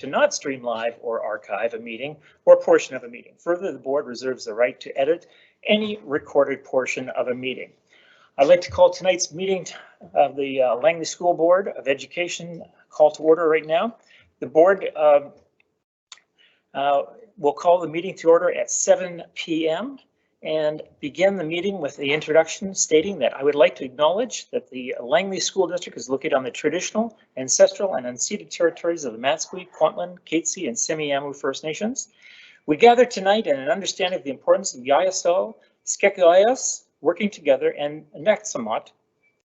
to not stream live or archive a meeting or portion of a meeting. Further, the board reserves the right to edit any recorded portion of a meeting. I'd like to call tonight's meeting of the Langley School Board of Education call to order right now. The board will call the meeting to order at 7 p.m. and begin the meeting with the introduction stating that I would like to acknowledge that the Langley School District is located on the traditional, ancestral, and unceded territories of the Matsqui, Kwantlen, Katzie, and Semiahmoo First Nations. We gather tonight in an understanding of the importance of Yayasol, Skekayas, working together, and Nexamot,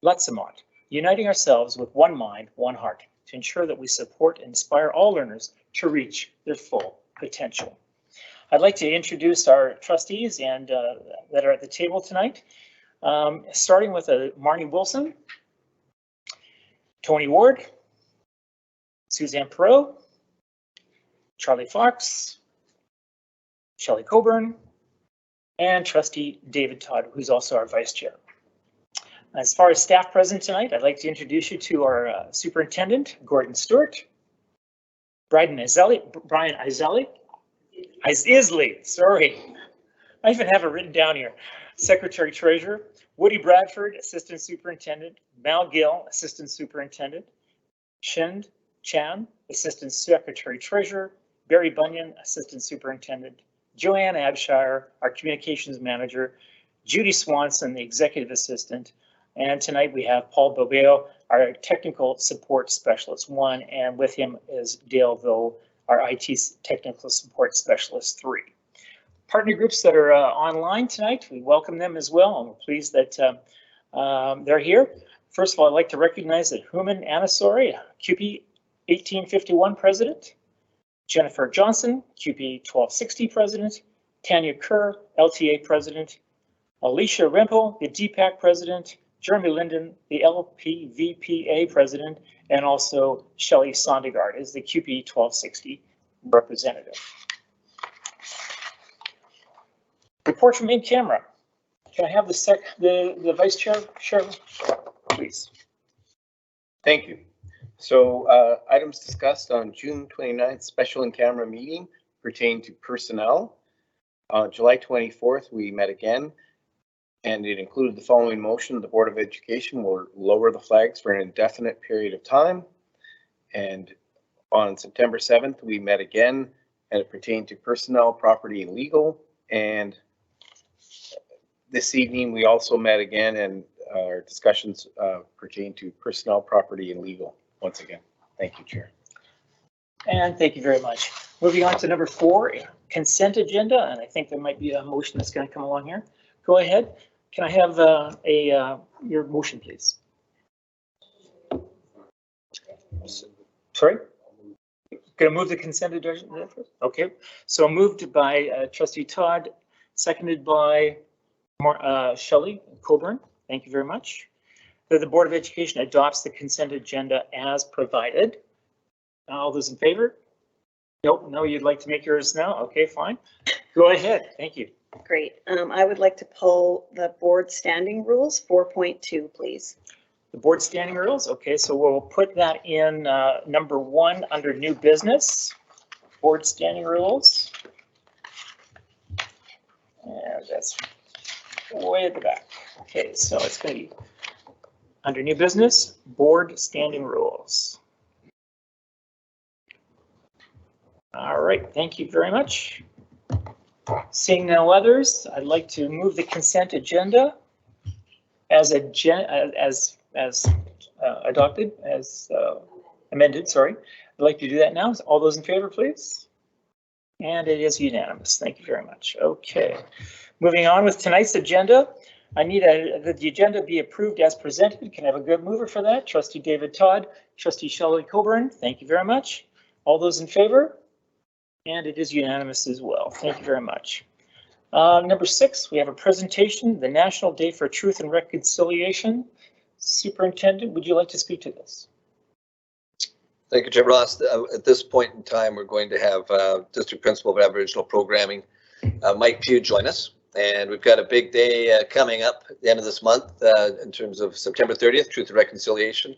Letsamot, uniting ourselves with one mind, one heart, to ensure that we support and inspire all learners to reach their full potential. I'd like to introduce our trustees and that are at the table tonight, starting with Marnie Wilson, Tony Ward, Suzanne Perot, Charlie Fox, Shelley Coburn, and Trustee David Todd, who's also our vice chair. As far as staff present tonight, I'd like to introduce you to our superintendent, Gordon Stewart, Brian Isley, sorry. I even have it written down here. Secretary Treasurer, Woody Bradford, Assistant Superintendent, Mal Gill, Assistant Superintendent, Shind Chan, Assistant Secretary Treasurer, Barry Bunyan, Assistant Superintendent, Joanne Abshire, our Communications Manager, Judy Swanson, the Executive Assistant, and tonight we have Paul Bobeo, our Technical Support Specialist 1, and with him is Dale Ville, our IT Technical Support Specialist 3. Partner groups that are online tonight, we welcome them as well, and we're pleased that they're here. First of all, I'd like to recognize that Human Anasori, QP 1851 President, Jennifer Johnson, QP 1260 President, Tanya Kerr, LTA President, Alicia Rempel, the DPAC President, Jeremy Linden, the LPVPA President, and also Shelley Sondergaard is the QP 1260 representative. Report from in camera. Can I have the vice chair, please? Thank you. So items discussed on June 29th special in-camera meeting pertain to personnel. On July 24th, we met again, and it included the following motion. The Board of Education will lower the flags for an indefinite period of time. And on September 7th, we met again, and it pertained to personnel, property, and legal. And this evening, we also met again, and our discussions pertain to personnel, property, and legal. Once again, thank you, Chair. And thank you very much. Moving on to number 4, consent agenda, and I think there might be a motion that's going to come along here. Go ahead. Can I have your motion, please? Sorry? Going to move the consent agenda first? Okay. So moved by Trustee Todd, seconded by Shelley Coburn. Thank you very much. That the Board of Education adopts the consent agenda as provided. All those in favor? Nope, no, you'd like to make yours now? Okay, fine. Go ahead, thank you. Great. I would like to pull the board standing rules 4.2, please. The board standing rules, okay, so we'll put that in number 1 under new business. Board standing rules. And that's way at the back. Okay, so it's going to be under new business, board standing rules. All right, thank you very much. Seeing no others, I'd like to move the consent agenda as amended, sorry. I'd like to do that now. All those in favor, please. And it is unanimous. Thank you very much. Okay, moving on with tonight's agenda. I need that the agenda be approved as presented. Can I have a good mover for that? Trustee David Todd, Trustee Shelley Coburn, thank you very much. All those in favor? And it is unanimous as well. Thank you very much. Number 6, we have a presentation, the National Day for Truth and Reconciliation. Superintendent, would you like to speak to this? Thank you, Chair Ross. At this point in time, we're going to have District Principal of Aboriginal Programming, Mike Pugh, join us. And we've got a big day coming up at the end of this month in terms of September 30th, Truth and Reconciliation.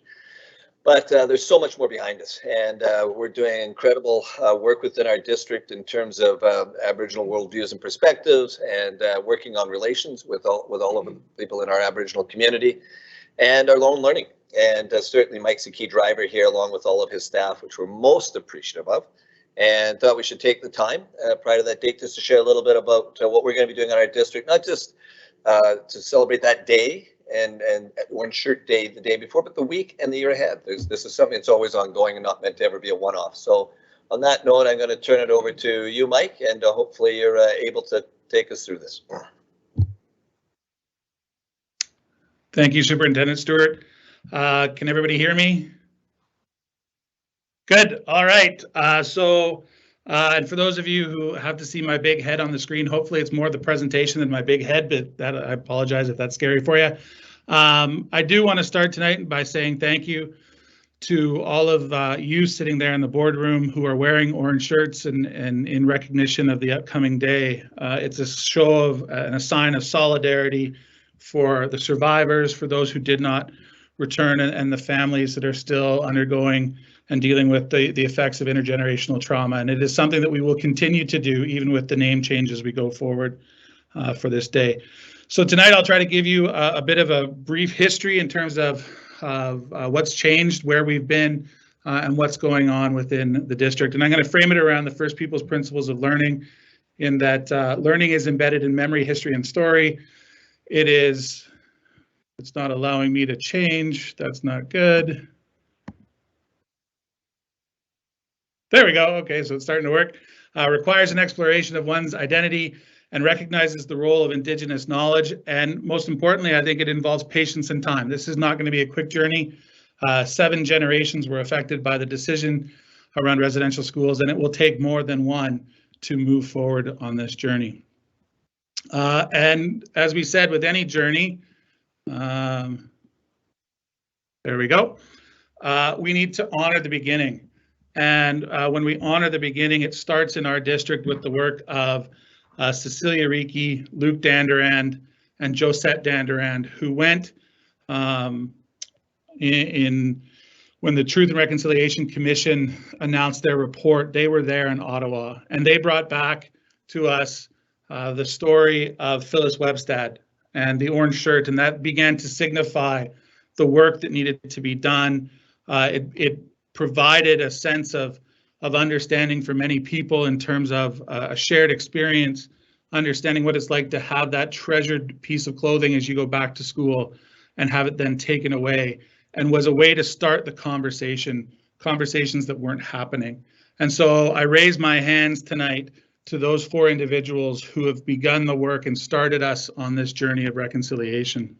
But there's so much more behind us, and we're doing incredible work within our district in terms of Aboriginal worldviews and perspectives, and working on relations with all of the people in our Aboriginal community, and our own learning. And certainly Mike's a key driver here, along with all of his staff, which we're most appreciative of. And thought we should take the time prior to that date just to share a little bit about what we're going to be doing in our district, not just to celebrate that day and Orange Shirt Day the day before, but the week and the year ahead. This is something that's always ongoing and not meant to ever be a one-off. So on that note, I'm going to turn it over to you, Mike, and hopefully you're able to take us through this. Thank you, Superintendent Stewart. Can everybody hear me? Good. All right. And for those of you who have to see my big head on the screen, hopefully it's more the presentation than my big head, but that I apologize if that's scary for you. I do want to start tonight by saying thank you to all of you sitting there in the boardroom who are wearing orange shirts and in recognition of the upcoming day. It's a show of and a sign of solidarity for the survivors, for those who did not return, and the families that are still undergoing and dealing with the effects of intergenerational trauma. And it is something that we will continue to do even with the name change as we go forward for this day. So tonight I'll try to give you a bit of a brief history in terms of what's changed, where we've been, and what's going on within the district. And I'm going to frame it around the First Peoples principles of learning, in that learning is embedded in memory, history, and story. It's not allowing me to change. That's not good. There we go. Okay, so it's starting to work. Requires an exploration of one's identity and recognizes the role of Indigenous knowledge. And most importantly, I think it involves patience and time. This is not going to be a quick journey. 7 generations were affected by the decision around residential schools, and it will take more than one to move forward on this journey. And as we said, with any journey, there we go. We need to honor the beginning. And when we honor the beginning, it starts in our district with the work of Cecilia Reiki, Luke Danderand, and Josette Danderand, who went when the Truth and Reconciliation Commission announced their report. They were there in Ottawa, and they brought back to us the story of Phyllis Webstad and the orange shirt, and that began to signify the work that needed to be done. It provided a sense of understanding for many people in terms of a shared experience, understanding what it's like to have that treasured piece of clothing as you go back to school and have it then taken away, and was a way to start the conversations that weren't happening. And so I raise my hands tonight to those 4 individuals who have begun the work and started us on this journey of reconciliation.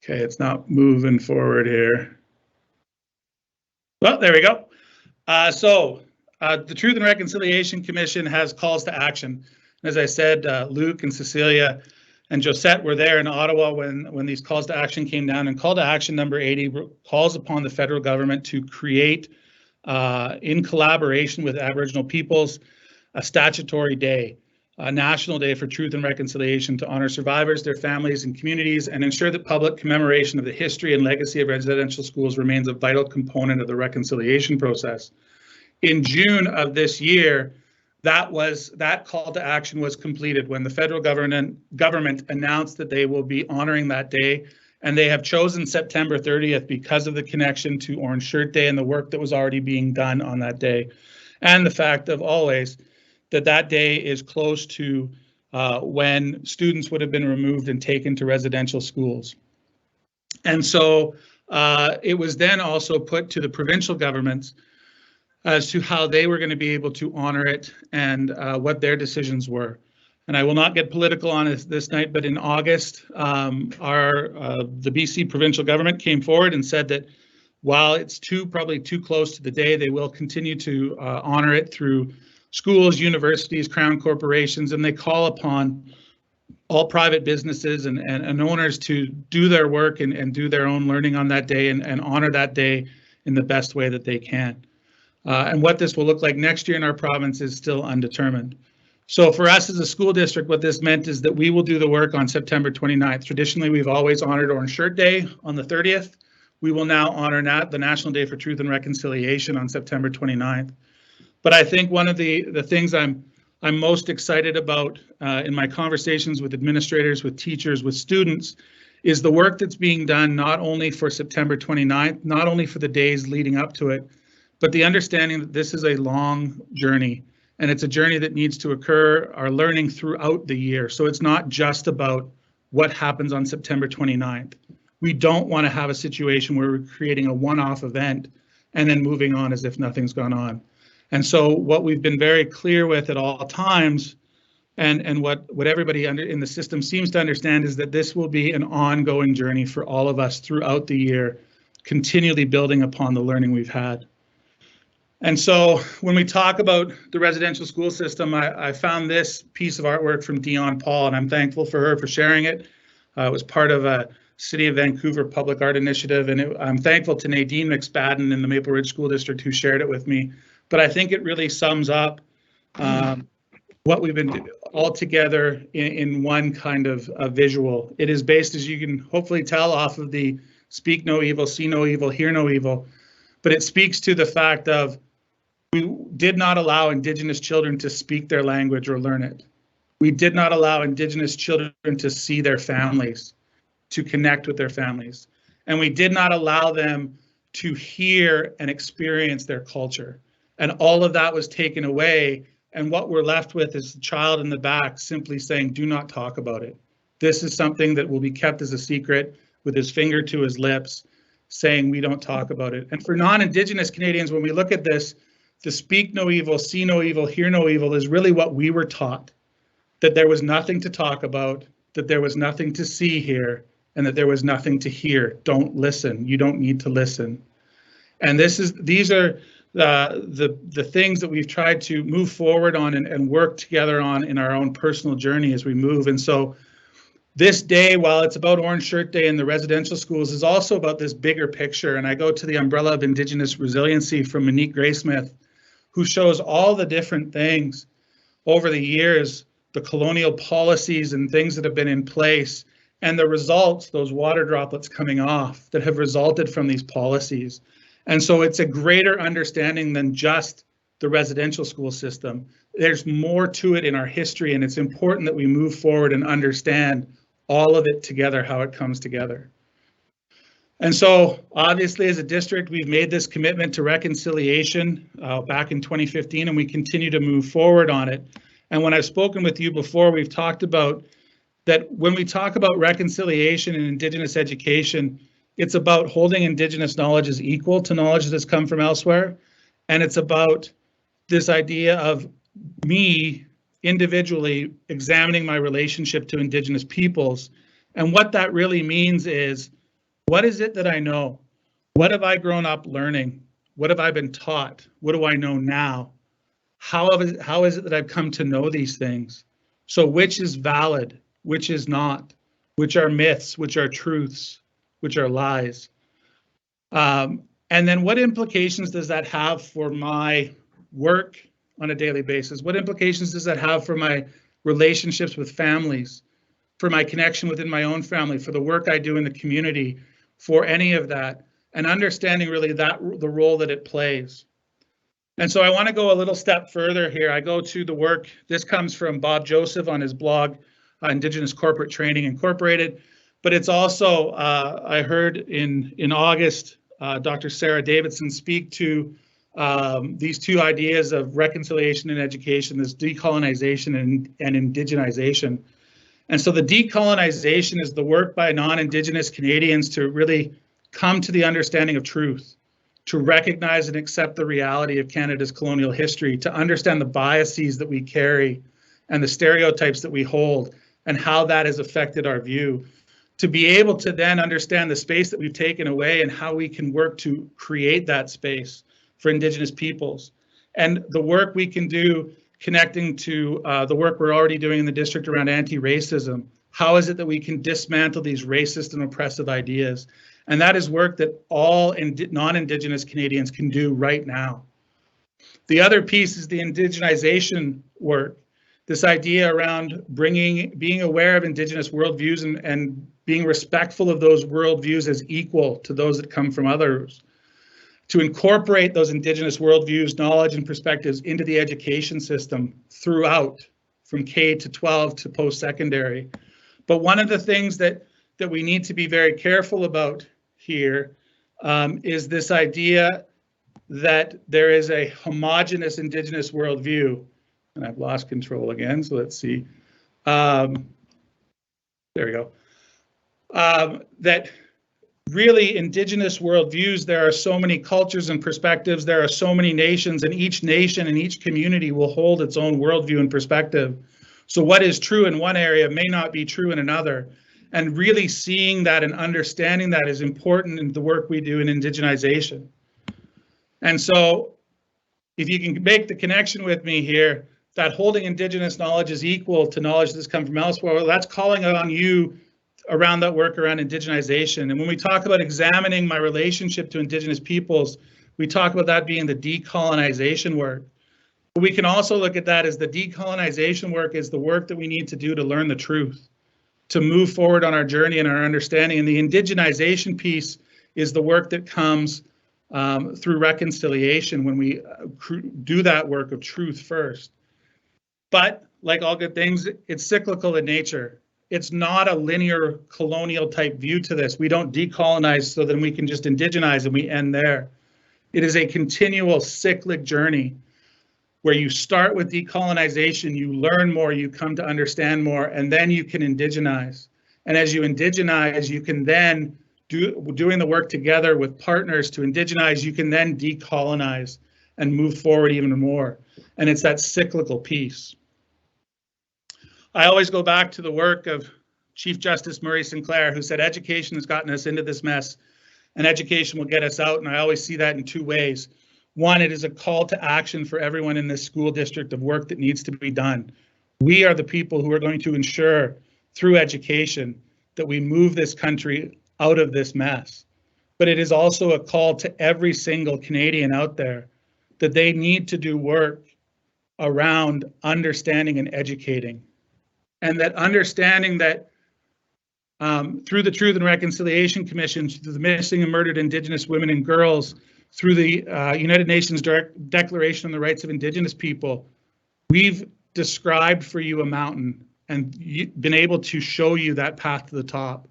Okay, it's not moving forward here. Well, there we go. The Truth and Reconciliation Commission has calls to action. As I said, Luke and Cecilia and Josette were there in Ottawa when these calls to action came down, and call to action number 80 calls upon the federal government to create, in collaboration with Aboriginal peoples, a statutory day, a national day for truth and reconciliation, to honor survivors, their families and communities, and ensure that public commemoration of the history and legacy of residential schools remains a vital component of the reconciliation process. In June of this year, that call to action was completed when the federal government announced that they will be honoring that day, and they have chosen September 30th because of the connection to Orange Shirt Day and the work that was already being done on that day, and the fact of always that day is close to when students would have been removed and taken to residential schools. And so it was then also put to the provincial governments as to how they were going to be able to honor it and what their decisions were. And I will not get political on this night, but in August, the BC provincial government came forward and said that while it's probably too close to the day, they will continue to honor it through schools, universities, crown corporations, and they call upon all private businesses and owners to do their work and do their own learning on that day and honor that day in the best way that they can. And what this will look like next year in our province is still undetermined. So for us as a school district, what this meant is that we will do the work on September 29th. Traditionally, we've always honored Orange Shirt Day on the 30th. We will now honor the National Day for Truth and Reconciliation on September 29th. But I think one of the things I'm most excited about in my conversations with administrators, with teachers, with students, is the work that's being done not only for September 29th, not only for the days leading up to it, but the understanding that this is a long journey. And it's a journey that needs to occur, our learning throughout the year. So it's not just about what happens on September 29th. We don't want to have a situation where we're creating a one-off event and then moving on as if nothing's gone on. And so what we've been very clear with at all times, and what everybody in the system seems to understand, is that this will be an ongoing journey for all of us throughout the year, continually building upon the learning we've had. And so when we talk about the residential school system, I found this piece of artwork from Dion Paul, and I'm thankful for her for sharing it. It was part of a City of Vancouver Public Art Initiative, and I'm thankful to Nadine McSpadden in the Maple Ridge School District who shared it with me. But I think it really sums up what we've been doing all together in one kind of visual. It is based, as you can hopefully tell, off of the speak no evil, see no evil, hear no evil. But it speaks to the fact of we did not allow Indigenous children to speak their language or learn it. We did not allow Indigenous children to see their families, to connect with their families. And we did not allow them to hear and experience their culture. And all of that was taken away. And what we're left with is the child in the back simply saying, do not talk about it. This is something that will be kept as a secret, with his finger to his lips, saying we don't talk about it. And for non-Indigenous Canadians, when we look at this, the speak no evil, see no evil, hear no evil is really what we were taught, that there was nothing to talk about, that there was nothing to see here, and that there was nothing to hear. Don't listen. You don't need to listen. And these are the things that we've tried to move forward on and work together on in our own personal journey as we move. And so this day, while it's about Orange Shirt Day in the residential schools, is also about this bigger picture. And I go to the umbrella of Indigenous resiliency from Monique Graysmith, who shows all the different things over the years, the colonial policies and things that have been in place, and the results, those water droplets coming off that have resulted from these policies. And so it's a greater understanding than just the residential school system. There's more to it in our history, and it's important that we move forward and understand all of it together, how it comes together. And so obviously as a district, we've made this commitment to reconciliation back in 2015, and we continue to move forward on it. And when I've spoken with you before, we've talked about that when we talk about reconciliation and Indigenous education, it's about holding Indigenous knowledge as equal to knowledge that has come from elsewhere. And it's about this idea of me individually examining my relationship to Indigenous peoples. And what that really means is, what is it that I know? What have I grown up learning? What have I been taught? What do I know now? How is it that I've come to know these things? So which is valid, which is not, which are myths, which are truths, which are lies? And then what implications does that have for my work on a daily basis? What implications does that have for my relationships with families, for my connection within my own family, for the work I do in the community, for any of that, and understanding really the role that it plays. And so I want to go a little step further here. I go to the work. This comes from Bob Joseph on his blog, Indigenous Corporate Training Incorporated. But it's also, I heard in August, Dr. Sarah Davidson speak to these two ideas of reconciliation and education, this decolonization and indigenization. And so the decolonization is the work by non-Indigenous Canadians to really come to the understanding of truth, to recognize and accept the reality of Canada's colonial history, to understand the biases that we carry and the stereotypes that we hold and how that has affected our view, to be able to then understand the space that we've taken away and how we can work to create that space for Indigenous peoples. And the work we can do connecting to the work we're already doing in the district around anti-racism. How is it that we can dismantle these racist and oppressive ideas? And that is work that all non-Indigenous Canadians can do right now. The other piece is the indigenization work. This idea around being aware of Indigenous worldviews and being respectful of those worldviews as equal to those that come from others. To incorporate those Indigenous worldviews, knowledge, and perspectives into the education system throughout, from K to 12 to post-secondary. But one of the things that we need to be very careful about here is this idea that there is a homogenous Indigenous worldview. And I've lost control again, so let's see. There we go. That really Indigenous worldviews, there are so many cultures and perspectives, there are so many nations, and each nation and each community will hold its own worldview and perspective. So what is true in one area may not be true in another. And really seeing that and understanding that is important in the work we do in indigenization. And so if you can make the connection with me here, that holding Indigenous knowledge is equal to knowledge that's come from elsewhere, well, that's calling on you around that work around indigenization. And when we talk about examining my relationship to Indigenous peoples, we talk about that being the decolonization work. But we can also look at that as the decolonization work is the work that we need to do to learn the truth, to move forward on our journey and our understanding. And the indigenization piece is the work that comes through reconciliation when we do that work of truth first. But like all good things, it's cyclical in nature. It's not a linear colonial type view to this. We don't decolonize so then we can just indigenize and we end there. It is a continual cyclic journey where you start with decolonization, you learn more, you come to understand more, and then you can indigenize. And as you indigenize, you can then, doing the work together with partners to indigenize, you can then decolonize and move forward even more. And it's that cyclical piece. I always go back to the work of Chief Justice Murray Sinclair, who said education has gotten us into this mess and education will get us out. And I always see that in two ways. One, it is a call to action for everyone in this school district of work that needs to be done. We are the people who are going to ensure through education that we move this country out of this mess. But it is also a call to every single Canadian out there that they need to do work around understanding and educating. And that understanding that through the Truth and Reconciliation Commission, through the Missing and Murdered Indigenous Women and Girls, through the United Nations Declaration on the Rights of Indigenous People, we've described for you a mountain and been able to show you that path to the top.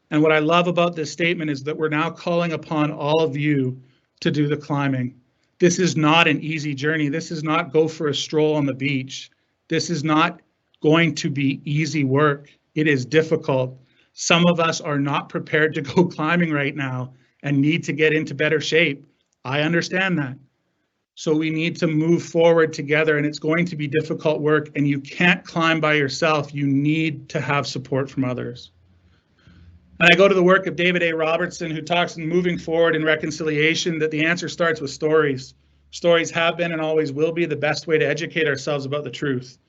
And what I love about this statement is that we're now calling upon all of you to do the climbing. This is not an easy journey. This is not go for a stroll on the beach. This is not going to be easy work. It is difficult. Some of us are not prepared to go climbing right now and need to get into better shape. I understand that. So we need to move forward together, and it's going to be difficult work, and you can't climb by yourself. You need to have support from others. And I go to the work of David A. Robertson, who talks in moving forward in reconciliation that the answer starts with stories. Stories have been and always will be the best way to educate ourselves about the truth.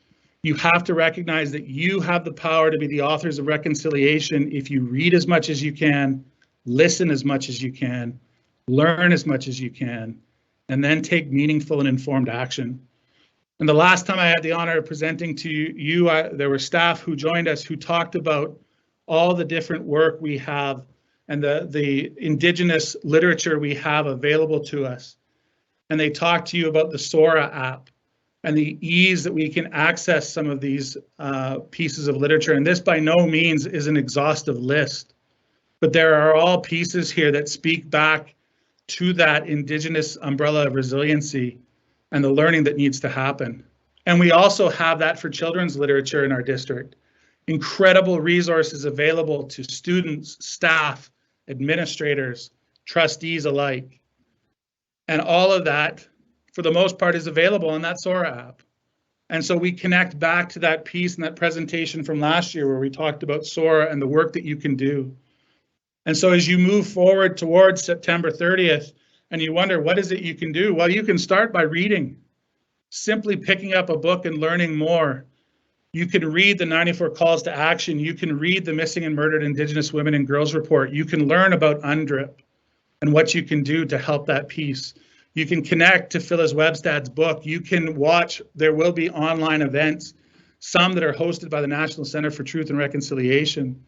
You have to recognize that you have the power to be the authors of reconciliation if you read as much as you can, listen as much as you can, learn as much as you can, and then take meaningful and informed action. And the last time I had the honor of presenting to you, there were staff who joined us who talked about all the different work we have and the Indigenous literature we have available to us. And they talked to you about the Sora app and the ease that we can access some of these pieces of literature. And this by no means is an exhaustive list, but there are all pieces here that speak back to that Indigenous umbrella of resiliency and the learning that needs to happen. And we also have that for children's literature in our district. Incredible resources available to students, staff, administrators, trustees alike. And all of that, for the most part, is available on that Sora app. And so we connect back to that piece and that presentation from last year where we talked about Sora and the work that you can do. And so as you move forward towards September 30th and you wonder, what is it you can do? Well, you can start by reading, simply picking up a book and learning more. You can read the 94 calls to action. You can read the Missing and Murdered Indigenous Women and Girls report. You can learn about UNDRIP and what you can do to help that piece. You can connect to Phyllis Webstad's book. You can watch, there will be online events some that are hosted by the National Center for Truth and Reconciliation.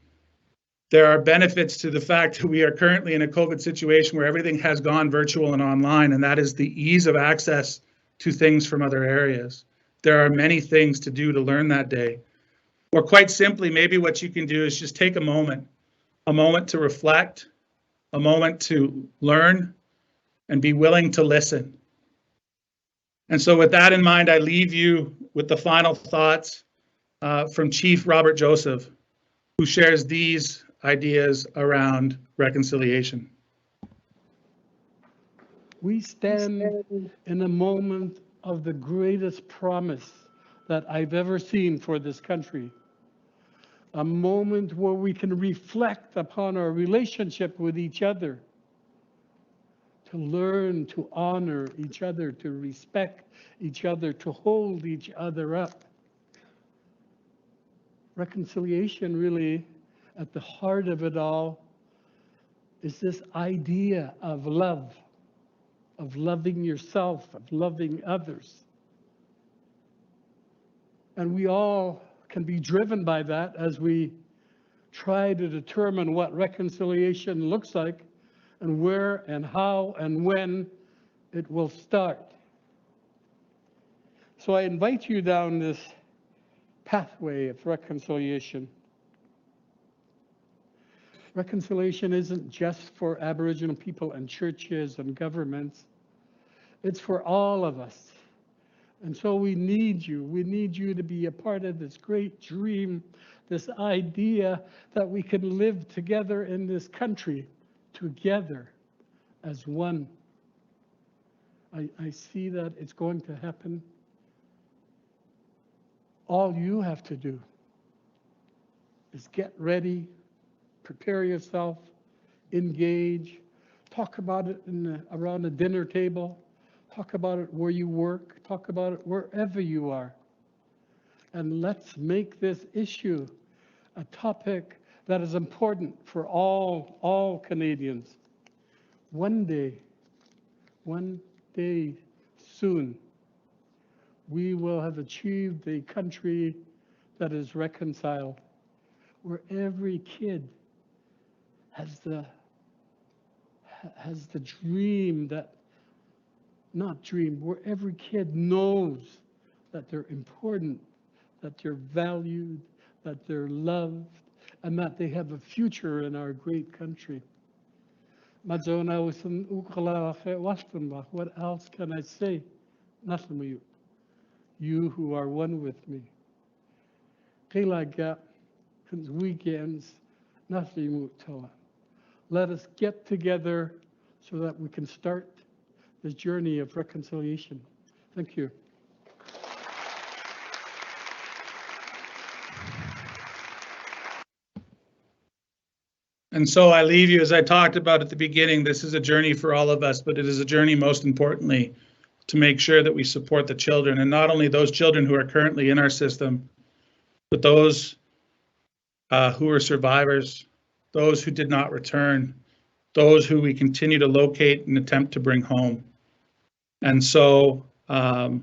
There are benefits to the fact that we are currently in a COVID situation where everything has gone virtual and online, and that is the ease of access to things from other areas. There are many things to do to learn that day. Or quite simply, maybe what you can do is just take a moment to reflect, a moment to learn, and be willing to listen. And so with that in mind, I leave you with the final thoughts from Chief Robert Joseph, who shares these ideas around reconciliation. We stand in a moment of the greatest promise that I've ever seen for this country. A moment where we can reflect upon our relationship with each other, to learn to honor each other, to respect each other, to hold each other up. Reconciliation, really, at the heart of it all, is this idea of love, of loving yourself, of loving others. And we all can be driven by that as we try to determine what reconciliation looks like and where and how and when it will start. So I invite you down this pathway of reconciliation. Reconciliation isn't just for Aboriginal people and churches and governments. It's for all of us. And so we need you. We need you to be a part of this great dream, this idea that we can live together in this country, together as one. I see that it's going to happen. All you have to do is get ready, prepare yourself, engage, talk about it around a dinner table, talk about it where you work, talk about it wherever you are. And let's make this issue a topic that is important for all Canadians. One day soon, we will have achieved a country that is reconciled, where every kid has the dream that, not dream, where every kid knows that they're important, that they're valued, that they're loved, and that they have a future in our great country. What else can I say? Nothing. You who are one with me. Weekends, nothing. Let us get together so that we can start this journey of reconciliation. Thank you. And so I leave you, as I talked about at the beginning, this is a journey for all of us, but it is a journey most importantly to make sure that we support the children, and not only those children who are currently in our system, but those who are survivors, those who did not return, those who we continue to locate and attempt to bring home. And so I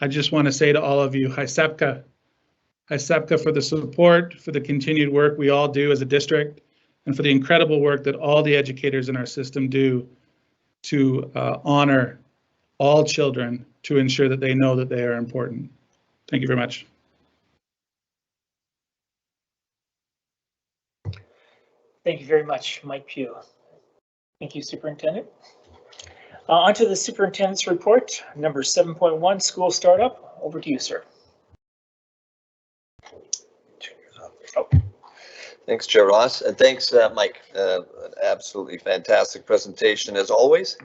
just want to say to all of you, Haisepka for the support, for the continued work we all do as a district, and for the incredible work that all the educators in our system do to honor all children, to ensure that they know that they are important. Thank you very much. Thank you very much, Mike Pugh. Thank you, Superintendent. On to the Superintendent's report, number 7.1, school startup. Over to you, sir. Oh. Thanks, Chair Ross, and thanks, Mike. An absolutely fantastic presentation as always,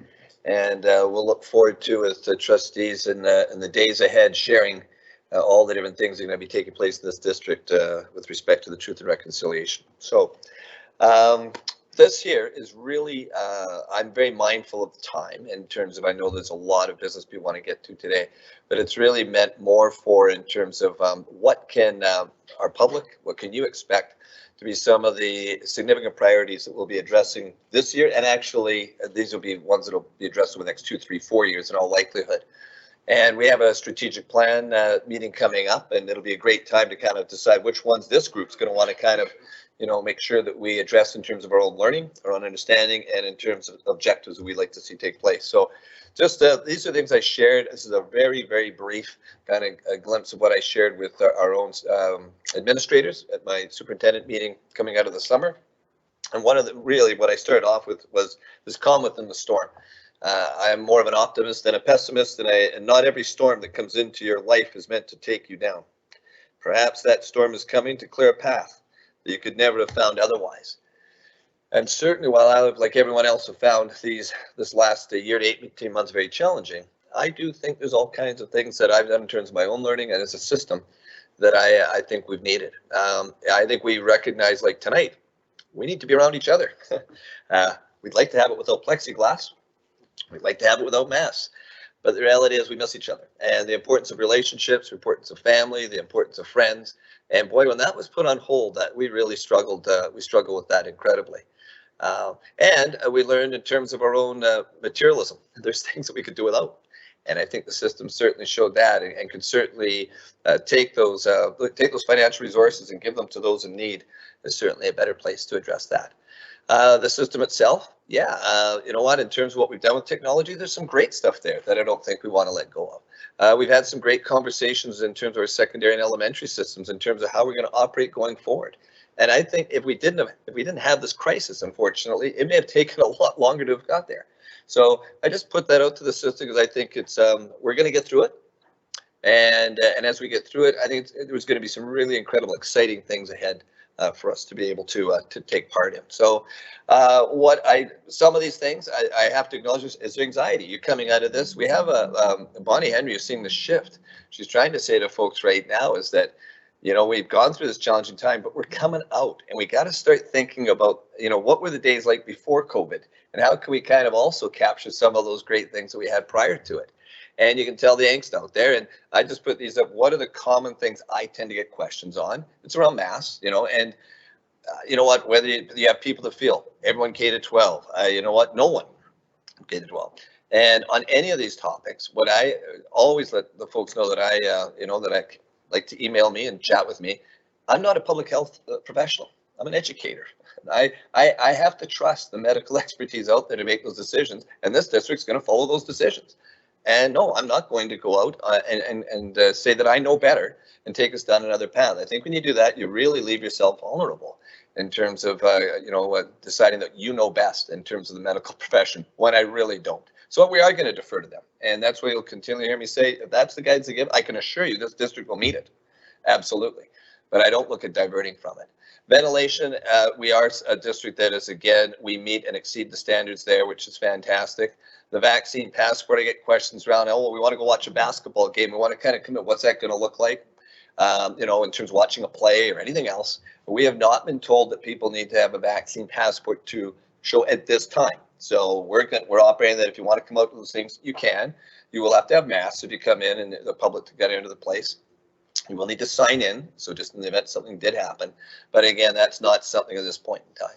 and we'll look forward to with the trustees in the days ahead sharing all the different things that are going to be taking place in this district with respect to the Truth and Reconciliation. So this here is really, I'm very mindful of time in terms of, I know there's a lot of business we want to get to today, but it's really meant more for in terms of what can our public, what can you expect to be some of the significant priorities that we'll be addressing this year, and actually these will be ones that will be addressed over the next 2, 3, 4 years in all likelihood. And we have a strategic plan meeting coming up, and it'll be a great time to kind of decide which ones this group's going to want to kind of, make sure that we address in terms of our own learning, our own understanding, and in terms of objectives that we'd like to see take place. So just these are things I shared. This is a very, very brief kind of a glimpse of what I shared with our own administrators at my superintendent meeting coming out of the summer. And one of the really what I started off with was this calm within the storm. I am more of an optimist than a pessimist, and not every storm that comes into your life is meant to take you down. Perhaps that storm is coming to clear a path that you could never have found otherwise. And certainly while I, like everyone else, have found this last year to 18 months very challenging, I do think there's all kinds of things that I've done in terms of my own learning and as a system that I think we've needed. I think we recognize, like tonight, we need to be around each other. We'd like to have it without plexiglass. We'd like to have it without masks, but the reality is we miss each other, and the importance of relationships, the importance of family, the importance of friends. And boy, when that was put on hold, that we really struggled. We struggled with that incredibly. And we learned in terms of our own materialism, there's things that we could do without. And I think the system certainly showed that, and could certainly take those financial resources and give them to those in need. Is certainly a better place to address that. The system itself, yeah, you know what, in terms of what we've done with technology, there's some great stuff there that I don't think we want to let go of. We've had some great conversations in terms of our secondary and elementary systems in terms of how we're going to operate going forward. And I think if we didn't have this crisis, unfortunately, it may have taken a lot longer to have got there. So I just put that out to the system because I think it's we're going to get through it. And as we get through it, I think there's going to be some really incredible, exciting things ahead for us to be able to take part in. So some of these things I have to acknowledge is anxiety. You're coming out of this. We have Bonnie Henry who's seeing the shift. She's trying to say to folks right now is that, we've gone through this challenging time, but we're coming out, and we got to start thinking about, what were the days like before COVID, and how can we kind of also capture some of those great things that we had prior to it. And you can tell the angst out there. And I just put these up. What are the common things I tend to get questions on? It's around masks, and you know what, whether you have people that feel everyone K-12, you know what, no one K-12. And on any of these topics, what I always let the folks know that I like to email me and chat with me. I'm not a public health professional. I'm an educator. I have to trust the medical expertise out there to make those decisions, and this district's going to follow those decisions. And no, I'm not going to go out and say that I know better and take us down another path. I think when you do that, you really leave yourself vulnerable in terms of deciding that you know best in terms of the medical profession, when I really don't. So we are going to defer to them, and that's why you'll continually hear me say, if that's the guidance they give, I can assure you this district will meet it, absolutely. But I don't look at diverting from it. Ventilation, we are a district that is, again, we meet and exceed the standards there, which is fantastic. The vaccine passport, I get questions around, we want to go watch a basketball game. We want to kind of commit, what's that going to look like? In terms of watching a play or anything else. But we have not been told that people need to have a vaccine passport to show at this time. So we're operating that if you want to come out with those things, you can. You will have to have masks if you come in and the public to get into the place. You will need to sign in, so just in the event something did happen. But again, that's not something at this point in time.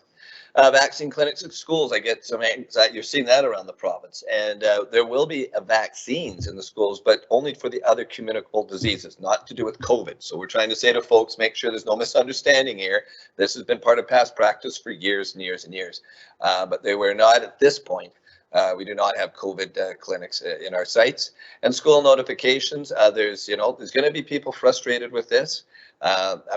Vaccine clinics at schools, I get some anxiety. You're seeing that around the province. And there will be vaccines in the schools, but only for the other communicable diseases, not to do with COVID. So we're trying to say to folks, make sure there's no misunderstanding here. This has been part of past practice for years and years and years. But they were not at this point. We do not have COVID clinics in our sites. And school notifications, there's going to be people frustrated with this.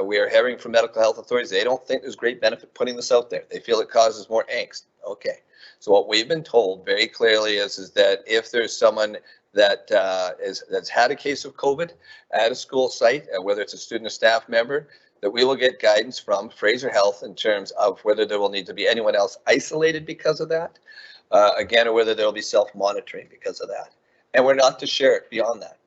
We are hearing from medical health authorities, they don't think there's great benefit putting this out there. They feel it causes more angst. Okay. So what we've been told very clearly is that if there's someone that that's had a case of COVID at a school site, whether it's a student or staff member, that we will get guidance from Fraser Health in terms of whether there will need to be anyone else isolated because of that. Again, or whether there will be self-monitoring because of that. And we're not to share it beyond that.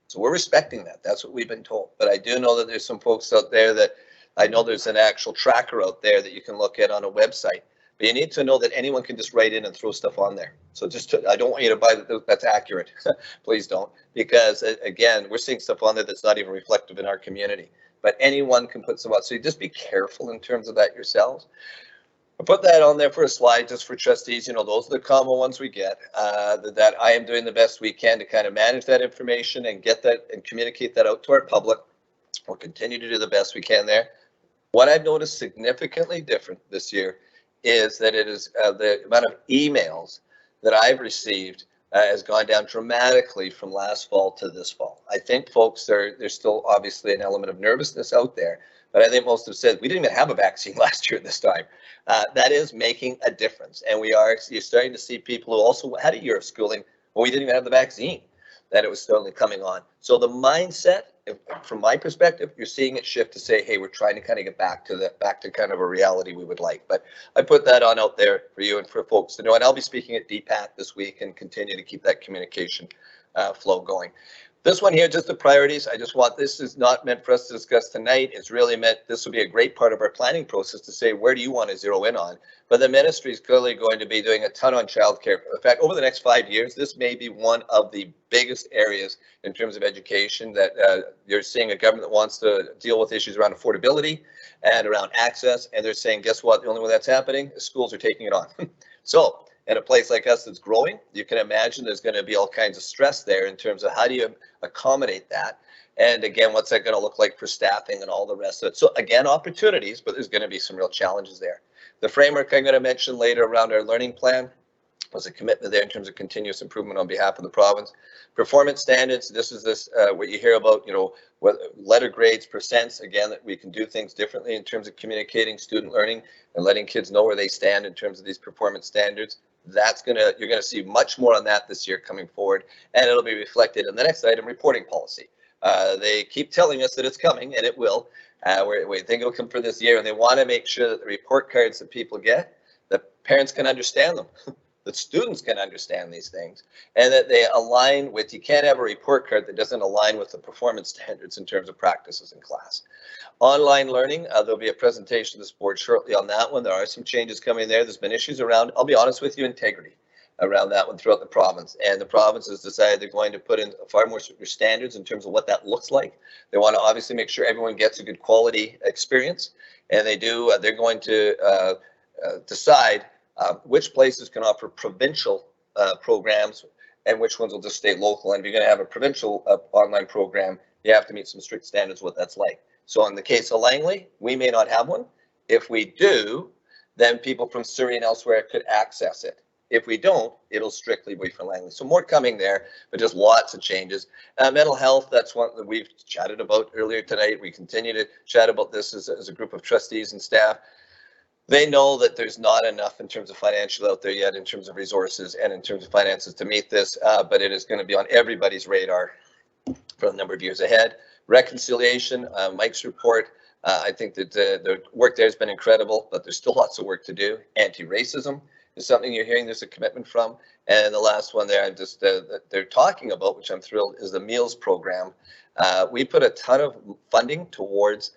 So we're respecting that. That's what we've been told. But I do know that there's some folks out there that I know there's an actual tracker out there that you can look at on a website. But you need to know that anyone can just write in and throw stuff on there. So I don't want you to buy that's accurate. Please don't. Because again, we're seeing stuff on there that's not even reflective in our community. But anyone can put some out. So you just be careful in terms of that yourselves. I put that on there for a slide just for trustees. You know, those are the common ones we get, that I am doing the best we can to kind of manage that information and get that and communicate that out to our public. We'll continue to do the best we can there. What I've noticed significantly different this year is that it is the amount of emails that I've received has gone down dramatically from last fall to this fall. I think folks, there's still obviously an element of nervousness out there, but I think most have said we didn't even have a vaccine last year at this time. That is making a difference, and you're starting to see people who also had a year of schooling when we didn't even have the vaccine, that it was slowly coming on. So the mindset, from my perspective, you're seeing it shift to say, hey, we're trying to kind of get back to kind of a reality we would like. But I put that on out there for you and for folks to know. And I'll be speaking at DPAC this week and continue to keep that communication flow going. This one here, just the priorities. This is not meant for us to discuss tonight. It's really meant, this will be a great part of our planning process to say, where do you want to zero in on? But the ministry is clearly going to be doing a ton on childcare. In fact, over the next 5 years, this may be one of the biggest areas in terms of education that you're seeing a government that wants to deal with issues around affordability and around access. And they're saying, guess what? The only way that's happening is schools are taking it on. So in a place like us that's growing, you can imagine there's going to be all kinds of stress there in terms of how do you accommodate that. And again, what's that going to look like for staffing and all the rest of it? So again, opportunities, but there's going to be some real challenges there. The framework I'm going to mention later around our learning plan was a commitment there in terms of continuous improvement on behalf of the province. Performance standards, this is what you hear about, you know, letter grades, percents, again, that we can do things differently in terms of communicating student learning and letting kids know where they stand in terms of these performance standards. You're going to see much more on that this year coming forward, and it'll be reflected in the next item, reporting policy. They keep telling us that it's coming, and it will. We think it'll come for this year, and they want to make sure that the report cards that people get, that parents can understand them, that students can understand these things, and that they align with, you can't have a report card that doesn't align with the performance standards in terms of practices in class. Online learning, there'll be a presentation to this board shortly on that one. There are some changes coming there. There's been issues around, I'll be honest with you, integrity around that one throughout the province. And the province has decided they're going to put in far more standards in terms of what that looks like. They want to obviously make sure everyone gets a good quality experience. And they do, they're going to decide which places can offer provincial programs and which ones will just stay local. And if you're going to have a provincial online program, you have to meet some strict standards what that's like. So in the case of Langley, we may not have one. If we do, then people from Surrey and elsewhere could access it. If we don't, it'll strictly be for Langley. So more coming there, but just lots of changes. Mental health, that's one that we've chatted about earlier tonight. We continue to chat about this as a group of trustees and staff. They know that there's not enough in terms of financial out there yet, in terms of resources and in terms of finances to meet this, but it is going to be on everybody's radar for a number of years ahead. Reconciliation, Mike's report, I think that the work there has been incredible, but there's still lots of work to do. Anti-racism is something you're hearing there's a commitment from. And the last one there, they're talking about, which I'm thrilled, is the meals program. We put a ton of funding towards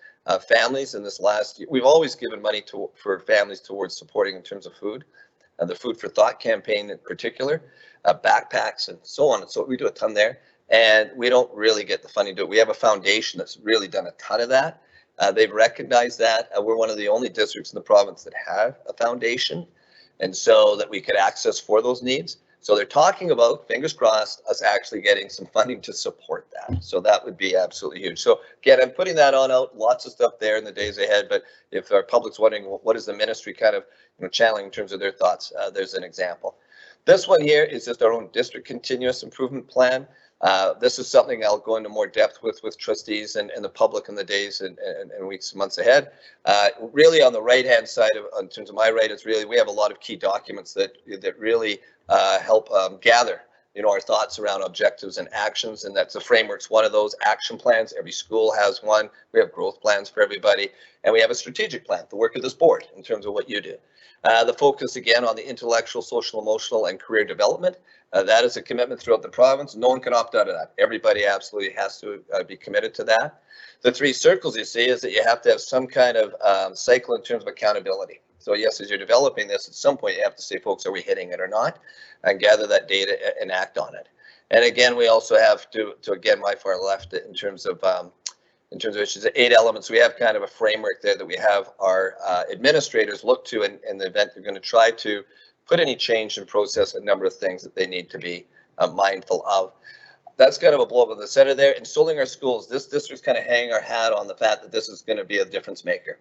families in this last year. We've always given money for families towards supporting in terms of food, the Food for Thought campaign in particular, backpacks and so on. And so we do a ton there. And we don't really get the funding to do it. We have a foundation that's really done a ton of that. They've recognized that. We're one of the only districts in the province that have a foundation, and so that we could access for those needs. So they're talking about, fingers crossed, us actually getting some funding to support that. So that would be absolutely huge. So again, I'm putting that on out, lots of stuff there in the days ahead, but if our public's wondering, well, what is the ministry kind of channeling in terms of their thoughts, there's an example. This one here is just our own district continuous improvement plan. This is something I'll go into more depth with trustees and the public in the days and weeks and months ahead. Really on the right-hand side, in terms of my right, it's really, we have a lot of key documents that really help gather our thoughts around objectives and actions, and that's the framework's one of those. Action plans, every school has one. We have growth plans for everybody, and we have a strategic plan, the work of this board in terms of what you do. The focus again on the intellectual, social, emotional, and career development. That is a commitment throughout the province. No one can opt out of that. Everybody absolutely has to be committed to that. The three circles you see is that you have to have some kind of cycle in terms of accountability. So yes, as you're developing this, at some point you have to say, folks, are we hitting it or not? And gather that data and act on it. And again, we also have to again, my far left in terms of in terms of issues, 8 elements. We have kind of a framework there that we have our administrators look to in the event they're going to try to put any change in process, a number of things that they need to be mindful of. That's kind of a blow up in the center there. Installing our schools, this district's kind of hanging our hat on the fact that this is going to be a difference maker.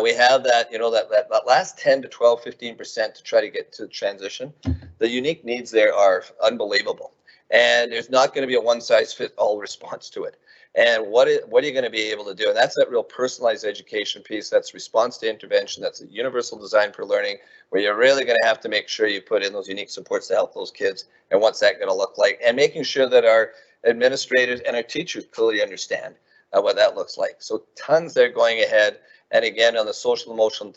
We have that, you know, that last 10 to 12, 15% to try to get to transition. The unique needs there are unbelievable. And there's not going to be a one-size-fits-all response to it. And what are you going to be able to do? And that's that real personalized education piece. That's response to intervention. That's a universal design for learning, where you're really going to have to make sure you put in those unique supports to help those kids. And what's that going to look like? And making sure that our administrators and our teachers clearly understand what that looks like. So tons there going ahead. And again, on the social emotional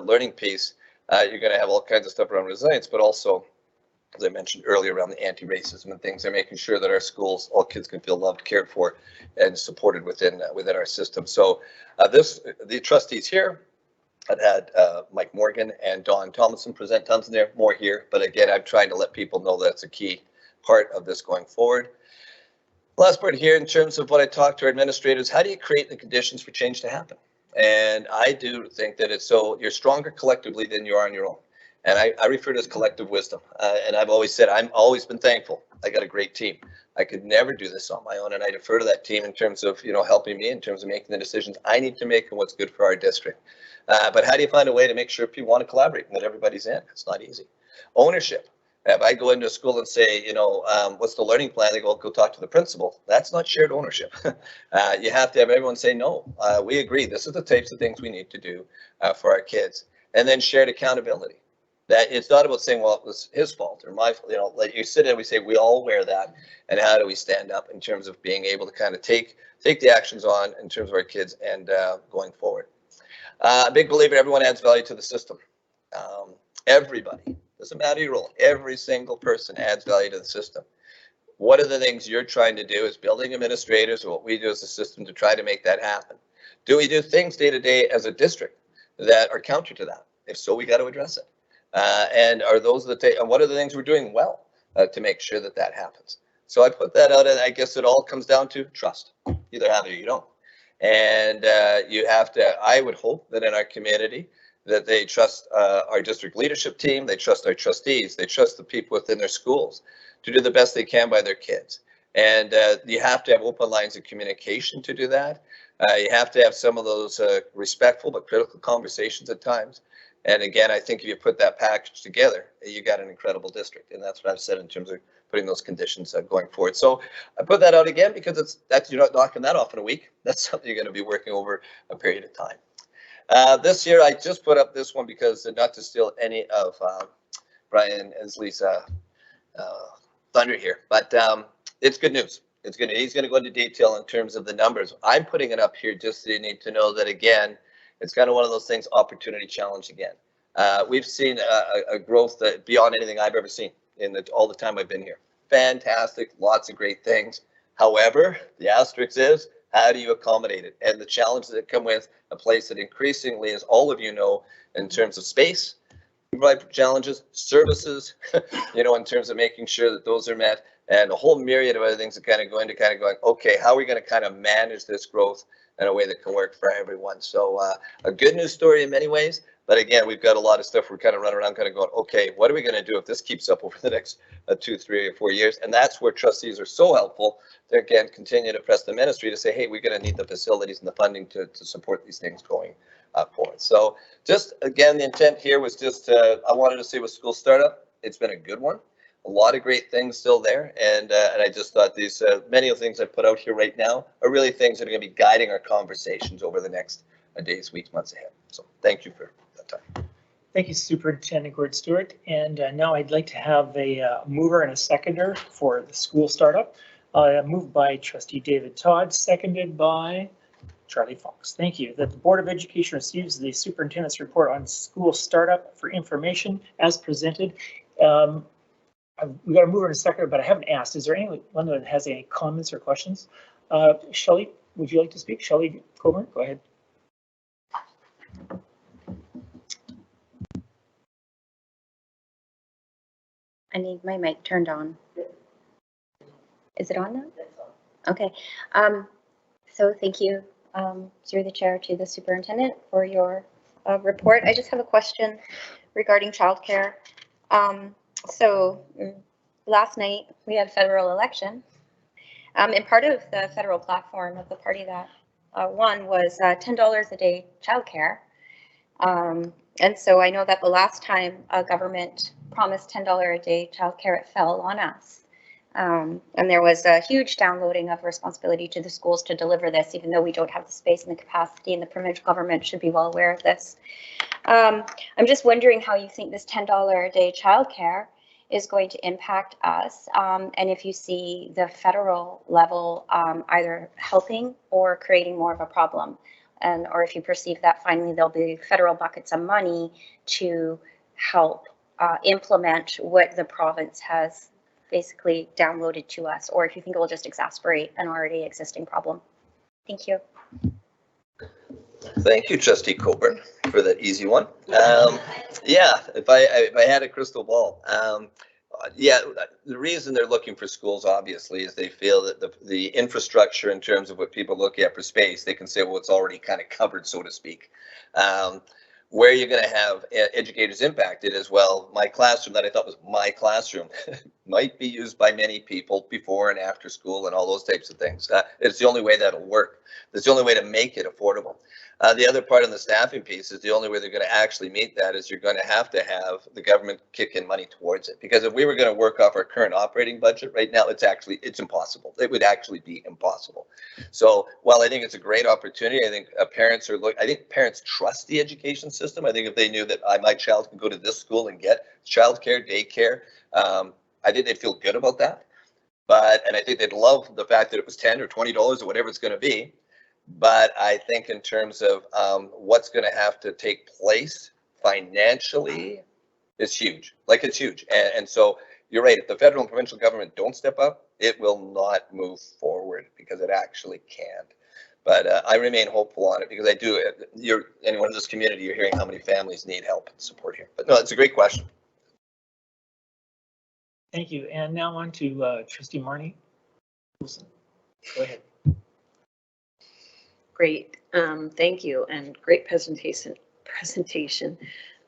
learning piece, you're going to have all kinds of stuff around resilience, but also, as I mentioned earlier, around the anti-racism and things. They're making sure that our schools, all kids can feel loved, cared for, and supported within our system. So the trustees here, I've had Mike Morgan and Dawn Thomason present tons in there, more here. But again, I'm trying to let people know that's a key part of this going forward. Last part here, in terms of what I talked to our administrators, how do you create the conditions for change to happen? And I do think that it's so you're stronger collectively than you are on your own. And I refer to it as collective wisdom. And I've always said, I've always been thankful. I got a great team. I could never do this on my own. And I defer to that team in terms of, you know, helping me in terms of making the decisions I need to make and what's good for our district. But how do you find a way to make sure people want to collaborate and that everybody's in? It's not easy. Ownership. If I go into a school and say, you know, what's the learning plan? They go talk to the principal. That's not shared ownership. You have to have everyone say, no, we agree. This is the types of things we need to do for our kids. And then shared accountability. That it's not about saying, well, it was his fault or my, you know, like you sit and we say, we all wear that. And how do we stand up in terms of being able to kind of take the actions on in terms of our kids and going forward. A big believer, everyone adds value to the system. Everybody, doesn't matter your role, every single person adds value to the system. What are the things you're trying to do as building administrators, or what we do as a system to try to make that happen? Do we do things day to day as a district that are counter to that? If so, we got to address it. And are those and what are the things we're doing well to make sure that that happens? So I put that out, and I guess it all comes down to trust. You either have it or you don't. And you have to, I would hope that in our community, that they trust our district leadership team, they trust our trustees, they trust the people within their schools to do the best they can by their kids. And you have to have open lines of communication to do that. You have to have some of those respectful but critical conversations at times. And again, I think if you put that package together, you got an incredible district. And that's what I've said in terms of putting those conditions going forward. So I put that out again because you're not knocking that off in a week. That's something you're going to be working over a period of time. This year, I just put up this one because not to steal any of Brian Ensley's thunder here, but it's good news. It's good. He's going to go into detail in terms of the numbers. I'm putting it up here just so you need to know that, again, it's kind of one of those things, opportunity challenge again. We've seen a growth that beyond anything I've ever seen in all the time I've been here. Fantastic, lots of great things. However, the asterisk is, how do you accommodate it? And the challenges that come with a place that increasingly, as all of you know, in terms of space, challenges, services, you know, in terms of making sure that those are met, and a whole myriad of other things that kind of going, okay, how are we going to kind of manage this growth in a way that can work for everyone? So a good news story in many ways, but again, we've got a lot of stuff we're kind of running around kind of going, okay, what are we going to do if this keeps up over the next 2, 3, or 4 years? And that's where trustees are so helpful to, again, continue to press the ministry to say, hey, we're going to need the facilities and the funding to support these things going forward. So just, again, the intent here was just, I wanted to see with school startup, it's been a good one. A lot of great things still there, and I just thought these many of the things I put out here right now are really things that are going to be guiding our conversations over the next days, weeks, months ahead. So thank you for that time. Thank you, Superintendent Gord Stewart. And now I'd like to have a mover and a seconder for the school startup. Moved by Trustee David Todd, seconded by Charlie Fox. Thank you. That the Board of Education receives the Superintendent's report on school startup for information as presented. We got a mover and a seconder, but I haven't asked. Is there anyone that has any comments or questions? Shelley, would you like to speak? Shelley Coburn, go ahead. I need my mic turned on. Is it on now? Okay. So thank you, through the chair, to the superintendent for your report. I just have a question regarding childcare. So last night we had a federal election, and part of the federal platform of the party that won was $10 a day childcare. And so I know that the last time a government promised $10 a day childcare, it fell on us. And there was a huge downloading of responsibility to the schools to deliver this, even though we don't have the space and the capacity, and the provincial government should be well aware of this. I'm just wondering how you think this $10 a day childcare is going to impact us, and if you see the federal level either helping or creating more of a problem, and or if you perceive that finally there'll be federal buckets of money to help implement what the province has basically downloaded to us, or if you think it will just exacerbate an already existing problem. Thank you. Thank you, Trustee Coburn, for that easy one. Yeah, if I had a crystal ball, yeah, the reason they're looking for schools, obviously, is they feel that the infrastructure in terms of what people look at for space, they can say, well, it's already kind of covered, so to speak. Where you're going to have educators impacted as well. My classroom that I thought was my classroom might be used by many people before and after school and all those types of things. It's the only way that'll work. That's the only way to make it affordable. The other part on the staffing piece is the only way they're going to actually meet that is you're going to have the government kick in money towards it. Because if we were going to work off our current operating budget right now, it's impossible. It would actually be impossible. So while I think it's a great opportunity, I think I think parents trust the education system. I think if they knew that my child can go to this school and get childcare, daycare, I think they'd feel good about that. And I think they'd love the fact that it was $10 or $20 or whatever it's going to be. But I think in terms of what's going to have to take place financially is huge. Like, it's huge. And so you're right. If the federal and provincial government don't step up, it will not move forward because it actually can't. But I remain hopeful on it because anyone in this community, you're hearing how many families need help and support here. But no, it's a great question. Thank you. And now on to Trustee Marnie Wilson. Go ahead. Great, thank you, and great presentation.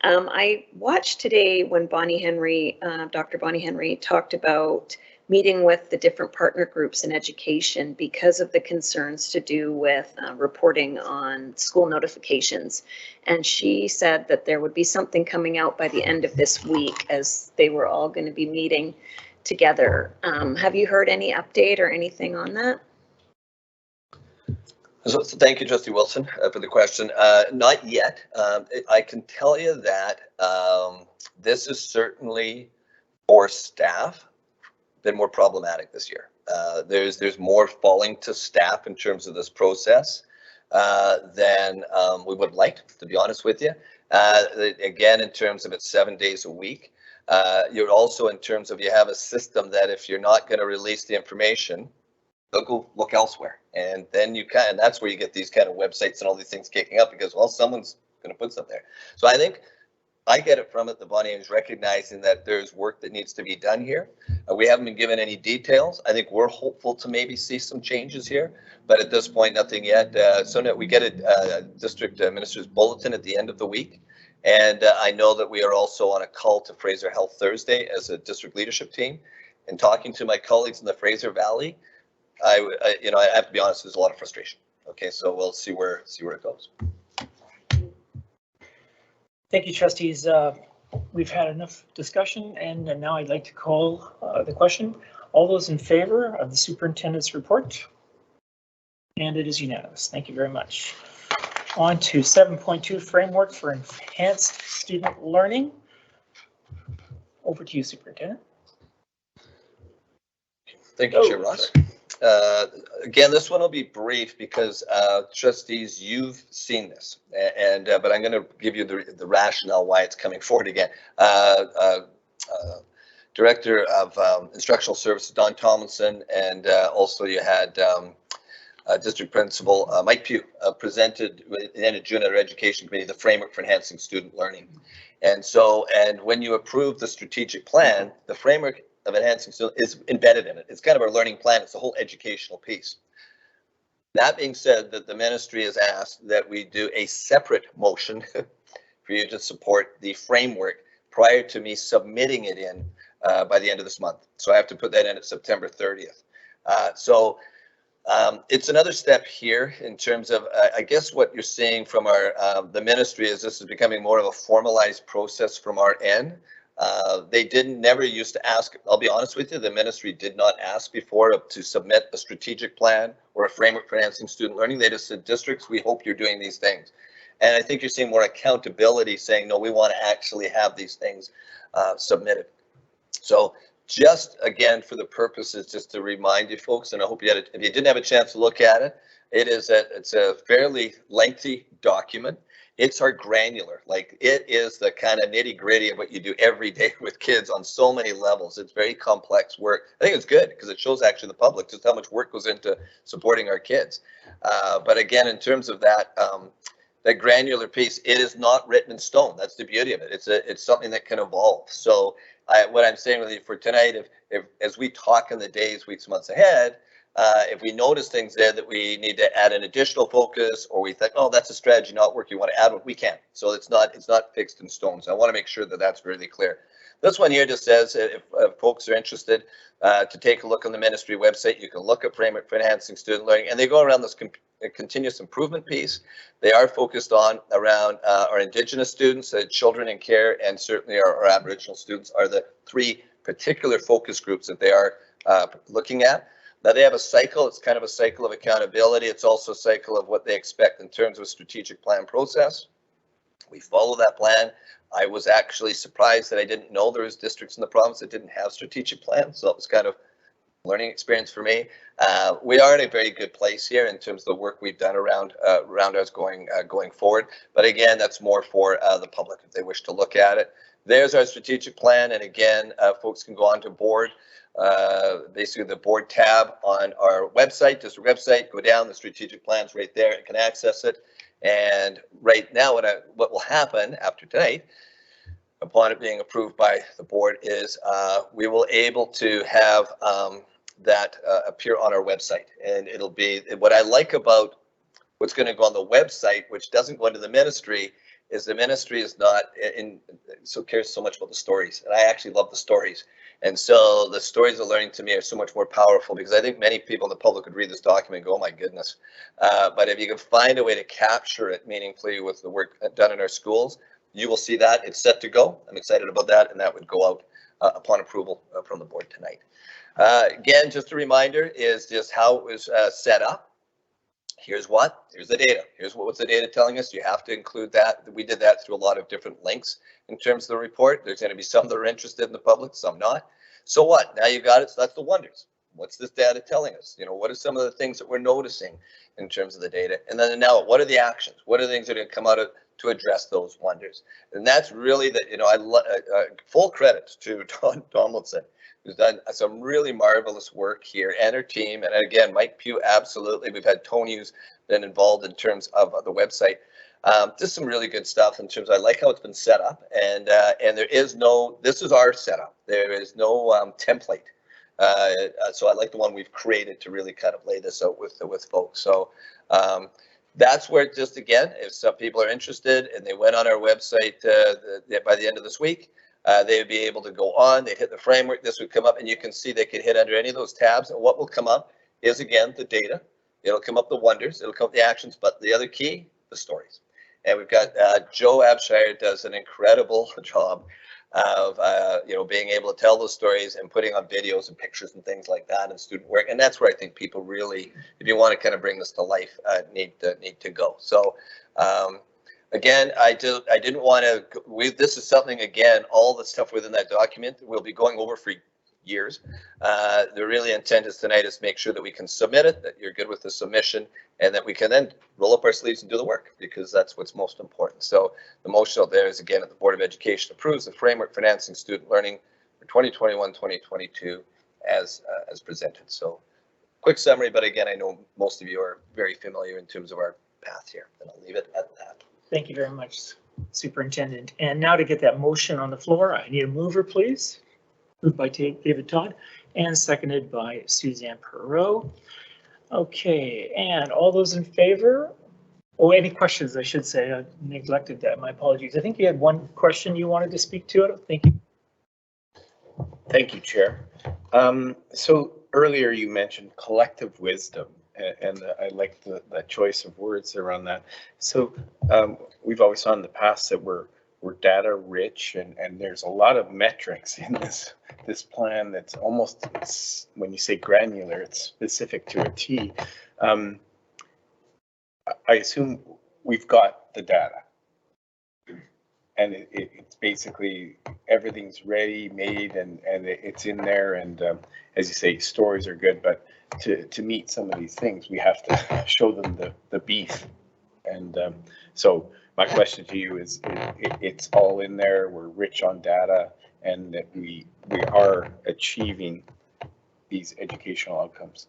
I watched today when Dr. Bonnie Henry talked about meeting with the different partner groups in education because of the concerns to do with reporting on school notifications. And she said that there would be something coming out by the end of this week as they were all going to be meeting together. Have you heard any update or anything on that? So thank you, Trustee Wilson, for the question. Not yet. I can tell you that this is certainly for staff been more problematic this year. There's more falling to staff in terms of this process than we would like, to be honest with you. Again, in terms of it's 7 days a week. You're also in terms of you have a system that if you're not going to release the information, they'll go look elsewhere. And then that's where you get these kind of websites and all these things kicking up because, well, someone's going to put something there. So I think I get it from it. The Bonnie is recognizing that there's work that needs to be done here. We haven't been given any details. I think we're hopeful to maybe see some changes here, but at this point, nothing yet. So we get a district minister's bulletin at the end of the week. And I know that we are also on a call to Fraser Health Thursday as a district leadership team. And talking to my colleagues in the Fraser Valley, I have to be honest, there's a lot of frustration. Okay, so we'll see where it goes. Thank you, trustees. We've had enough discussion, and now I'd like to call the question. All those in favor of the superintendent's report? And it is unanimous. Thank you very much. On to 7.2, framework for enhanced student learning. Over to you, Superintendent. Thank you, Chair Ross. Again, this one will be brief because trustees, you've seen this, but I'm going to give you the rationale why it's coming forward again. Director of Instructional Services, Don Tomlinson, and also you had District Principal Mike Pugh presented at the end of June at our Education Committee the framework for enhancing student learning. And when you approve the strategic plan, the framework of enhancing student is embedded in it. It's kind of our learning plan. It's the whole educational piece. That being said, that the ministry has asked that we do a separate motion for you to support the framework prior to me submitting it in by the end of this month. So I have to put that in at September 30th. It's another step here in terms of, I guess what you're seeing from our the ministry is this is becoming more of a formalized process from our end. They never used to ask, I'll be honest with you, the ministry did not ask before to submit a strategic plan or a framework for enhancing student learning. They just said, districts, we hope you're doing these things. And I think you're seeing more accountability saying, no, we want to actually have these things submitted. So just again, for the purposes, just to remind you folks, and I hope you had it, if you didn't have a chance to look at it, it's a fairly lengthy document. It's our granular, like it is the kind of nitty gritty of what you do every day with kids on so many levels. It's very complex work. I think it's good because it shows actually the public just how much work goes into supporting our kids. But again, in terms of that, that granular piece, it is not written in stone. That's the beauty of it. It's something that can evolve. So what I'm saying with you for tonight, if as we talk in the days, weeks, months ahead, if we notice things there that we need to add an additional focus, or we think, oh, that's a strategy not working, you want to add what we can. So it's not fixed in stone. So I want to make sure that that's really clear. This one here just says if folks are interested to take a look on the ministry website, you can look at framework for enhancing student learning, and they go around this continuous improvement piece. They are focused on around our Indigenous students, children in care, and certainly our Aboriginal students are the three particular focus groups that they are looking at. Now they have a cycle. It's kind of a cycle of accountability. It's also a cycle of what they expect in terms of a strategic plan process. We follow that plan. I was actually surprised that I didn't know there was districts in the province that didn't have strategic plans. So that was kind of a learning experience for me. We are in a very good place here in terms of the work we've done around us going forward. But again, that's more for the public if they wish to look at it. There's our strategic plan. And again, folks can go on to board. Basically the board tab on our website, just a website, go down, the strategic plans right there, and can access it. And right now what will happen after tonight, upon it being approved by the board, is we will able to have that appear on our website. And it'll be, what I like about what's going to go on the website, which doesn't go into the ministry, is the ministry is not cares so much about the stories. And I actually love the stories. And so the stories of learning to me are so much more powerful, because I think many people in the public would read this document and go, oh my goodness. But if you can find a way to capture it meaningfully with the work done in our schools, you will see that it's set to go. I'm excited about that, and that would go out upon approval from the board tonight. Again, just a reminder is just how it was set up. Here's the data. Here's what's the data telling us. You have to include that. We did that through a lot of different links in terms of the report. There's going to be some that are interested in the public, some not. So what? Now you've got it. So that's the wonders. What's this data telling us? You know, what are some of the things that we're noticing in terms of the data? And then now, what are the actions? What are the things that are going to come out of to address those wonders? And that's really the, full credit to Don Tomlinson, who's done some really marvelous work here, and her team. And again, Mike Pugh, absolutely. We've had Tony, who's been involved in terms of the website. Just some really good stuff in terms of, I like how it's been set up. And there is no, this is our setup. There is no template. So I like the one we've created to really kind of lay this out with folks. So that's where, just again, if some people are interested and they went on our website by the end of this week, they would be able to go on, they'd hit the framework, this would come up, and you can see they could hit under any of those tabs, and what will come up is, again, the data. It'll come up the wonders, it'll come up the actions, but the other key, the stories. And we've got Joe Abshire does an incredible job of being able to tell those stories and putting on videos and pictures and things like that and student work. And that's where I think people really, if you want to kind of bring this to life, need to go. So again, I didn't want to, this is something, again, all the stuff within that document we'll be going over for years. The really intent is tonight is to make sure that we can submit it, that you're good with the submission, and that we can then roll up our sleeves and do the work, because that's what's most important. So the motion out there is, again, that the Board of Education approves the framework for enhancing student learning for 2021-2022 as presented. So quick summary, but again, I know most of you are very familiar in terms of our path here, and I'll leave it at that. Thank you very much, Superintendent. And now to get that motion on the floor, I need a mover, please. Moved by David Todd and seconded by Suzanne Perot. Okay, and all those in favor? Oh, any questions, I should say. I neglected that. My apologies. I think you had one question you wanted to speak to. Thank you. Thank you, Chair. So earlier you mentioned collective wisdom, and I like the choice of words around that. So we've always saw in the past that we're data rich, and there's a lot of metrics in this plan that's almost, when you say granular, it's specific to a T. I assume we've got the data, and it's basically everything's ready, made, and it's in there. And as you say, stories are good, but to meet some of these things, we have to show them the beef. And so my question to you is, it's all in there, we're rich on data, and that we are achieving these educational outcomes.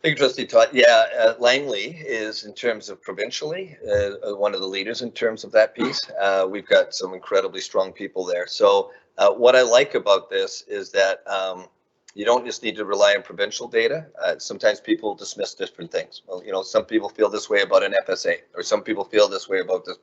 Thank you, Trustee Todd. Yeah, Langley is, in terms of provincially, one of the leaders in terms of that piece. We've got some incredibly strong people there. So what I like about this is that you don't just need to rely on provincial data. Sometimes people dismiss different things. Well, you know, some people feel this way about an FSA, or some people feel this way about this.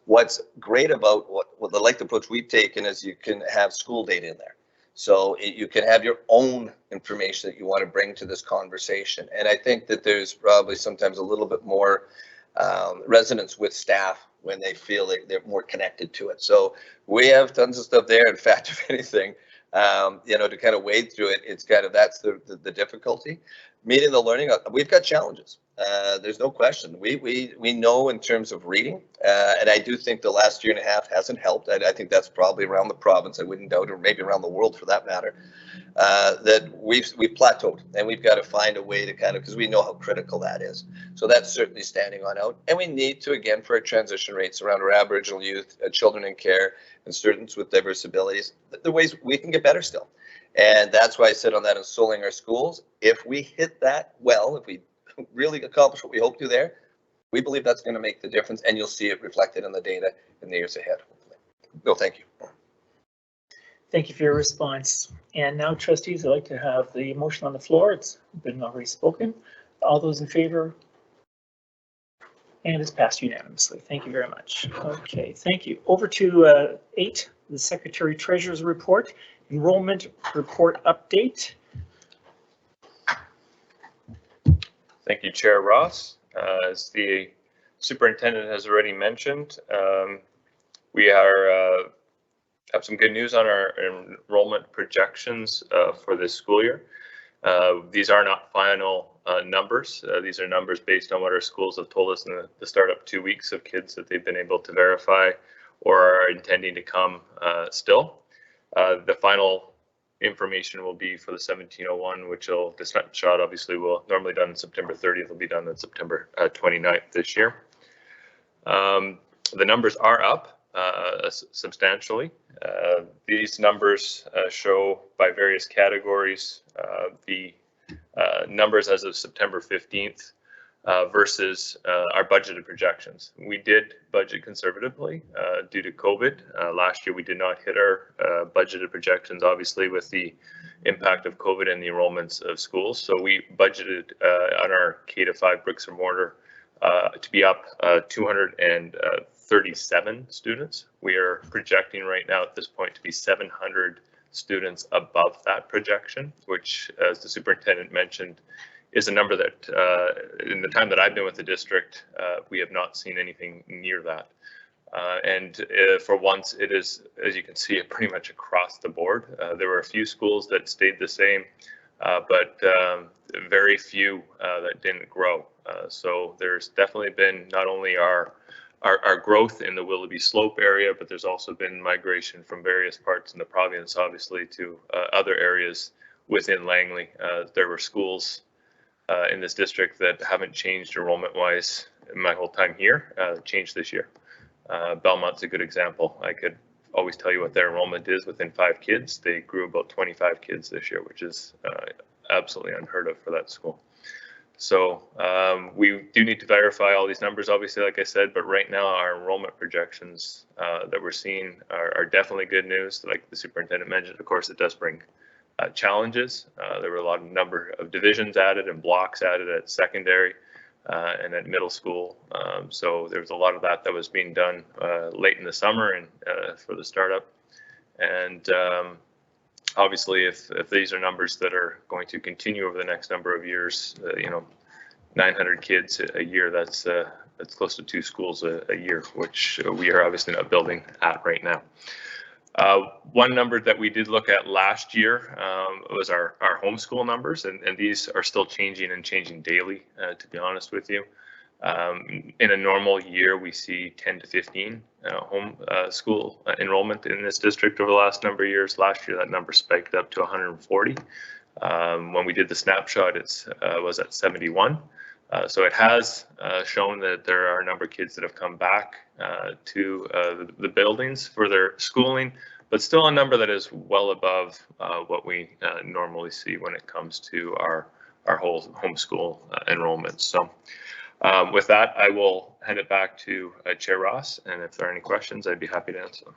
What's great about what the like approach we've taken is you can have school data in there. So you can have your own information that you want to bring to this conversation. And I think that there's probably sometimes a little bit more resonance with staff when they feel like they're more connected to it. So we have tons of stuff there. In fact, if anything, you know, to kind of wade through it, it's kind of, that's the difficulty. Meeting the learning, we've got challenges. There's no question. We know in terms of reading, and I do think the last year and a half hasn't helped. I think that's probably around the province, I wouldn't doubt, or maybe around the world for that matter, that we've plateaued, and we've got to find a way to kind of, because we know how critical that is. So that's certainly standing on out. And we need to, again, for our transition rates around our Aboriginal youth, children in care, and students with diverse abilities, the ways we can get better still. And that's why I said on that in Soling our schools, if we hit that well, if we really accomplish what we hope to there, we believe that's going to make the difference, and you'll see it reflected in the data in the years ahead. No, thank you. Thank you for your response. And now, trustees, I'd like to have the motion on the floor. It's been already spoken. All those in favor? And it's passed unanimously. Thank you very much. Okay, thank you. Over to 8, the Secretary Treasurer's report, enrollment report update. Thank you, Chair Ross. As the superintendent has already mentioned, we have some good news on our enrollment projections for this school year. These are not final numbers. These are numbers based on what our schools have told us in the startup 2 weeks of kids that they've been able to verify or are intending to come still. The final information will be for the 1701, which will, the snapshot obviously will normally done on September 30th, will be done on September 29th this year. The numbers are up substantially. These numbers show by various categories the numbers as of September 15th versus our budgeted projections. We did budget conservatively due to COVID. Last year we did not hit our budgeted projections, obviously, with the impact of COVID and the enrollments of schools. So we budgeted on our K-5 bricks and mortar to be up 237 students. We are projecting right now at this point to be 700 students above that projection, which, as the superintendent mentioned, is a number that in the time that I've been with the district, we have not seen anything near that. And for once, it is, as you can see, pretty much across the board. There were a few schools that stayed the same, but very few that didn't grow. So there's definitely been not only our growth in the Willoughby Slope area, but there's also been migration from various parts in the province, obviously, to other areas within Langley. There were schools in this district that haven't changed enrollment-wise in my whole time here, changed this year. Belmont's a good example. I could always tell you what their enrollment is within 5 kids. They grew about 25 kids this year, which is absolutely unheard of for that school. So we do need to verify all these numbers, obviously, like I said, but right now our enrollment projections that we're seeing are definitely good news. Like the superintendent mentioned, of course, it does bring challenges. There were a number of divisions added and blocks added at secondary and at middle school. So there was a lot of that was being done late in the summer and for the startup. And obviously, if these are numbers that are going to continue over the next number of years, 900 kids a year, that's close to 2 schools a year, which we are obviously not building at right now. One number that we did look at last year was our homeschool numbers, and these are still changing and changing daily, to be honest with you. In a normal year, we see 10 to 15 home school enrollment in this district over the last number of years. Last year, that number spiked up to 140. When we did the snapshot, it was at 71. So it has shown that there are a number of kids that have come back to the buildings for their schooling, but still a number that is well above what we normally see when it comes to our whole homeschool enrollments. So with that, I will hand it back to Chair Ross, and if there are any questions, I'd be happy to answer them.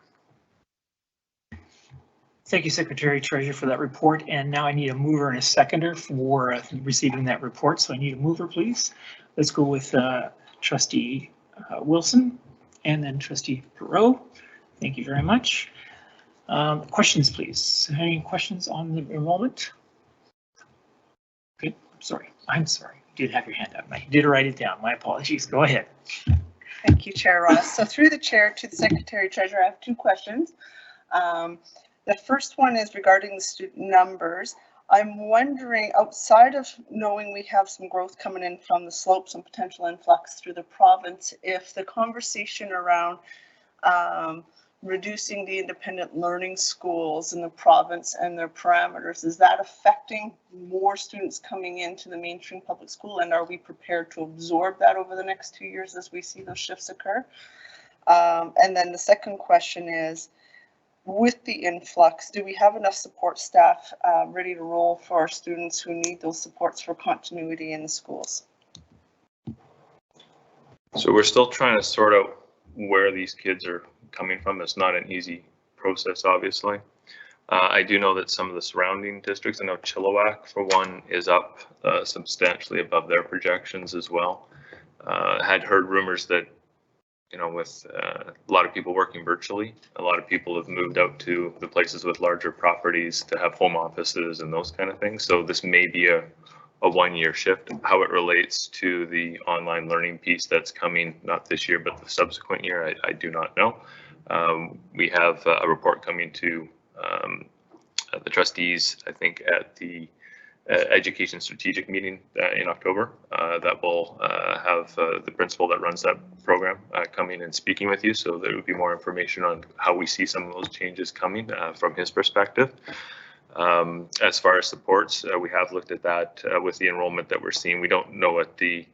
Thank you, Secretary Treasurer, for that report. And now I need a mover and a seconder for receiving that report. So I need a mover, please. Let's go with Trustee Wilson and then Trustee Perot. Thank you very much. Questions, please. Any questions on the enrollment? Okay, I'm sorry. You did have your hand up. I did write it down. My apologies. Go ahead. Thank you, Chair Ross. So through the chair to the Secretary Treasurer, I have 2 questions. The first one is regarding the student numbers. I'm wondering, outside of knowing we have some growth coming in from the slopes and potential influx through the province, if the conversation around reducing the independent learning schools in the province and their parameters, is that affecting more students coming into the mainstream public school? And are we prepared to absorb that over the next 2 years as we see those shifts occur? And then the second question is, with the influx, do we have enough support staff ready to roll for our students who need those supports for continuity in the schools? So we're still trying to sort out where these kids are coming from. It's not an easy process, obviously. I do know that some of the surrounding districts, I know Chilliwack, for one, is up substantially above their projections as well. Had heard rumors that, with a lot of people working virtually, a lot of people have moved out to the places with larger properties to have home offices and those kind of things. So this may be a 1-year shift. How it relates to the online learning piece that's coming, not this year, but the subsequent year, I do not know. We have a report coming to the trustees, I think, at the education strategic meeting in October that will have the principal that runs that program coming and speaking with you. So there will be more information on how we see some of those changes coming from his perspective. As far as supports, we have looked at that with the enrollment that we're seeing. We don't know what the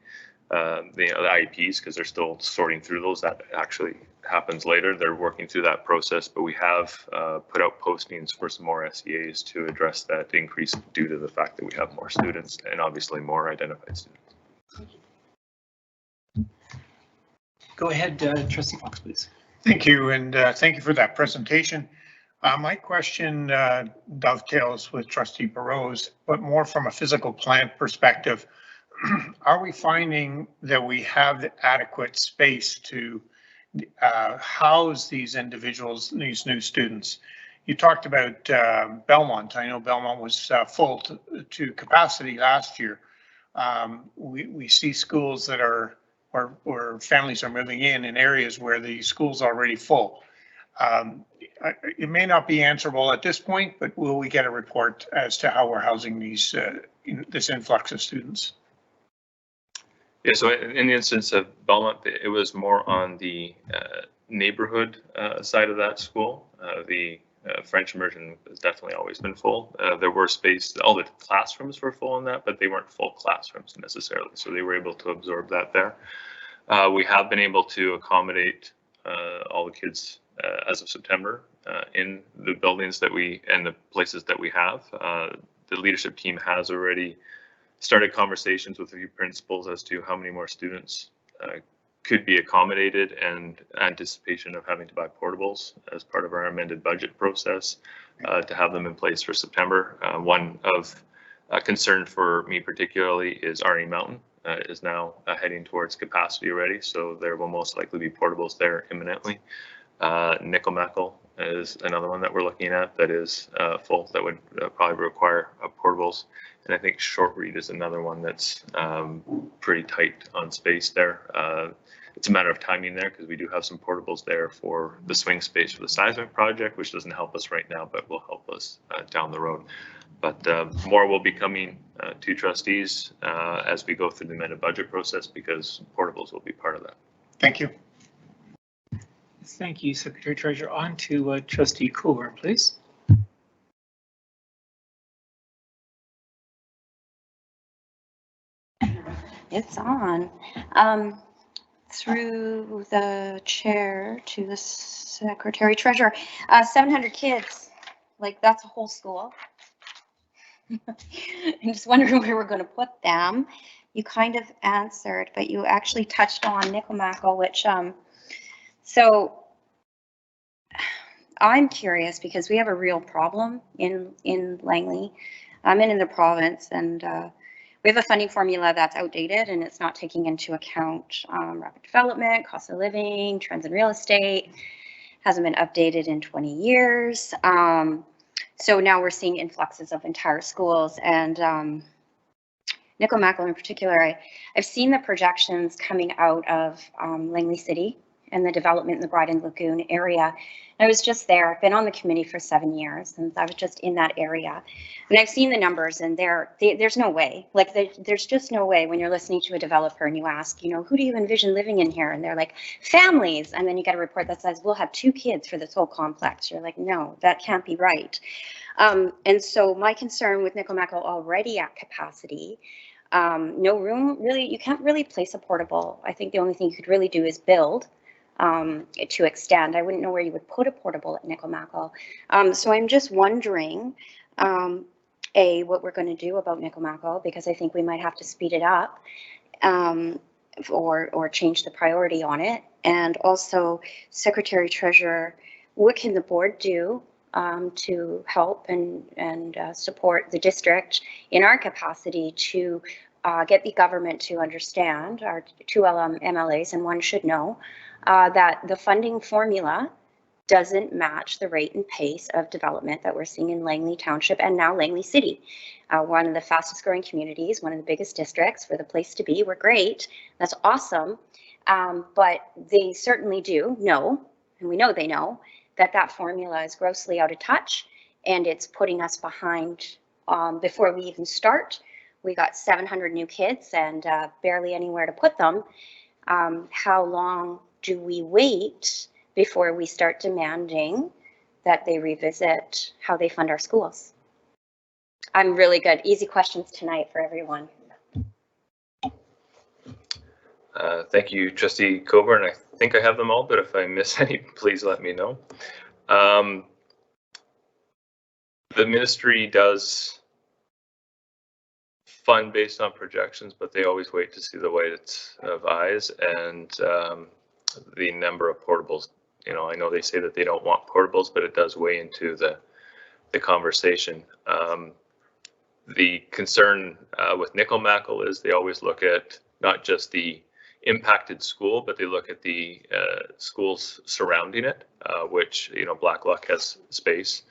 IEPs, because they're still sorting through those. That actually happens later. They're working through that process, but we have put out postings for some more SEAs to address that increase due to the fact that we have more students and obviously more identified students. Go ahead, Trustee Fox, please. Thank you, and thank you for that presentation. My question dovetails with Trustee Perot's, but more from a physical plant perspective. Are we finding that we have the adequate space to house these individuals, these new students? You talked about Belmont. I know Belmont was full to capacity last year. We see schools that are where families are moving in areas where the school's already full. It may not be answerable at this point, but will we get a report as to how we're housing these this influx of students? Yeah, so in the instance of Belmont, it was more on the neighborhood side of that school. The French immersion has definitely always been full. There were space, all the classrooms were full in that, but they weren't full classrooms necessarily. So they were able to absorb that there. We have been able to accommodate all the kids as of September in the buildings that and the places that we have. The leadership team has already started conversations with a few principals as to how many more students could be accommodated, and anticipation of having to buy portables as part of our amended budget process. to have them in place for September. One of concern for me particularly is Arnie Mountain is now heading towards capacity already, so there will most likely be portables there imminently. Nickelmackle is another one that we're looking at that is full, that would probably require portables. And I think Shortreed is another one that's pretty tight on space there. It's a matter of timing there because we do have some portables there for the swing space for the seismic project, which doesn't help us right now, but will help us down the road. But more will be coming to trustees as we go through the amended budget process, because portables will be part of that. Thank you. Thank you, Secretary Treasurer. On to Trustee Coolburn, please. It's on. Through the chair to the Secretary Treasurer, 700 kids, like that's a whole school. I'm just wondering where we're going to put them. You kind of answered, but you actually touched on Nickelmackle, which, so I'm curious because we have a real problem in Langley. I'm in the province, and we have a funding formula that's outdated and it's not taking into account rapid development, cost of living, trends in real estate. Hasn't been updated in 20 years. So now we're seeing influxes of entire schools, and Nickelmackle in particular, I've seen the projections coming out of Langley City and the development in the Bryden Lagoon area. I was just there. I've been on the committee for 7 years, and I was just in that area. And I've seen the numbers, and there's no way. Like, there's just no way when you're listening to a developer and you ask, you know, who do you envision living in here? And they're like, families. And then you get a report that says, we'll have 2 kids for this whole complex. You're like, no, that can't be right. And so my concern with Nickelmackle already at capacity, no room, really, you can't really place a portable. I think the only thing you could really do is build. To extend. I wouldn't know where you would put a portable at Nickelmackle. So I'm just wondering, what we're going to do about Nickelmackle, because I think we might have to speed it up or change the priority on it. And also, Secretary Treasurer, what can the board do to help and support the district in our capacity to get the government to understand, our 2 MLAs, and one should know, that the funding formula doesn't match the rate and pace of development that we're seeing in Langley Township and now Langley City. One of the fastest growing communities, one of the biggest districts, we're the place to be, we're great, that's awesome. But they certainly do know, and we know they know, that that formula is grossly out of touch, and it's putting us behind before we even start. We got 700 new kids and barely anywhere to put them. How long do we wait before we start demanding that they revisit how they fund our schools? I'm really good. Easy questions tonight for everyone. Thank you, Trustee Coburn. I think I have them all, but if I miss any, please let me know. The ministry does fund based on projections, but they always wait to see the whites of eyes and the number of portables. You know, I know they say that they don't want portables, but it does weigh into the conversation. The concern with Nickelmackle is they always look at not just the impacted school, but they look at the schools surrounding it, which, you know, Blacklock has space.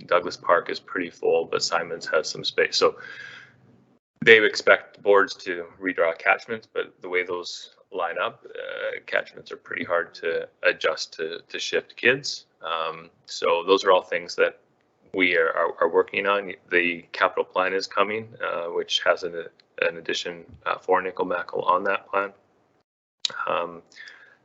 Douglas Park is pretty full, but Simons has some space. So they expect boards to redraw catchments, but the way those line up, catchments are pretty hard to adjust to shift kids. So those are all things that we are working on. The capital plan is coming, which has an addition for Nickelmackle on that plan.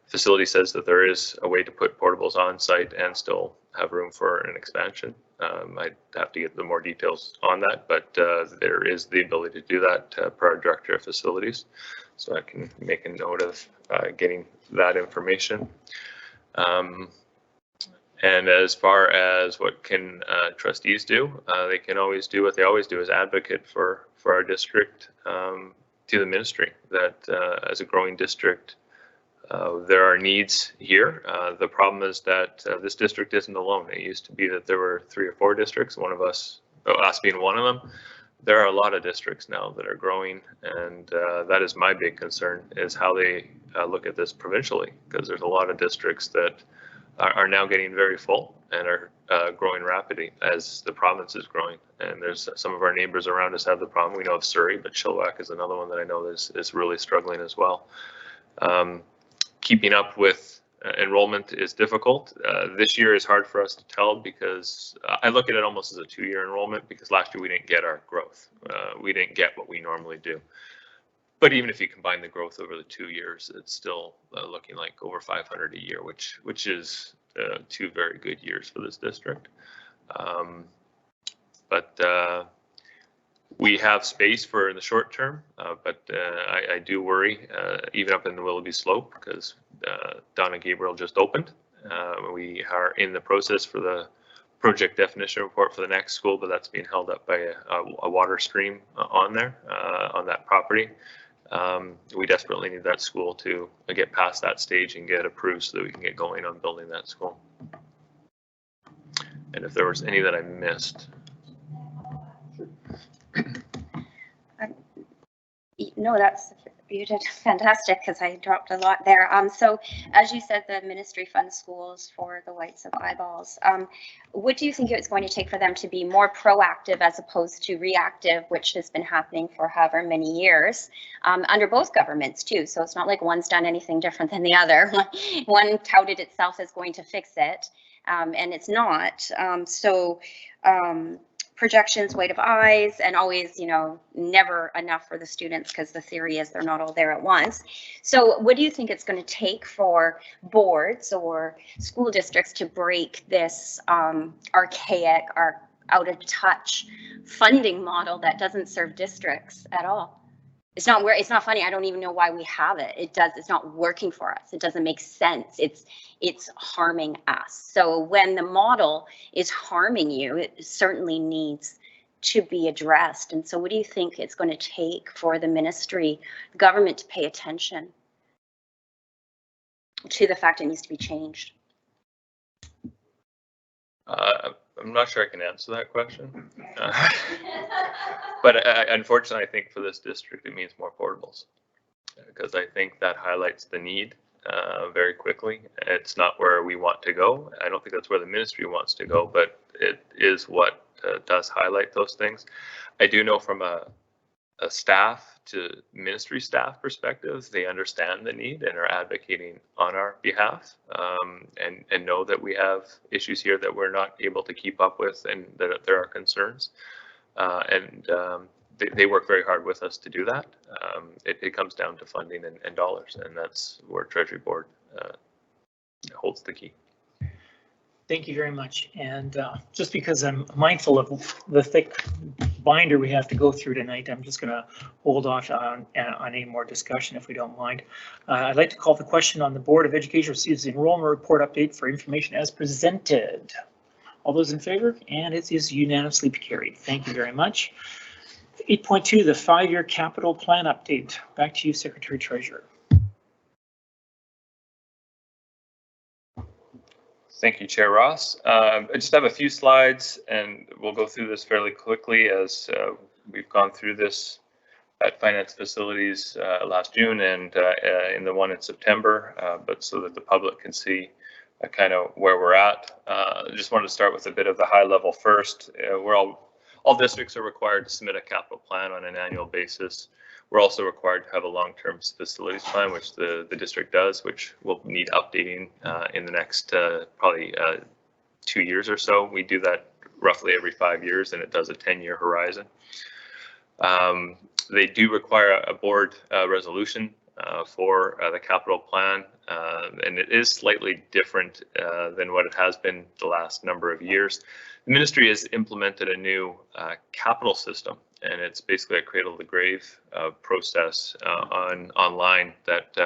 Facility says that there is a way to put portables on site and still have room for an expansion. I'd have to get the more details on that, but there is the ability to do that per our Director of Facilities. So I can make a note of getting that information. And as far as what can trustees do, they can always do what they always do, is advocate for our district to the ministry, that as a growing district, There are needs here. The problem is that this district isn't alone. It used to be that there were 3 or 4 districts, one of us being one of them. There are a lot of districts now that are growing, and that is my big concern, is how they look at this provincially, because there's a lot of districts that are now getting very full and are growing rapidly as the province is growing. And there's some of our neighbors around us have the problem. We know of Surrey, but Chilliwack is another one that I know is really struggling as well. Keeping up with enrollment is difficult. This year is hard for us to tell because I look at it almost as a 2-year enrollment, because last year we didn't get our growth. We didn't get what we normally do. But even if you combine the growth over the 2 years, it's still looking like over 500 a year, which is 2 very good years for this district. But we have space for the short term, but I do worry, even up in the Willoughby Slope, because Don and Gabriel just opened. We are in the process for the project definition report for the next school, but that's being held up by a water stream on there, on that property. We desperately need that school to get past that stage and get approved so that we can get going on building that school. And if there was any that I missed. No, you did fantastic, because I dropped a lot there. So as you said, the ministry funds schools for the whites of eyeballs. What do you think it's going to take for them to be more proactive as opposed to reactive, which has been happening for however many years, under both governments too? So it's not like one's done anything different than the other. One touted itself as going to fix it, and it's not. Projections, weight of eyes, and always, never enough for the students, because the theory is they're not all there at once. So what do you think it's going to take for boards or school districts to break this archaic or out of touch funding model that doesn't serve districts at all? It's not funny. I don't even know why we have it. It's not working for us. It doesn't make sense. It's harming us. So when the model is harming you, it certainly needs to be addressed. And so what do you think it's going to take for the ministry, government, to pay attention to the fact it needs to be changed? I'm not sure I can answer that question. But unfortunately, I think for this district, it means more portables, because I think that highlights the need very quickly. It's not where we want to go. I don't think that's where the ministry wants to go, but it is what does highlight those things. I do know from a staff to ministry staff perspective, they understand the need and are advocating on our behalf, and know that we have issues here that we're not able to keep up with, and that there are concerns. They work very hard with us to do that. It comes down to funding and dollars, and that's where Treasury Board holds the key. Thank you very much. And just because I'm mindful of the thick binder we have to go through tonight, I'm just going to hold off on any more discussion, if we don't mind. I'd like to call the question on the Board of Education receives the enrollment report update for information as presented. All those in favor? And it is unanimously carried. Thank you very much. 8.2, the 5-year capital plan update. Back to you, Secretary Treasurer. Thank you, Chair Ross. I just have a few slides, and we'll go through this fairly quickly, as we've gone through this at Finance Facilities last June and in the one in September, but so that the public can see kind of where we're at. I just wanted to start with a bit of the high level first. All districts are required to submit a capital plan on an annual basis. We're also required to have a long-term facilities plan, which the district does, which will need updating in the next probably 2 years or so. We do that roughly every 5 years, and it does a 10-year horizon. They do require a board resolution for the capital plan, and it is slightly different than what it has been the last number of years. The ministry has implemented a new capital system, and it's basically a cradle to grave process online that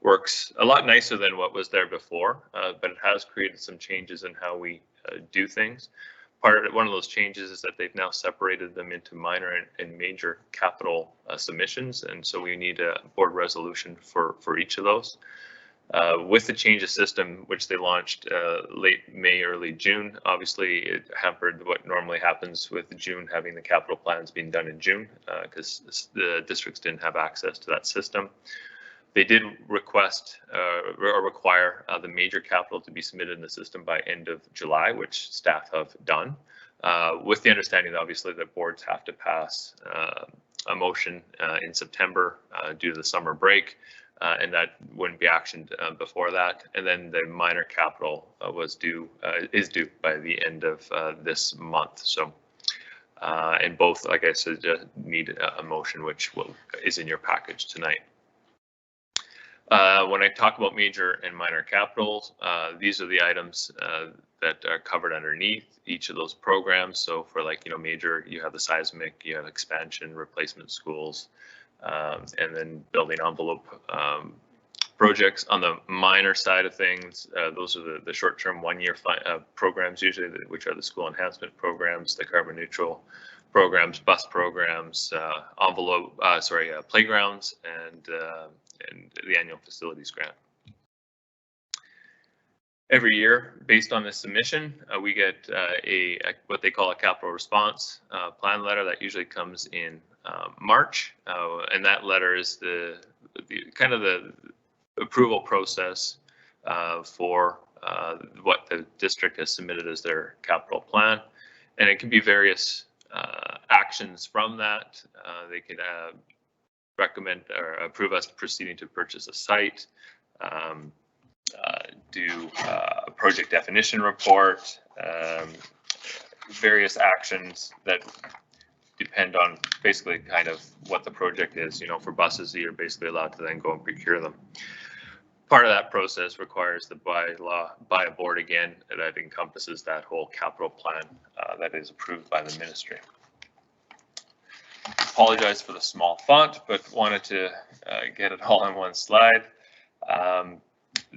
works a lot nicer than what was there before, but it has created some changes in how we do things. One of those changes is that they've now separated them into minor and major capital submissions, and so we need a board resolution for each of those. With the change of system, which they launched late May, early June, obviously it hampered what normally happens with June having the capital plans being done in June because the districts didn't have access to that system. They did request or require the major capital to be submitted in the system by end of July, which staff have done, with the understanding obviously that boards have to pass a motion in September due to the summer break. And that wouldn't be actioned before that. And then the minor capital is due by the end of this month. So, and both, like I said, need a motion, which is in your package tonight. When I talk about major and minor capitals, these are the items that are covered underneath each of those programs. So for major, you have the seismic, you have expansion, replacement schools, and then building envelope projects. On the minor side of things, those are the short-term one-year programs usually, which are the school enhancement programs, the carbon neutral programs, bus programs, playgrounds, and the annual facilities grant. Every year, based on this submission, we get what they call a capital response plan letter that usually comes in March, and that letter is the kind of the approval process for what the district has submitted as their capital plan, and it can be various actions from that. They could recommend or approve us proceeding to purchase a site, do a project definition report, various actions that depend on basically kind of what the project is. For buses, you're basically allowed to then go and procure them. Part of that process requires the by a board again that encompasses that whole capital plan that is approved by the ministry. Apologize for the small font, but wanted to get it all in one slide.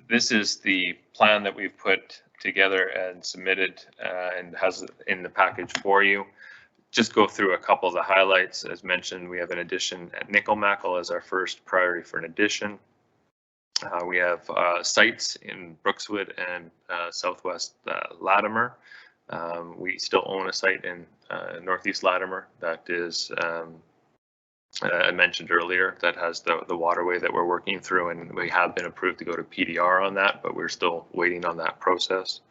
This is the plan that we've put together and submitted and has in the package for you. Just go through a couple of the highlights. As mentioned, we have an addition at Nickel-Mackle as our first priority for an addition. We have sites in Brookswood and Southwest Latimer. We still own a site in Northeast Latimer that is, I mentioned earlier, that has the waterway that we're working through, and we have been approved to go to PDR on that, but we're still waiting on that process.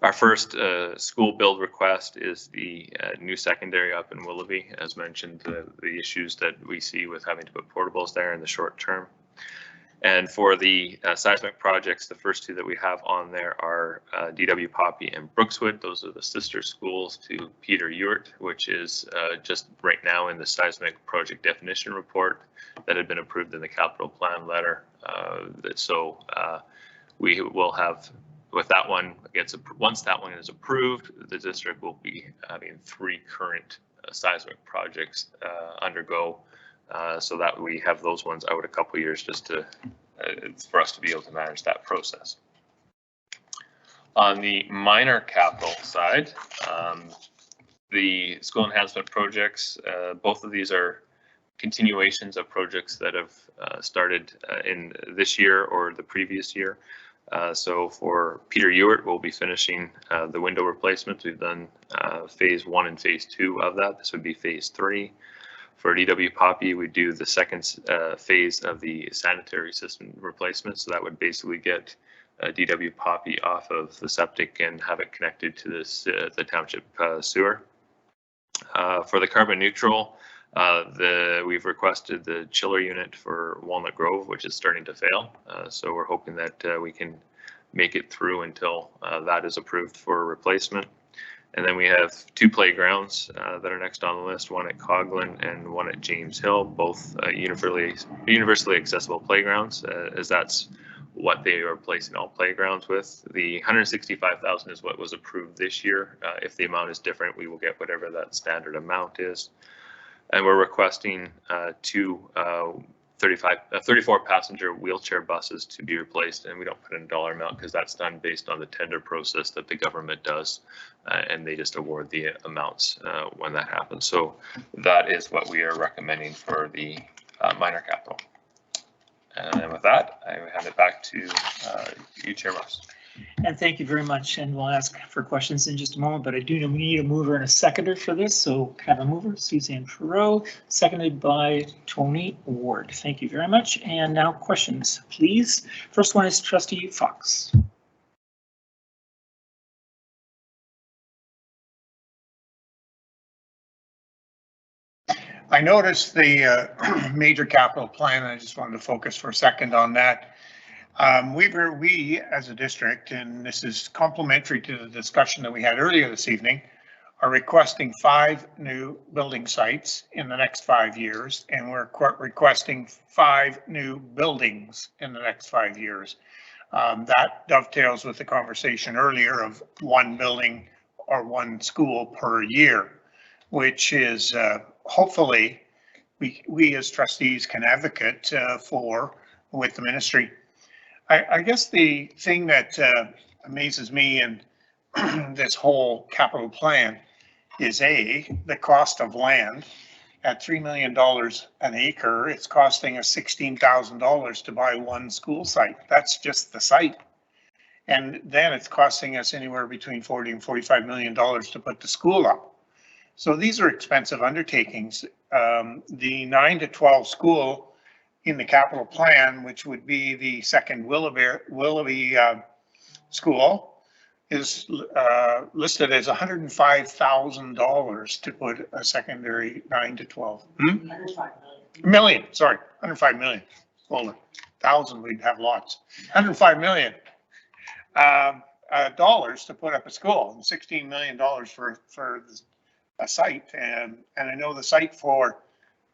Our first school build request is the new secondary up in Willoughby. As mentioned, the issues that we see with having to put portables there in the short term. And for the seismic projects, the first two that we have on there are DW Poppy and Brookswood. Those are the sister schools to Peter Ewart, which is just right now in the seismic project definition report that had been approved in the capital plan letter. We will have, with that one, once that one is approved, the district will be having 3 current seismic projects undergo. So that we have those ones out a couple of years just to for us to be able to manage that process. On the minor capital side, the school enhancement projects, both of these are continuations of projects that have started in this year or the previous year. So for Peter Ewart, we'll be finishing the window replacements. We've done phase 1 and phase 2 of that. This would be phase 3. For DW Poppy, we do the second phase of the sanitary system replacement. So that would basically get DW Poppy off of the septic and have it connected to this the township sewer. For the carbon neutral, we've requested the chiller unit for Walnut Grove, which is starting to fail. So we're hoping that we can make it through until that is approved for replacement. And then we have 2 playgrounds that are next on the list, one at Coghlan and one at James Hill, both universally accessible playgrounds, as that's what they are replacing all playgrounds with. The 165,000 is what was approved this year. If the amount is different, we will get whatever that standard amount is. And we're requesting 2 34 passenger wheelchair buses to be replaced, and we don't put in a dollar amount because that's done based on the tender process that the government does, and they just award the amounts when that happens. So that is what we are recommending for the minor capital. And with that, I hand it back to you, Chair Ross. And thank you very much. And we'll ask for questions in just a moment, but I do know we need a mover and a seconder for this. So can I have a mover, Suzanne Perot, seconded by Tony Ward. Thank you very much. And now questions, please. First one is Trustee Fox. I noticed the major capital plan. I just wanted to focus for a second on that. We as a district, and this is complementary to the discussion that we had earlier this evening, are requesting 5 new building sites in the next 5 years, and we're requesting 5 new buildings in the next 5 years. That dovetails with the conversation earlier of 1 building or 1 school per year, which is hopefully we as trustees can advocate for with the ministry. I guess the thing that amazes me in this whole capital plan is the cost of land. At $3 million an acre, it's costing us $16,000 to buy 1 school site. That's just the site. And then it's costing us anywhere between $40 and $45 million to put the school up. So these are expensive undertakings. The 9 to 12 school in the capital plan, which would be the second Willoughby school, is listed as $105,000 to put a secondary 9 to 12. Million, sorry, 105 million. Well, 1,000 we'd have lots. 105 million dollars to put up a school, and $16 million for a site, and I know the site for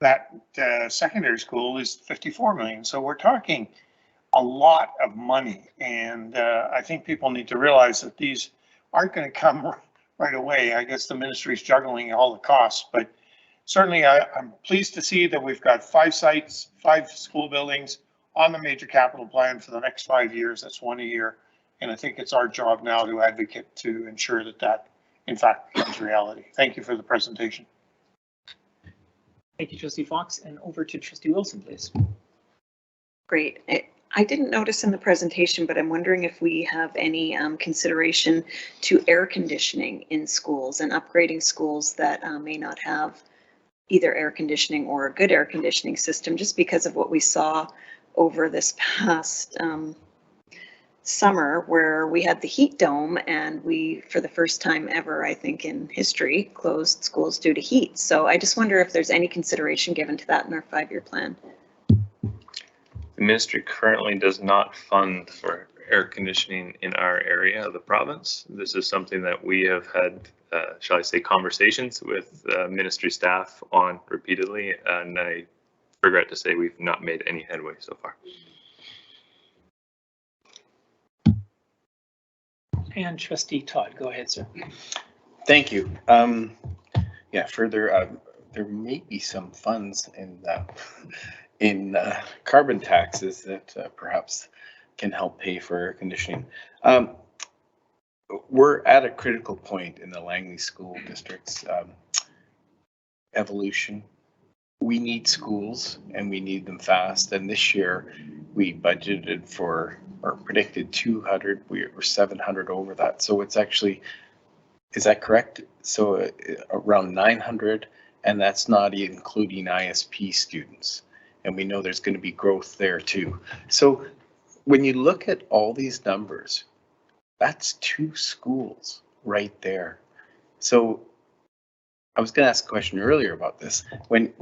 that secondary school is 54 million. So we're talking a lot of money, and I think people need to realize that these aren't going to come right away. I guess the ministry's juggling all the costs, but certainly I'm pleased to see that we've got 5 sites, 5 school buildings on the major capital plan for the next 5 years. That's 1 a year, and I think it's our job now to advocate to ensure that that in fact becomes reality. Thank you for the presentation. Thank you, Trustee Fox, and over to Trustee Wilson, please. Great. I didn't notice in the presentation, but I'm wondering if we have any consideration to air conditioning in schools and upgrading schools that may not have either air conditioning or a good air conditioning system, just because of what we saw over this past summer, where we had the heat dome and we, for the first time ever, I think in history, closed schools due to heat. So I just wonder if there's any consideration given to that in our 5-year plan. The ministry currently does not fund for air conditioning in our area of the province. This is something that we have had, shall I say, conversations with ministry staff on repeatedly, and I regret to say we've not made any headway so far. And Trustee Todd, go ahead, sir. Thank you. Yeah, further, there may be some funds in carbon taxes that perhaps can help pay for air conditioning. We're at a critical point in the Langley School District's evolution. We need schools and we need them fast. And this year we budgeted for, or predicted 200, we're 700 over that. So it's actually, is that correct? So around 900, and that's not including ISP students. And we know there's going to be growth there too. So when you look at all these numbers, that's 2 schools right there. So I was going to ask a question earlier about this. When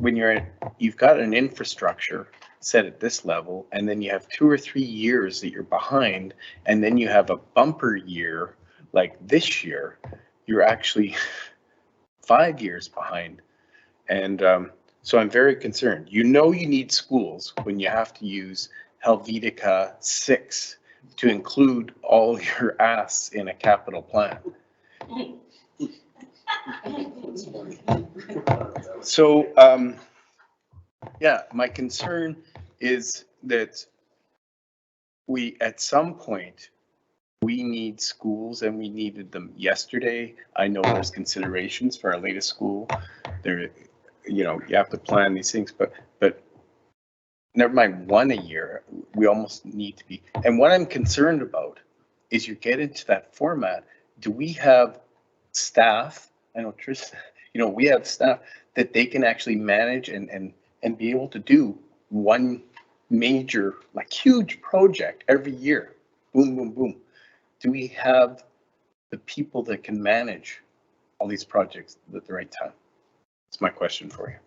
you've got an infrastructure set at this level, and then you have 2 or 3 years that you're behind, and then you have a bumper year like this year, you're actually 5 years behind. And so I'm very concerned. You know you need schools when you have to use Helvetica 6 to include all your asks in a capital plan. So, yeah, my concern is that at some point, we need schools, and we needed them yesterday. I know there's considerations for our latest school. There, you know, you have to plan these things, but never mind one a year, we almost need to be. And what I'm concerned about is you get into that format. Do we have staff? I know Tristan, we have staff that they can actually manage and be able to do one major, like huge project every year. Boom, boom, boom. Do we have the people that can manage all these projects at the right time? That's my question for you.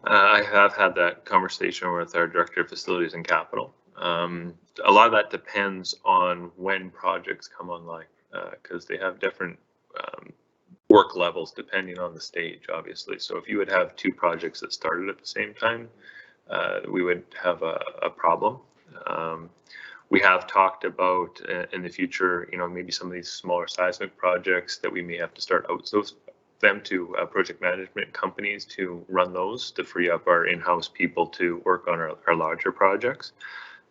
I have had that conversation with our Director of Facilities and Capital. A lot of that depends on when projects come online, because they have different work levels depending on the stage, obviously. So if you would have two projects that started at the same time, we would have a problem. We have talked about in the future, maybe some of these smaller seismic projects that we may have to start outsourcing them to project management companies to run those, to free up our in-house people to work on our larger projects.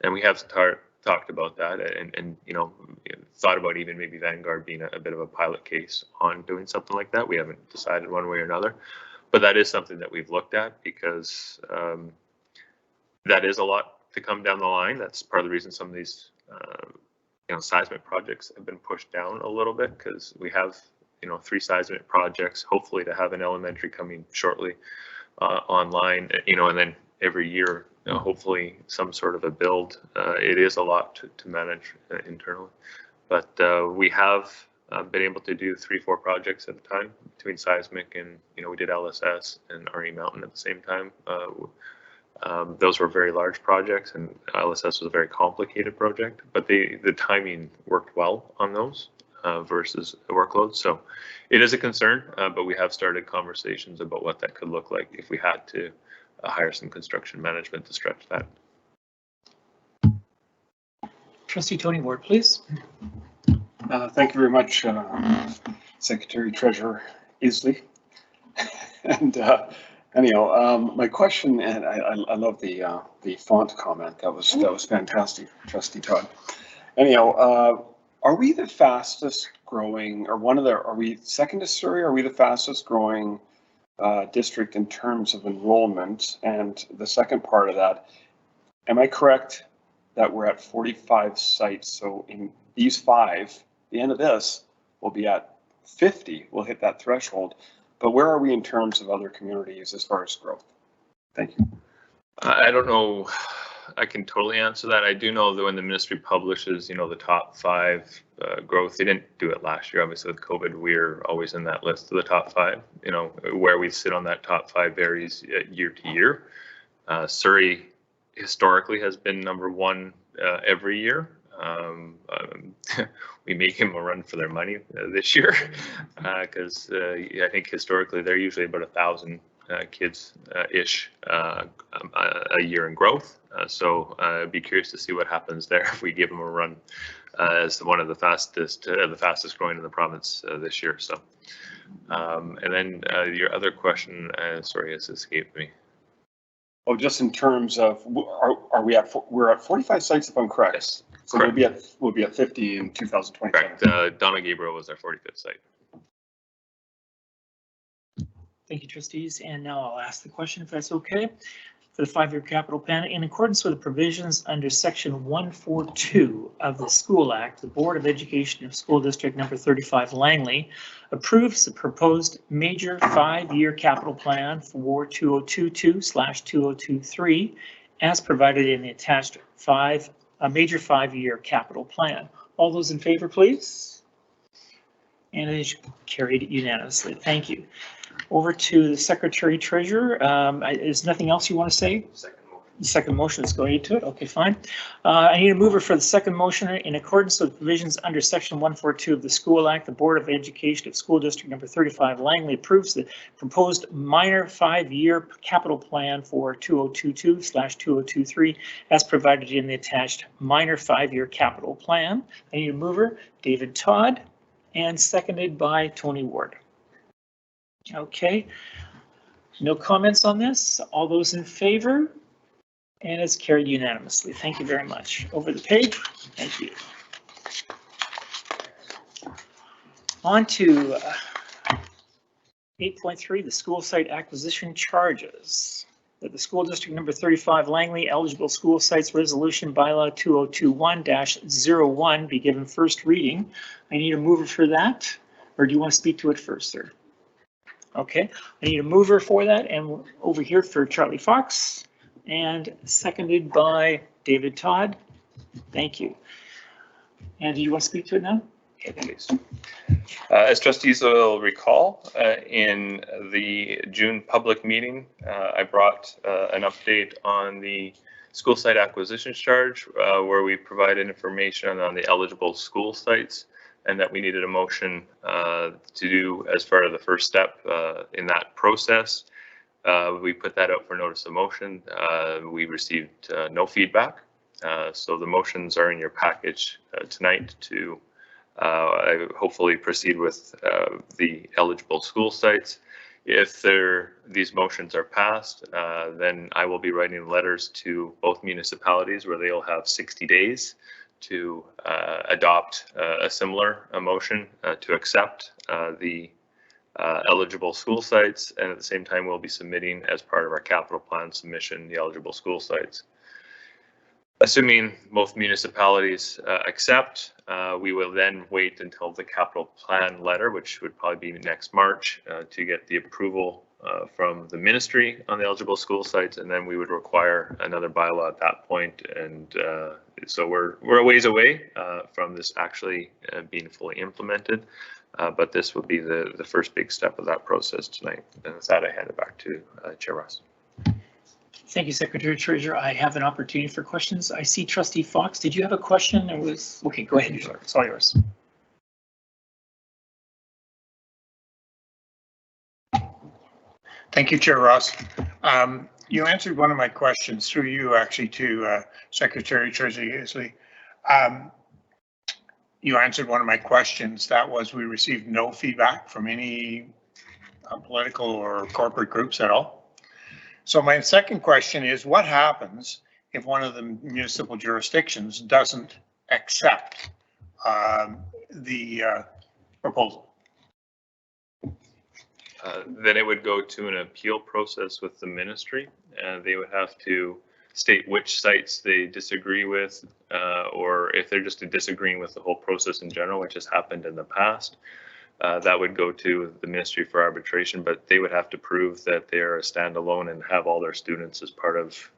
And we have talked about that and thought about even maybe Vanguard being a bit of a pilot case on doing something like that. We haven't decided one way or another, but that is something that we've looked at, because that is a lot to come down the line. That's part of the reason some of these seismic projects have been pushed down a little bit, because we have 3 seismic projects, hopefully to have an elementary coming shortly online, and then every year, hopefully some sort of a build. It is a lot to manage internally, but we have been able to do 3-4 projects at a time between seismic and, we did LSS and RE Mountain at the same time. Those were very large projects, and LSS was a very complicated project, but the timing worked well on those. Versus workload. So it is a concern, but we have started conversations about what that could look like if we had to hire some construction management to stretch that. Trustee Tony Ward, please. Thank you very much, Secretary Treasurer Isley. And anyhow, my question, and I love the font comment. That was fantastic, Trustee Todd. Anyhow, are we the fastest growing, or are we second to Surrey? Are we the fastest growing district in terms of enrollment? And the second part of that, am I correct that we're at 45 sites? So in these 5, the end of this, we'll be at 50. We'll hit that threshold. But where are we in terms of other communities as far as growth? Thank you. I don't know. I can totally answer that. I do know that when the ministry publishes, the top 5 growth, they didn't do it last year. Obviously with COVID, we're always in that list of the top 5. Where we sit on that top 5 varies year to year. Surrey historically has been number 1 every year. We make them a run for their money this year, because I think historically they're usually about 1,000 kids ish a year in growth. So I'd be curious to see what happens there if we give them a run as one of the fastest growing in the province this year. So and then your other question, sorry, has escaped me. Oh, just in terms of, we're at 45 sites if I'm correct. Yes, so correct. we'll be at 50 in 2027. Correct. Donna Gabriel was our 45th site. Thank you, trustees. And now I'll ask the question, if that's okay. For the 5-year capital plan, in accordance with the provisions under section 142 of the School Act, the Board of Education of School District number 35 Langley approves the proposed major 5-year capital plan for 2022/2023 as provided in the attached major 5-year capital plan. All those in favor, please. And it is carried unanimously. Thank you. Over to the Secretary Treasurer. Is nothing else you want to say? Second motion, let's go into it. Okay, fine. I need a mover for the second motion. In accordance with provisions under section 142 of the School Act, the Board of Education of School District number 35 Langley approves the proposed minor 5-year capital plan for 2022/2023 as provided in the attached minor 5-year capital plan. I need a mover, David Todd, and seconded by Tony Ward. Okay, no comments on this. All those in favor? And it's carried unanimously. Thank you very much. Over the page. Thank you. On to 8.3, the school site acquisition charges. that the school district number 35 Langley eligible school sites resolution bylaw 2021-01 be given first reading. I need a mover for that, or do you want to speak to it first, sir? Okay, I need a mover for that, and over here for Charlie Fox, and seconded by David Todd. Thank you. And do you want to speak to it now? Okay, please. As trustees will recall, in the June public meeting, I brought an update on the school site acquisition charge, where we provided information on the eligible school sites, and that we needed a motion to do as part of the first step in that process. We put that out for notice of motion. We received no feedback. So the motions are in your package tonight to hopefully proceed with the eligible school sites. If these motions are passed, then I will be writing letters to both municipalities where they'll have 60 days to adopt a similar motion to accept the eligible school sites, and at the same time we'll be submitting as part of our capital plan submission the eligible school sites. Assuming both municipalities accept, we will then wait until the capital plan letter, which would probably be next March, to get the approval from the ministry on the eligible school sites, and then we would require another bylaw at that point. And so we're a ways away from this actually being fully implemented, but this will be the first big step of that process tonight. And with that, I hand it back to Chair Ross. Thank you, Secretary Treasurer. I have an opportunity for questions. I see Trustee Fox. Did you have a question? It was okay. Go ahead. It's all yours. Thank you, Chair Ross. You answered one of my questions through you actually to Secretary Treasurer Isley. You answered one of my questions. That was we received no feedback from any political or corporate groups at all. So my second question is, what happens if one of the municipal jurisdictions doesn't accept the proposal? Then it would go to an appeal process with the ministry, and they would have to state which sites they disagree with, or if they're just disagreeing with the whole process in general, which has happened in the past. That would go to the ministry for arbitration, but they would have to prove that they're a standalone and have all their students as part of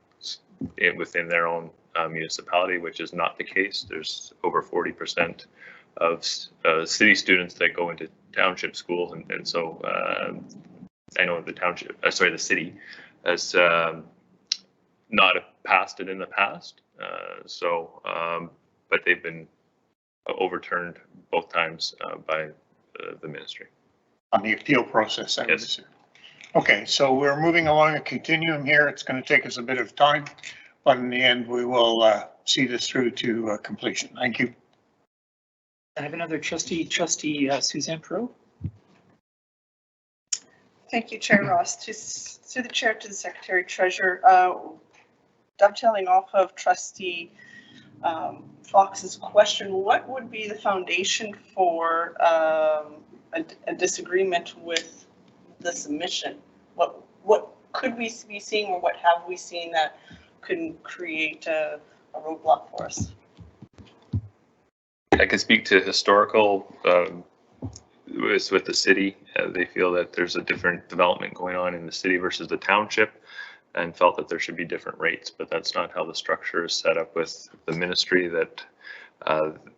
it within their own municipality, which is not the case. There's over 40% of city students that go into township schools, and so I know the city has not passed it in the past. But they've been overturned both times by the ministry. On the appeal process, yes. Okay, so we're moving along a continuum here. It's going to take us a bit of time, but in the end, we will see this through to completion. Thank you. I have another trustee, Suzanne Perot. Thank you, Chair Ross. Through the chair to the Secretary Treasurer, dovetailing off of Trustee Fox's question, what would be the foundation for a disagreement with the submission? What could we be seeing, or what have we seen that could create a roadblock for us? I can speak to historical with the city. They feel that there's a different development going on in the city versus the township, and felt that there should be different rates, but that's not how the structure is set up with the ministry. That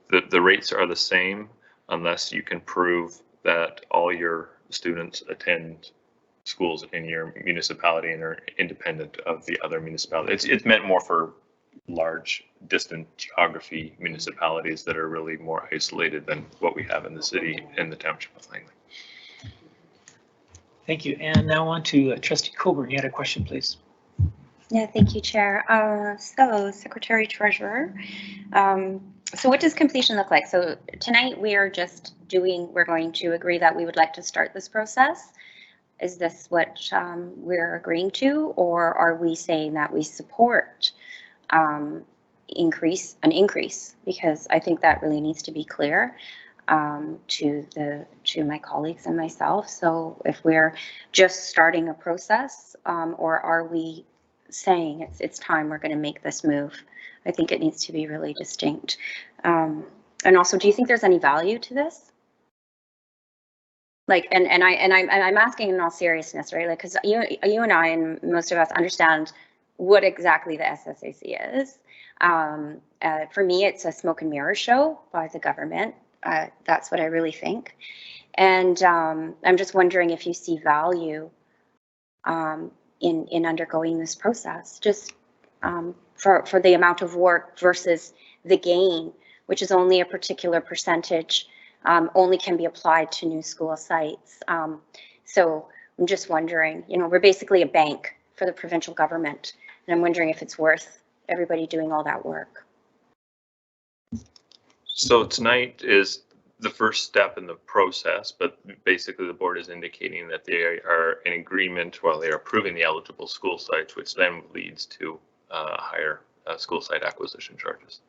the rates are the same unless you can prove that all your students attend schools in your municipality and are independent of the other municipalities. It's meant more for large, distant geography municipalities that are really more isolated than what we have in the city and the township of Langley. Thank you. And now on to Trustee Coburn. You had a question, please. Yeah, thank you, Chair. So, Secretary Treasurer, so what does completion look like? So tonight we're going to agree that we would like to start this process. Is this what we're agreeing to, or are we saying that we support an increase? Because I think that really needs to be clear to my colleagues and myself. So if we're just starting a process, or are we saying it's time we're going to make this move. I think it needs to be really distinct. And also, do you think there's any value to this? Like, and I'm asking in all seriousness, right? Like, because you and I and most of us understand what exactly the SSAC is. For me, it's a smoke and mirror show by the government. That's what I really think. And I'm just wondering if you see value in undergoing this process, just for the amount of work versus the gain, which is only a particular percentage, only can be applied to new school sites. So I'm just wondering, you know, we're basically a bank for the provincial government, and I'm wondering if it's worth everybody doing all that work. So tonight is the first step in the process, but basically the board is indicating that they are in agreement while they are approving the eligible school sites, which then leads to higher school site acquisition charges.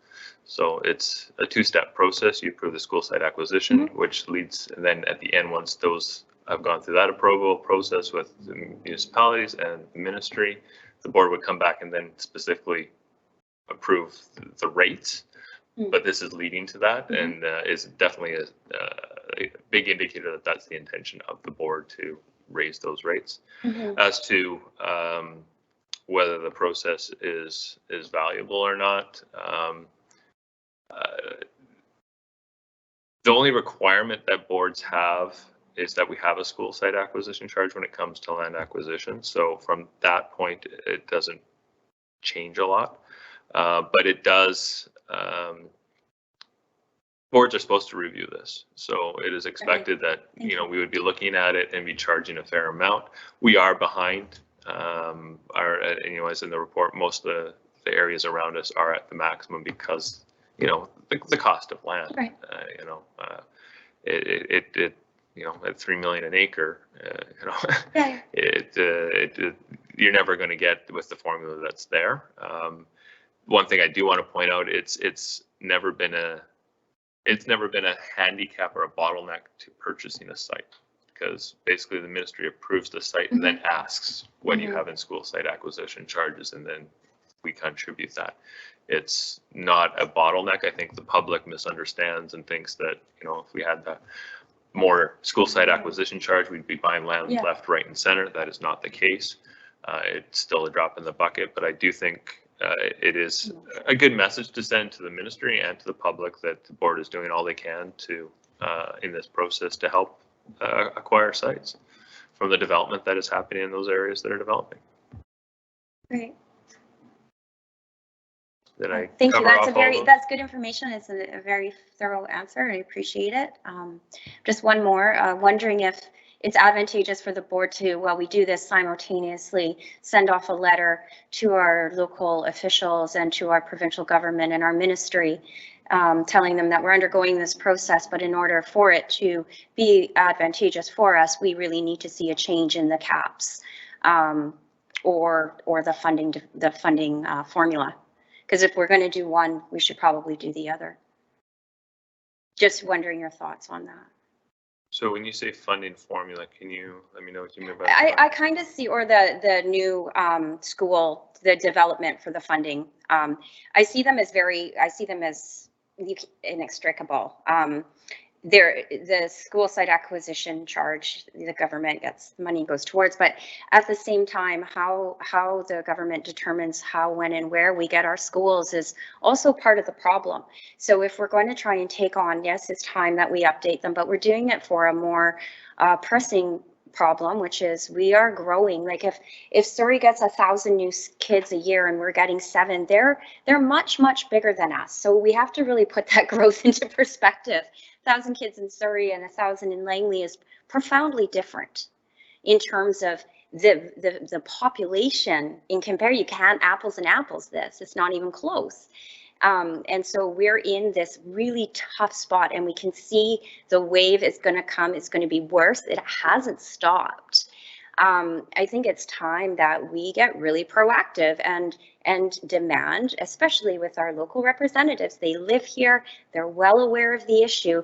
So it's a two-step process. You approve the school site acquisition, which leads, and then at the end, once those have gone through that approval process with the municipalities and the ministry, the board would come back and then specifically approve the rates. But this is leading to that, and is definitely a big indicator that that's the intention of the board, to raise those rates. As to whether the process is valuable or not, the only requirement that boards have is that we have a school site acquisition charge when it comes to land acquisition. So from that point, it doesn't change a lot, but it does. Boards are supposed to review this, so it is expected that, you know, we would be looking at it and be charging a fair amount. We are behind. You know, as in the report, most of the areas around us are at the maximum because, you know, the cost of land. Right. You know, it you know, at $3 million an acre, you know, you're never going to get with the formula that's there. One thing I do want to point out, it's never been a handicap or a bottleneck to purchasing a site, because basically the ministry approves the site and then asks what do you have in school site acquisition charges, and then we contribute that. It's not a bottleneck. I think the public misunderstands and thinks that, you know, if we had the more school site acquisition charge, we'd be buying land left, right, and center. That is not the case. It's still a drop in the bucket, but I do think it is a good message to send to the ministry and to the public that the board is doing all they can to, in this process, to help acquire sites from the development that is happening in those areas that are developing. Great. Did I Thank you. That's good information. It's a very thorough answer. I appreciate it. Just one more, wondering if it's advantageous for the board to, while we do this, simultaneously send off a letter to our local officials and to our provincial government and our ministry, telling them that we're undergoing this process, but in order for it to be advantageous for us, we really need to see a change in the caps or the funding formula. Because if we're going to do one, we should probably do the other. Just wondering your thoughts on that. So when you say funding formula, can you let me know what you mean by that? I kind of see, or the new school, the development for the funding. I see them as inextricable. The school site acquisition charge, the government gets money goes towards, but at the same time, how the government determines how, when, and where we get our schools is also part of the problem. So if we're going to try and take on, yes, it's time that we update them, but we're doing it for a more pressing problem, which is we are growing. Like if Surrey gets 1,000 new kids a year and we're getting 7, they're much bigger than us. So we have to really put that growth into perspective. 1,000 kids in Surrey and 1,000 in Langley is profoundly different in terms of the population. In compare, you can't apples and apples this. It's not even close. And so we're in this really tough spot, and we can see the wave is going to come. It's going to be worse. It hasn't stopped. I think it's time that we get really proactive and demand, especially with our local representatives. They live here. They're well aware of the issue.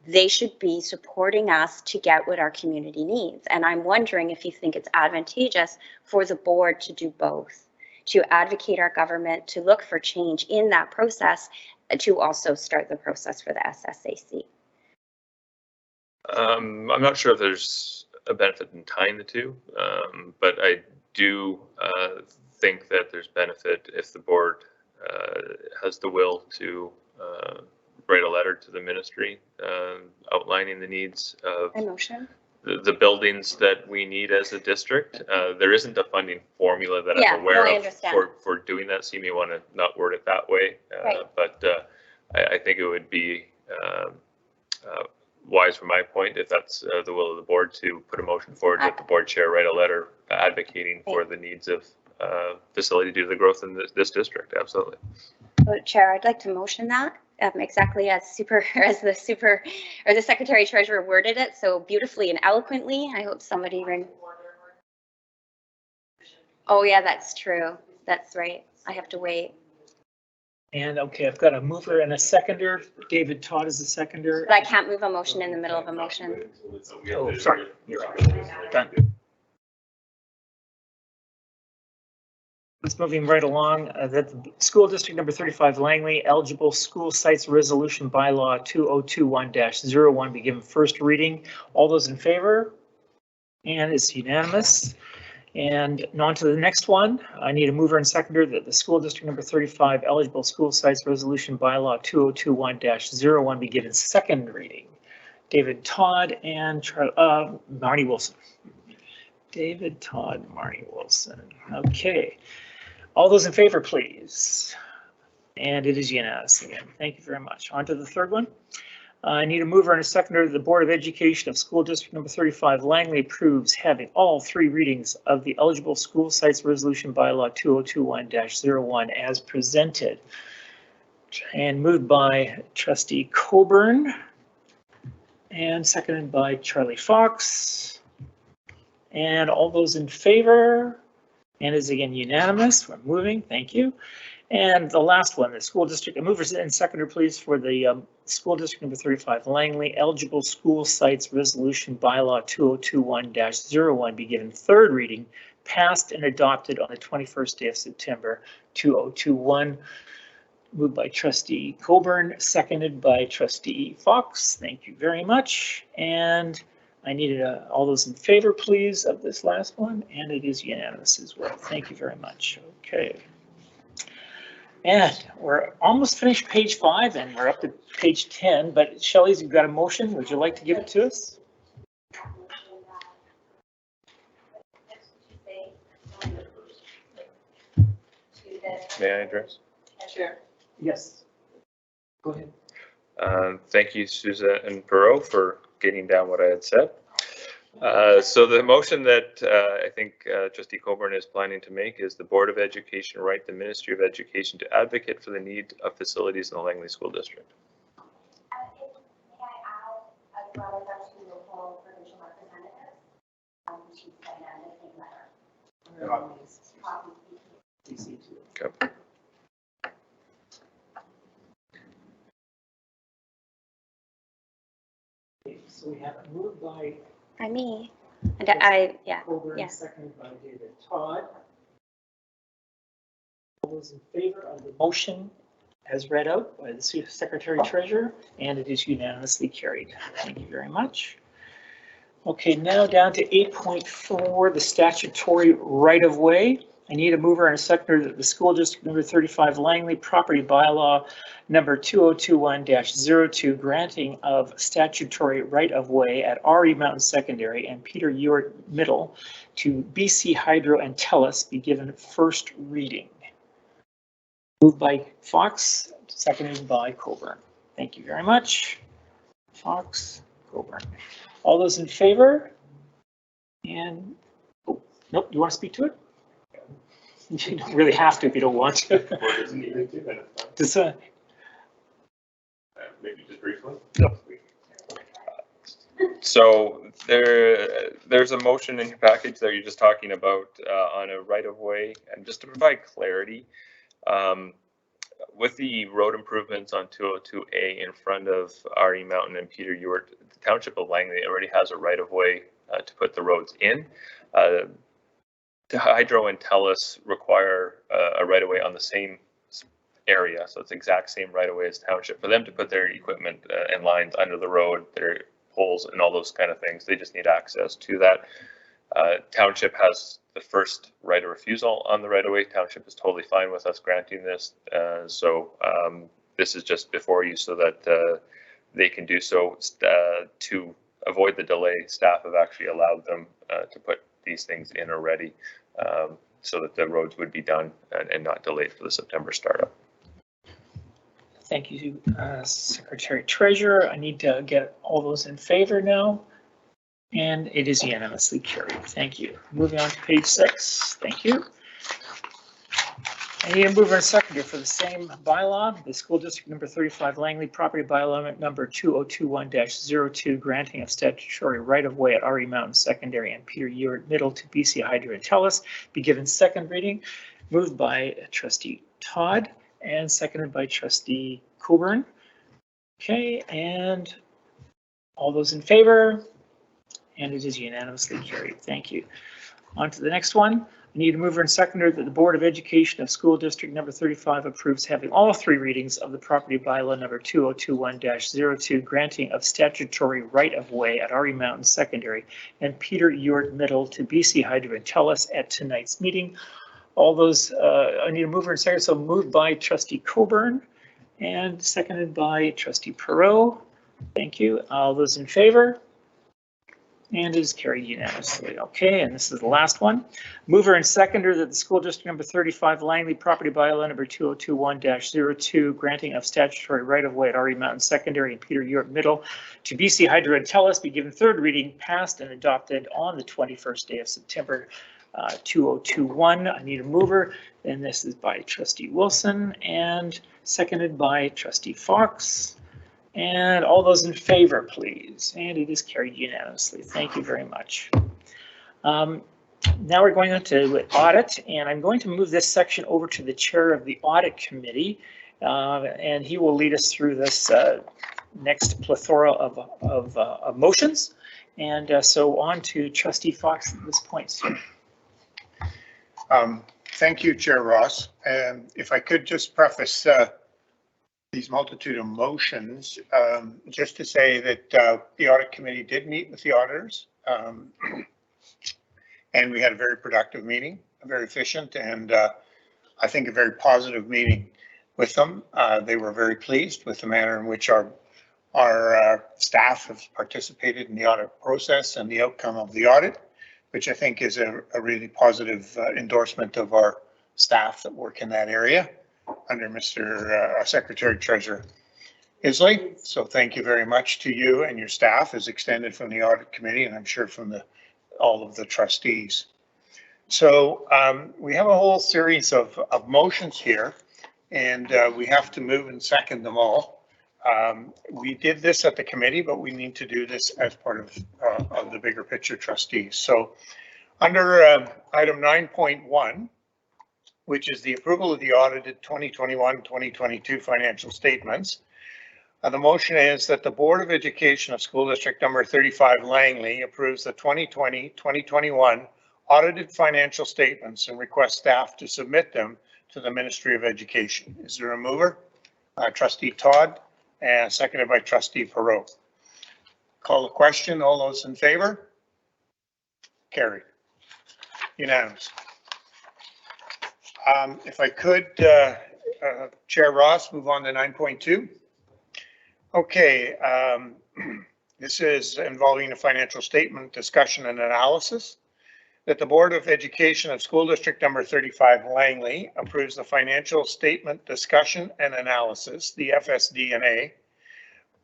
They should be supporting us to get what our community needs. And I'm wondering if you think it's advantageous for the board to do both, to advocate our government, to look for change in that process, to also start the process for the SSAC. I'm not sure if there's a benefit in tying the two, but I do think that there's benefit if the board has the will to write a letter to the ministry outlining the needs of A motion? the buildings that we need as a district. There isn't a funding formula that Yeah, I'm aware no, I of understand. for doing that, so you may want to not word it that way. Right. But I think it would be wise from my point, if that's the will of the board, to put a motion forward that the board chair write a letter advocating for the needs of facility due to the growth in this district. Absolutely. Chair, I'd like to motion that exactly as the Secretary Treasurer worded it so beautifully and eloquently. I hope somebody ring. Oh yeah, that's true. That's right. I have to wait. And okay, I've got a mover and a seconder. David Todd is the seconder. But I can't move a motion in the middle of a motion. Oh, sorry. You're right. Done. Let's moving right along. That the school district number 35 Langley eligible school sites resolution bylaw 2021-01 be given first reading. All those in favor? And it's unanimous. And on to the next one. I need a mover and seconder that the school district number 35 eligible school sites resolution bylaw 2021-01 be given second reading. David Todd and Marnie Wilson. David Todd, Marnie Wilson. Okay. All those in favor, please. And it is unanimous again. Thank you very much. On to the third one. I need a mover and a seconder that the Board of Education of School District number 35 Langley approves having all three readings of the eligible school sites resolution bylaw 2021-01 as presented. And moved by Trustee Coburn and seconded by Charlie Fox. And all those in favor? And is again unanimous. We're moving. Thank you. And the last one, the school district, movers and seconder, please, for the school district number 35 Langley eligible school sites resolution bylaw 2021-01 be given third reading, passed and adopted on the 21st day of September 2021. Moved by Trustee Coburn, seconded by Trustee Fox. Thank you very much. And I needed all those in favor, please, of this last one, and it is unanimous as well. Thank you very much. Okay. And we're almost finished page 5, and we're up to page 10, but Shelley's, you've got a motion. Would you like to give it to us? May I address? Sure. Yes. Go ahead. Thank you, Susan Perot, for getting down what I had said. So the motion that I think Trustee Coburn is planning to make is the Board of Education write the Ministry of Education to advocate for the need of facilities in the Langley School District. Okay. So we have it moved by Me. And yeah. Coburn, Yeah. seconded by David Todd. All those in favor of the motion as read out by the Secretary Treasurer, and it is unanimously carried. Thank you very much. Okay, now down to 8.4, the statutory right-of-way. I need a mover and a seconder that the school district number 35 Langley property bylaw number 2021-02 granting of statutory right-of-way at RE Mountain Secondary and Peter Ewart Middle to BC Hydro and TELUS be given first reading. Moved by Fox, seconded by Coburn. Thank you very much. Fox, Coburn. All those in favor? And, oh, nope, you want to speak to it? You don't really have to if you don't want to. Just, maybe just briefly. No. So there's a motion in your package that you're just talking about on a right-of-way, and just to provide clarity, with the road improvements on 202A in front of RE Mountain and Peter Ewart, the Township of Langley already has a right-of-way to put the roads in. Hydro and Telus require a right-of-way on the same area, so it's exact same right-of-way as township. For them to put their equipment and lines under the road, their poles and all those kind of things, they just need access to that. Township has the first right of refusal on the right-of-way. Township is totally fine with us granting this, so this is just before you so that they can do so. To avoid the delay, staff have actually allowed them to put these things in already, so that the roads would be done and not delayed for the September startup. Thank you, Secretary Treasurer. I need to get all those in favor now. And it is unanimously carried. Thank you. Moving on to page 6. Thank you. I need a mover and seconder for the same bylaw, the school district number 35 Langley property bylaw number 2021-02, granting of statutory right-of-way at RE Mountain Secondary and Peter Ewart Middle to BC Hydro and Telus be given second reading. Moved by Trustee Todd and seconded by Trustee Coburn. Okay, and all those in favor? And it is unanimously carried. Thank you. On to the next one. I need a mover and seconder that the Board of Education of School District number 35 approves having all 3 readings of the property bylaw number 2021-02, granting of statutory right-of-way at RE Mountain Secondary and Peter Ewart Middle to BC Hydro and Telus at tonight's meeting. All those, I need a mover and seconder, so moved by Trustee Coburn and seconded by Trustee Perot. Thank you. All those in favor? And it is carried unanimously. Okay, and this is the last one. Mover and seconder that the school district number 35 Langley property bylaw number 2021-02, granting of statutory right-of-way at RE Mountain Secondary and Peter Ewart Middle to BC Hydro and Telus be given third reading, passed and adopted on the 21st day of September 2021. I need a mover, and this is by Trustee Wilson and seconded by Trustee Fox. And all those in favor, please. And it is carried unanimously. Thank you very much. Now we're going on to audit, and I'm going to move this section over to the chair of the Audit Committee, and he will lead us through this next plethora of motions. And so on to Trustee Fox at this point, sir. Thank you, Chair Ross. If I could just preface these multitude of motions, just to say that the Audit Committee did meet with the auditors, and we had a very productive meeting, very efficient, and I think a very positive meeting with them. They were very pleased with the manner in which our staff have participated in the audit process and the outcome of the audit, which I think is a really positive endorsement of our staff that work in that area under Mr. Secretary Treasurer Isley. So thank you very much to you and your staff as extended from the Audit Committee, and I'm sure from all of the trustees. So we have a whole series of motions here, and we have to move and second them all. We did this at the committee, but we need to do this as part of the bigger picture trustees. So under item 9.1, which is the approval of the audited 2021-2022 financial statements, the motion is that the Board of Education of School District number 35 Langley approves the 2020-2021 audited financial statements and requests staff to submit them to the Ministry of Education. Is there a mover? Trustee Todd, and seconded by Trustee Perot. Call the question. All those in favor? Carried. Unanimous. If I could, Chair Ross, move on to 9.2. Okay, this is involving the financial statement discussion and analysis. That the Board of Education of School District number 35 Langley approves the financial statement discussion and analysis, the FSD&A,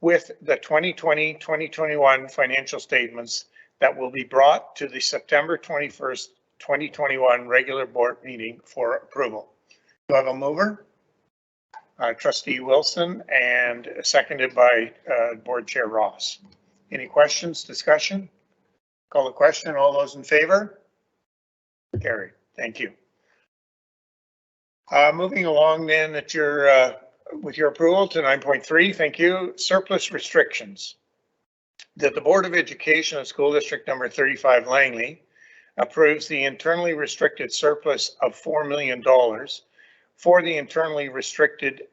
with the 2020-2021 financial statements that will be brought to the September 21st, 2021 regular board meeting for approval. Do I have a mover? Trustee Wilson, and seconded by Board Chair Ross. Any questions, discussion? Call the question. All those in favor? Carried. Thank you. Moving along then at with your approval to 9.3, thank you. Surplus restrictions. That the Board of Education of School District number 35 Langley approves the internally restricted surplus of $4 million for the internally restricted,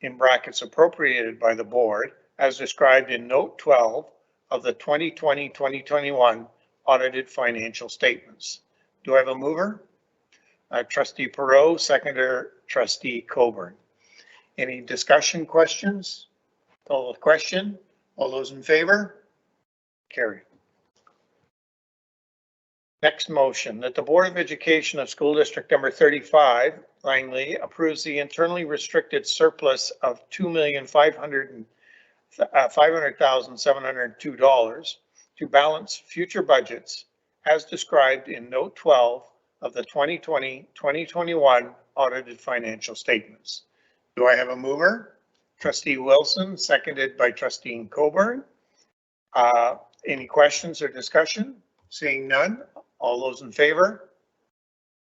in brackets, appropriated by the board as described in note 12 of the 2020-2021 audited financial statements. Do I have a mover? Trustee Perot, seconder, Trustee Coburn. Any discussion, questions? Call the question. All those in favor? Carried. Next motion, that the Board of Education of School District number 35, Langley, approves the internally restricted surplus of $2,500,702 to balance future budgets as described in note 12 of the 2020-2021 audited financial statements. Do I have a mover? Trustee Wilson, seconded by Trustee Coburn. Any questions or discussion? Seeing none, all those in favor?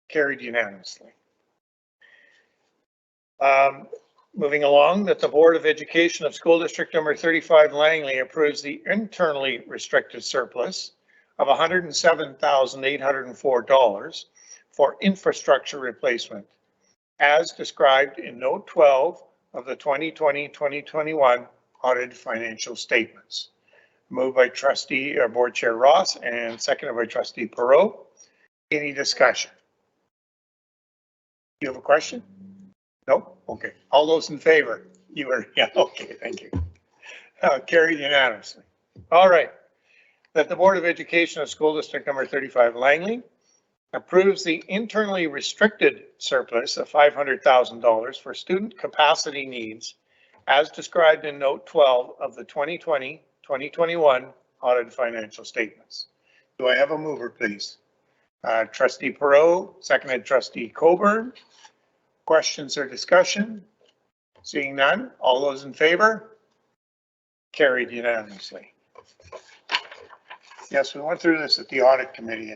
Carried unanimously. Moving along, that the Board of Education of School District number 35 Langley approves the internally restricted surplus of $107,804 for infrastructure replacement as described in note 12 of the 2020-2021 audited financial statements. Moved by Trustee or Board Chair Ross and seconded by Trustee Perot. Any discussion? You have a question? Nope. Okay. All those in favor? You are, yeah, okay, thank you. Carried unanimously. All right. That the Board of Education of School District number 35 Langley approves the internally restricted surplus of $500,000 for student capacity needs as described in note 12 of the 2020-2021 audited financial statements. Do I have a mover, please? Trustee Perot, seconded Trustee Coburn. Questions or discussion? Seeing none, all those in favor? Carried unanimously. Yes, we went through this at the Audit Committee.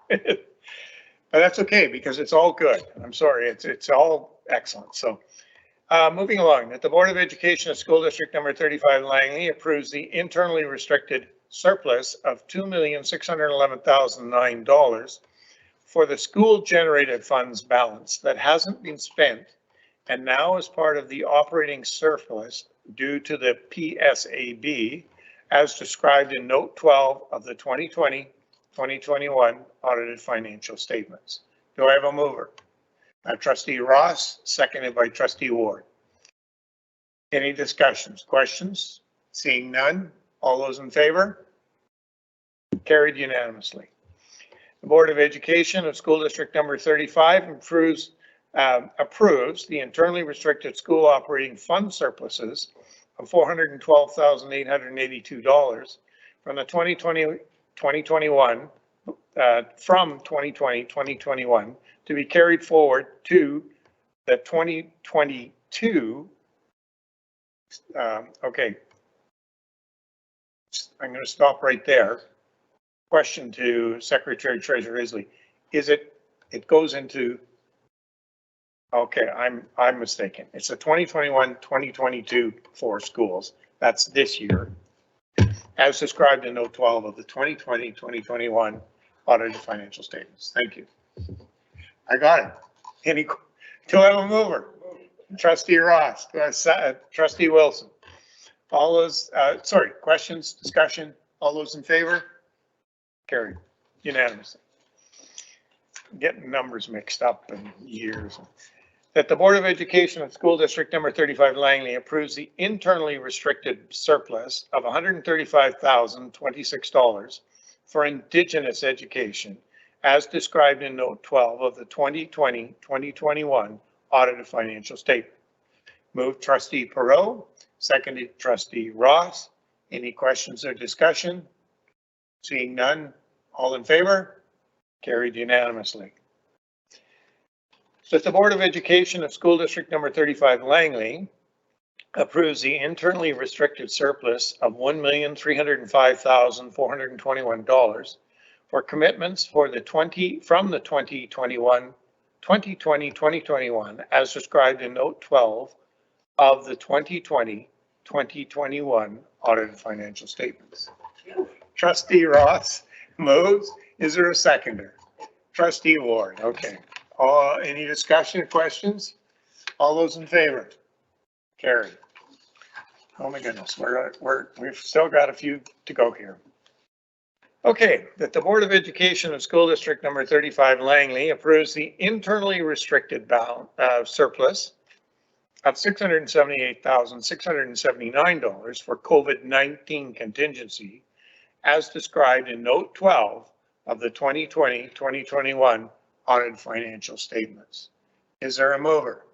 But that's okay because it's all good. I'm sorry, it's all excellent. So moving along, that the Board of Education of School District number 35 Langley approves the internally restricted surplus of $2,611,009 for the school generated funds balance that hasn't been spent and now is part of the operating surplus due to the PSAB as described in note 12 of the 2020-2021 audited financial statements. Do I have a mover? Trustee Ross, seconded by Trustee Ward. Any discussions, questions? Seeing none, all those in favor? Carried unanimously. The Board of Education of School District number 35 approves the internally restricted school operating fund surpluses of $412,882 from the 2020-2021 from 2020-2021 to be carried forward to the 2022. Okay, I'm going to stop right there. Question to Secretary Treasurer Isley. Is it goes into, okay, I'm mistaken. It's the 2021-2022 for schools. That's this year, as described in note 12 of the 2020-2021 audited financial statements. Thank you. I got it. Do I have a mover? Trustee Ross, Trustee Wilson. All those, sorry, questions, discussion, all those in favor? Carried unanimously. Getting numbers mixed up in years. That the Board of Education of School District number 35 Langley approves the internally restricted surplus of $135,026 for Indigenous education as described in note 12 of the 2020-2021 audited financial statement. Moved Trustee Perot, seconded Trustee Ross. Any questions or discussion? Seeing none, all in favor? Carried unanimously. That the Board of Education of School District number 35 Langley approves the internally restricted surplus of $1,305,421 for commitments for the 2020-2021 as described in note 12 of the 2020-2021 audited financial statements. Trustee Ross, Moves. Is there a seconder? Trustee Ward. Okay. Any discussion or questions? All those in favor? Carried. Oh my goodness, we've still got a few to go here. Okay, that the Board of Education of School District number 35 Langley approves the internally restricted surplus of $678,679 for COVID-19 contingency as described in Note 12 of the 2020-2021 audited financial statements. Is there a mover?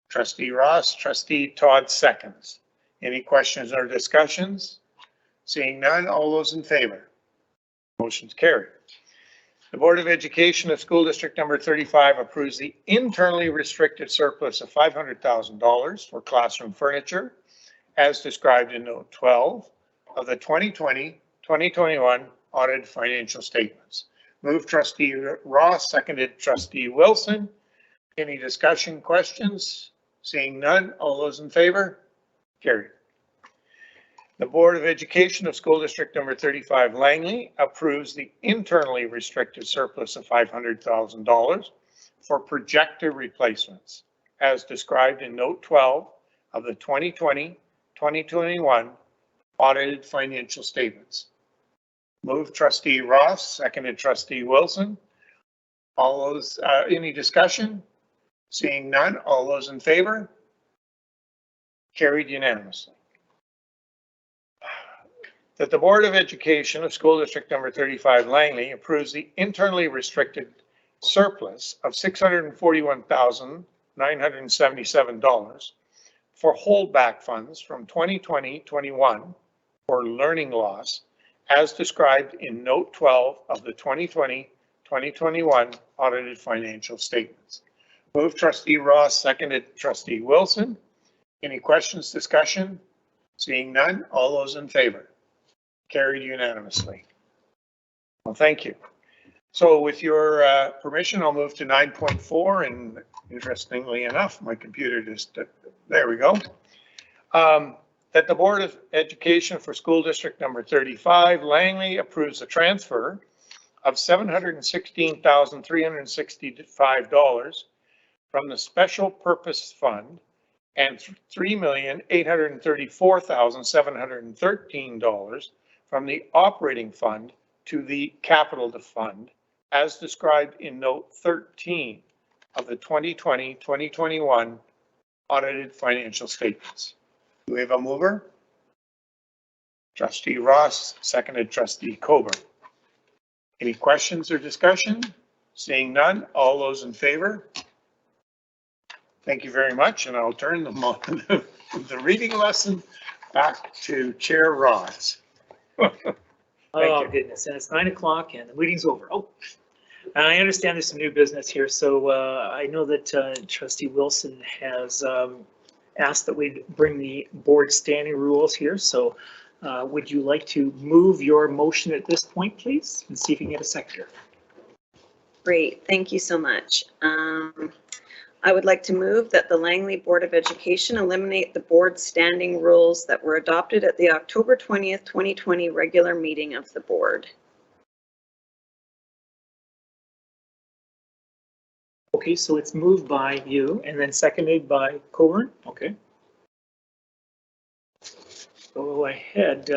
Trustee Ross, Trustee Todd seconds. Any questions or discussions? Seeing none, all those in favor? Motion's carried. The Board of Education of School District number 35 approves the internally restricted surplus of $500,000 for classroom furniture as described in Note 12 of the 2020-2021 audited financial statements. Moved Trustee Ross, seconded Trustee Wilson. Any discussion, questions? Seeing none, all those in favor? Carried. The Board of Education of School District number 35 Langley approves the internally restricted surplus of $500,000 for projector replacements as described in Note 12 of the 2020-2021 audited financial statements. Moved Trustee Ross, seconded Trustee Wilson. All those, any discussion? Seeing none, all those in favor? Carried unanimously. That the Board of Education of School District number 35 Langley approves the internally restricted surplus of $641,977 for holdback funds from 2020-21 for learning loss as described in Note 12 of the 2020-2021 audited financial statements. Moved Trustee Ross, seconded Trustee Wilson. Any questions, discussion? Seeing none, all those in favor? Carried unanimously. Well, thank you. So with your permission, I'll move to 9.4, and interestingly enough, my computer just, there we go. That the Board of Education for School District number 35 Langley approves a transfer of $716,365 from the Special Purpose Fund and $3,834,713 from the Operating Fund to the Capital Fund as described in Note 13 of the 2020-2021 audited financial statements. Do we have a mover? Trustee Ross, seconded Trustee Coburn. Any questions or discussion? Seeing none, all those in favor? Thank you very much, and I'll turn the reading lesson back to Chair Ross. Oh, goodness, and it's 9 o'clock and the meeting's over. Oh, I understand there's some new business here, so I know that Trustee Wilson has asked that we bring the board standing rules here, so would you like to move your motion at this point, please, and see if you can get a seconder? Great, thank you so much. I would like to move that the Langley Board of Education eliminate the board standing rules that were adopted at the October 20th, 2020 regular meeting of the board. Okay, so it's moved by you and then seconded by Coburn. Okay. Go ahead.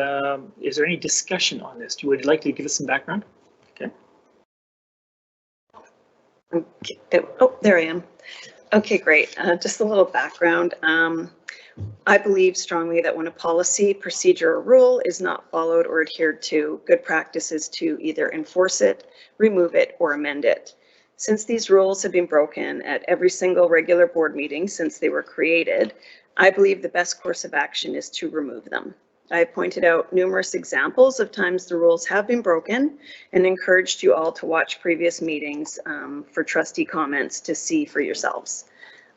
Is there any discussion on this? Would you like to give us some background? Okay. Oh, there I am. Okay, great. Just a little background. I believe strongly that when a policy, procedure, or rule is not followed or adhered to, good practice is to either enforce it, remove it, or amend it. Since these rules have been broken at every single regular board meeting since they were created, I believe the best course of action is to remove them. I pointed out numerous examples of times the rules have been broken and encouraged you all to watch previous meetings for trustee comments to see for yourselves.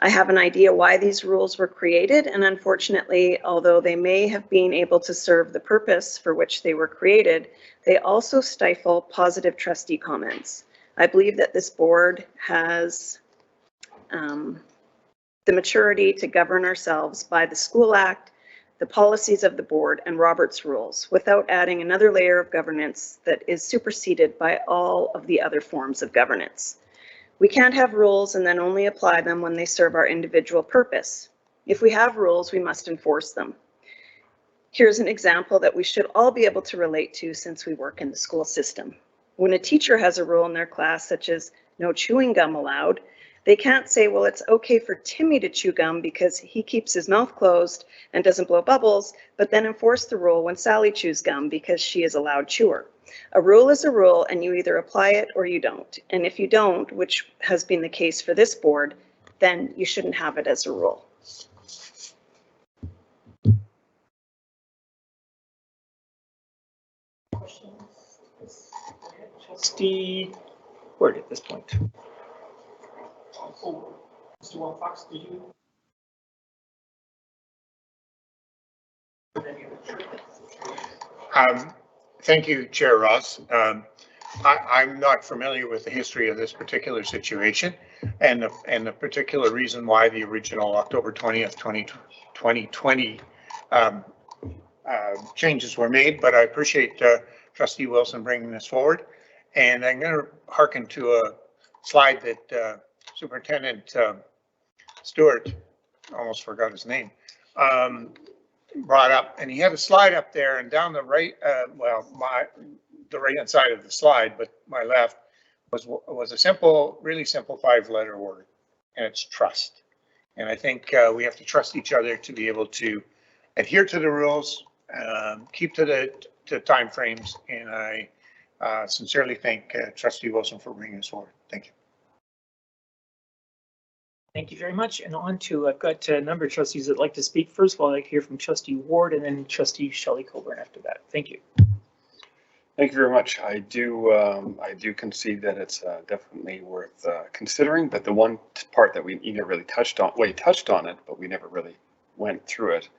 I have an idea why these rules were created, and unfortunately, although they may have been able to serve the purpose for which they were created, they also stifle positive trustee comments. I believe that this board has the maturity to govern ourselves by the School Act, the policies of the board, and Robert's rules without adding another layer of governance that is superseded by all of the other forms of governance. We can't have rules and then only apply them when they serve our individual purpose. If we have rules, we must enforce them. Here's an example that we should all be able to relate to since we work in the school system. When a teacher has a rule in their class, such as no chewing gum allowed, they can't say, well, it's okay for Timmy to chew gum because he keeps his mouth closed and doesn't blow bubbles, but then enforce the rule when Sally chews gum because she is a loud chewer. A rule is a rule, and you either apply it or you don't. And if you don't, which has been the case for this board, then you shouldn't have it as a rule. Trustee Ward at this point. Oh, Mr. Wilcox, did you? Thank you, Chair Ross. I'm not familiar with the history of this particular situation and the particular reason why the original October 20th, 2020 changes were made, but I appreciate Trustee Wilson bringing this forward. And I'm going to hearken to a slide that Superintendent Stewart, almost forgot his name, brought up, and he had a slide up there, and down the right, the right hand side of the slide, but my left was a simple, really simple 5-letter word, and it's trust. And I think we have to trust each other to be able to adhere to the rules, keep to the time frames, and I sincerely thank Trustee Wilson for bringing this forward. Thank you. Thank you very much. And on to, I've got a number of trustees that like to speak. First of all, I'd like to hear from Trustee Ward and then Trustee Shelley Coburn after that. Thank you. Thank you very much. I do concede that it's definitely worth considering, but the one part that we never really touched on, well, you touched on it, but we never really went through it,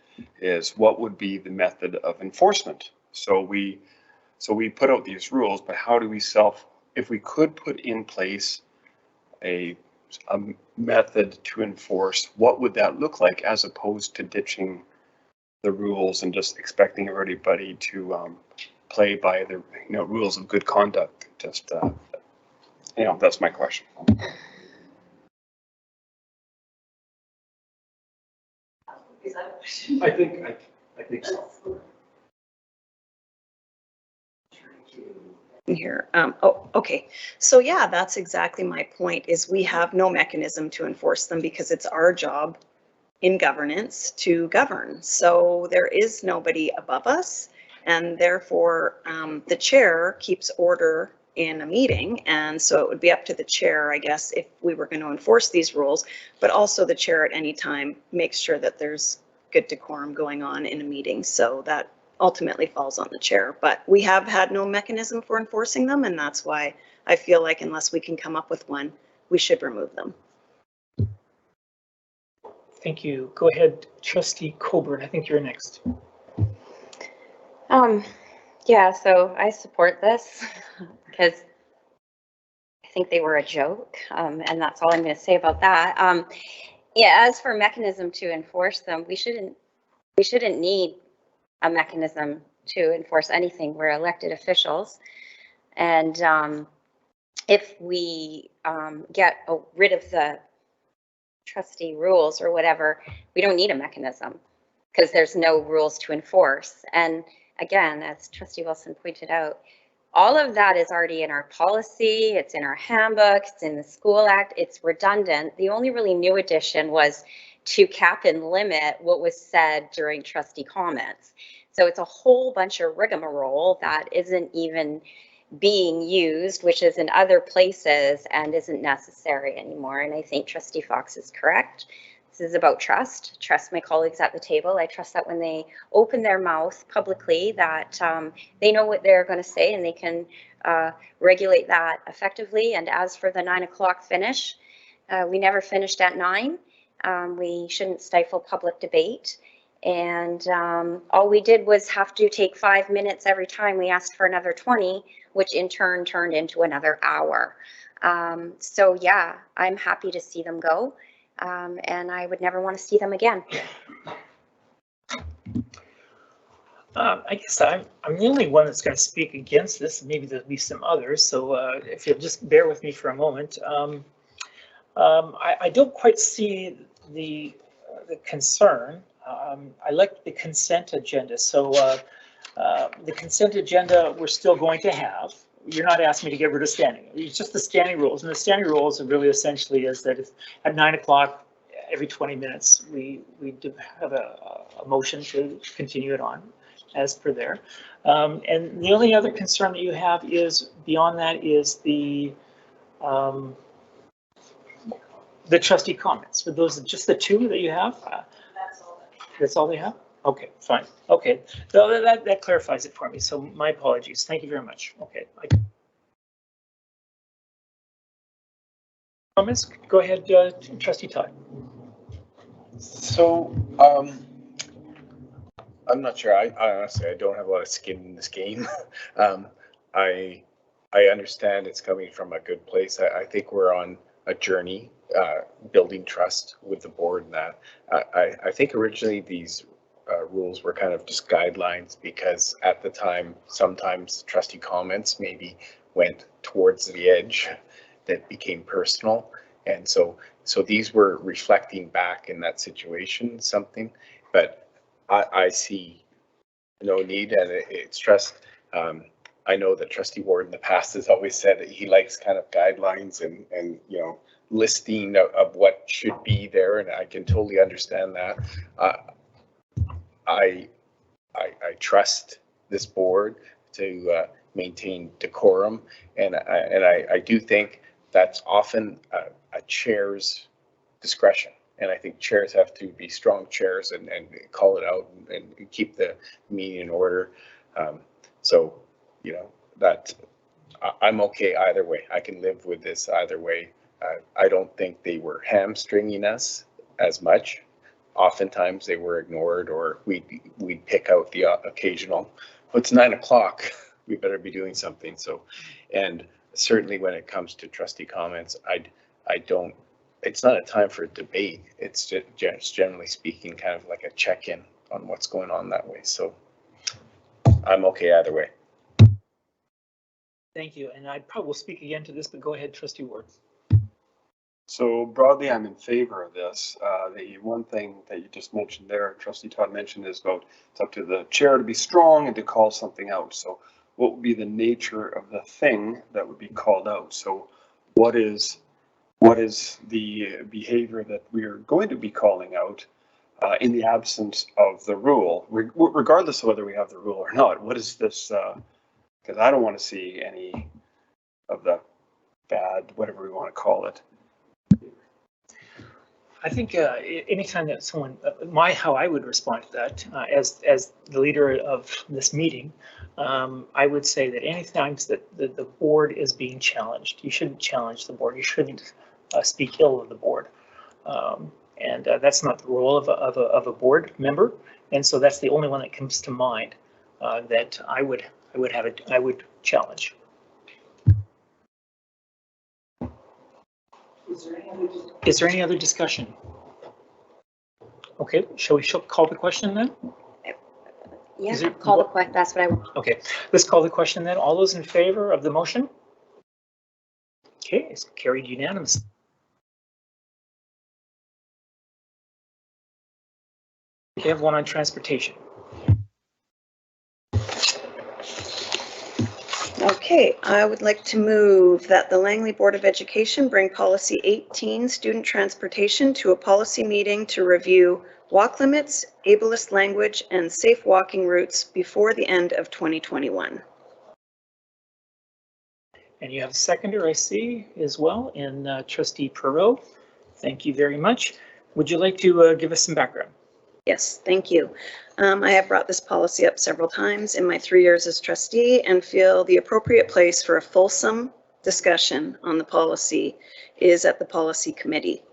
is what would be the method of enforcement. So we put out these rules, but how do we if we could put in place a method to enforce, what would that look like, as opposed to ditching the rules and just expecting everybody to play by the rules of good conduct? Just that's my question. Is that I think so. here? Okay. So yeah, that's exactly my point, is we have no mechanism to enforce them because it's our job in governance to govern. So there is nobody above us, and therefore the chair keeps order in a meeting. And so it would be up to the chair, I guess, if we were going to enforce these rules, but also the chair at any time makes sure that there's good decorum going on in a meeting. So that ultimately falls on the chair, but we have had no mechanism for enforcing them, and that's why I feel like unless we can come up with one, we should remove them. Thank you. Go ahead, Trustee Coburn. I think you're next. Yeah, so I support this because I think they were a joke, and that's all I'm going to say about that. Yeah, as for mechanism to enforce them, we shouldn't need a mechanism to enforce anything. We're elected officials, and if we get rid of the trustee rules or whatever, we don't need a mechanism because there's no rules to enforce. And again, as Trustee Wilson pointed out, all of that is already in our policy, it's in our handbook, it's in the School Act, it's redundant. The only really new addition was to cap and limit what was said during trustee comments. So it's a whole bunch of rigmarole that isn't even being used, which is in other places and isn't necessary anymore. And I think Trustee Fox is correct. This is about trust. Trust my colleagues at the table. I trust that when they open their mouth publicly that they know what they're going to say and they can regulate that effectively. And as for the 9 o'clock finish, we never finished at 9. We shouldn't stifle public debate. And all we did was have to take 5 minutes every time we asked for another 20, which in turn turned into another hour. So yeah, I'm happy to see them go. And I would never want to see them again. I guess I'm the only one that's going to speak against this. Maybe there'll be some others. So if you'll just bear with me for a moment. I don't quite see the concern. I like the consent agenda. So the consent agenda we're still going to have. You're not asking me to get rid of standing. It's just the standing rules. And the standing rules are really essentially is that if at 9 o'clock every 20 minutes, we do have a motion to continue it on as per there. And the only other concern that you have is beyond that is the trustee comments. For those, just the two that you have? That's all they have? Okay, fine. Okay, so that clarifies it for me. So my apologies. Thank you very much. Okay. Comments? Go ahead, Trustee Todd. So, I'm not sure. I honestly, I don't have a lot of skin in this game. I understand it's coming from a good place. I think we're on a journey, building trust with the board and that. I think originally these rules were kind of just guidelines because at the time, sometimes trustee comments maybe went towards the edge that became personal. And so these were reflecting back in that situation, something, but I see no need, and it's trust. I know that Trustee Ward in the past has always said that he likes kind of guidelines and you know, listing of what should be there, and I can totally understand that. I trust this board to maintain decorum, and I do think that's often a chair's discretion. And I think chairs have to be strong chairs and call it out and keep the meeting in order. So, you know, that I'm okay either way. I can live with this either way. I don't think they were hamstringing us as much. Oftentimes they were ignored, or we'd pick out the occasional, well, it's 9 o'clock, we better be doing something. So, and certainly when it comes to trustee comments, I don't, it's not a time for a debate. It's just generally speaking, kind of like a check-in on what's going on that way. So I'm okay either way. Thank you. And I probably will speak again to this, but go ahead, Trustee Ward. So broadly, I'm in favor of this. The one thing that you just mentioned there, Trustee Todd mentioned, is about it's up to the chair to be strong and to call something out. So what would be the nature of the thing that would be called out? So what is the behavior that we are going to be calling out in the absence of the rule, regardless of whether we have the rule or not? What is this? Because I don't want to see any of the bad, whatever we want to call it. I think anytime that someone, how I would respond to that as the leader of this meeting, I would say that anytime that the board is being challenged, you shouldn't challenge the board. You shouldn't speak ill of the board, and that's not the role of a board member. And so that's the only one that comes to mind that I would challenge. Is there any other discussion? Okay, shall we call the question then? Yeah, call the question. That's what I want. Okay, let's call the question then. All those in favor of the motion? Okay, it's carried unanimously. We have one on transportation. Okay, I would like to move that the Langley Board of Education bring policy 18, student transportation, to a policy meeting to review walk limits, ableist language, and safe walking routes before the end of 2021. And you have a seconder, I see, as well, in Trustee Perot. Thank you very much. Would you like to give us some background? Yes, thank you. I have brought this policy up several times in my 3 years as trustee and feel the appropriate place for a fulsome discussion on the policy is at the policy committee.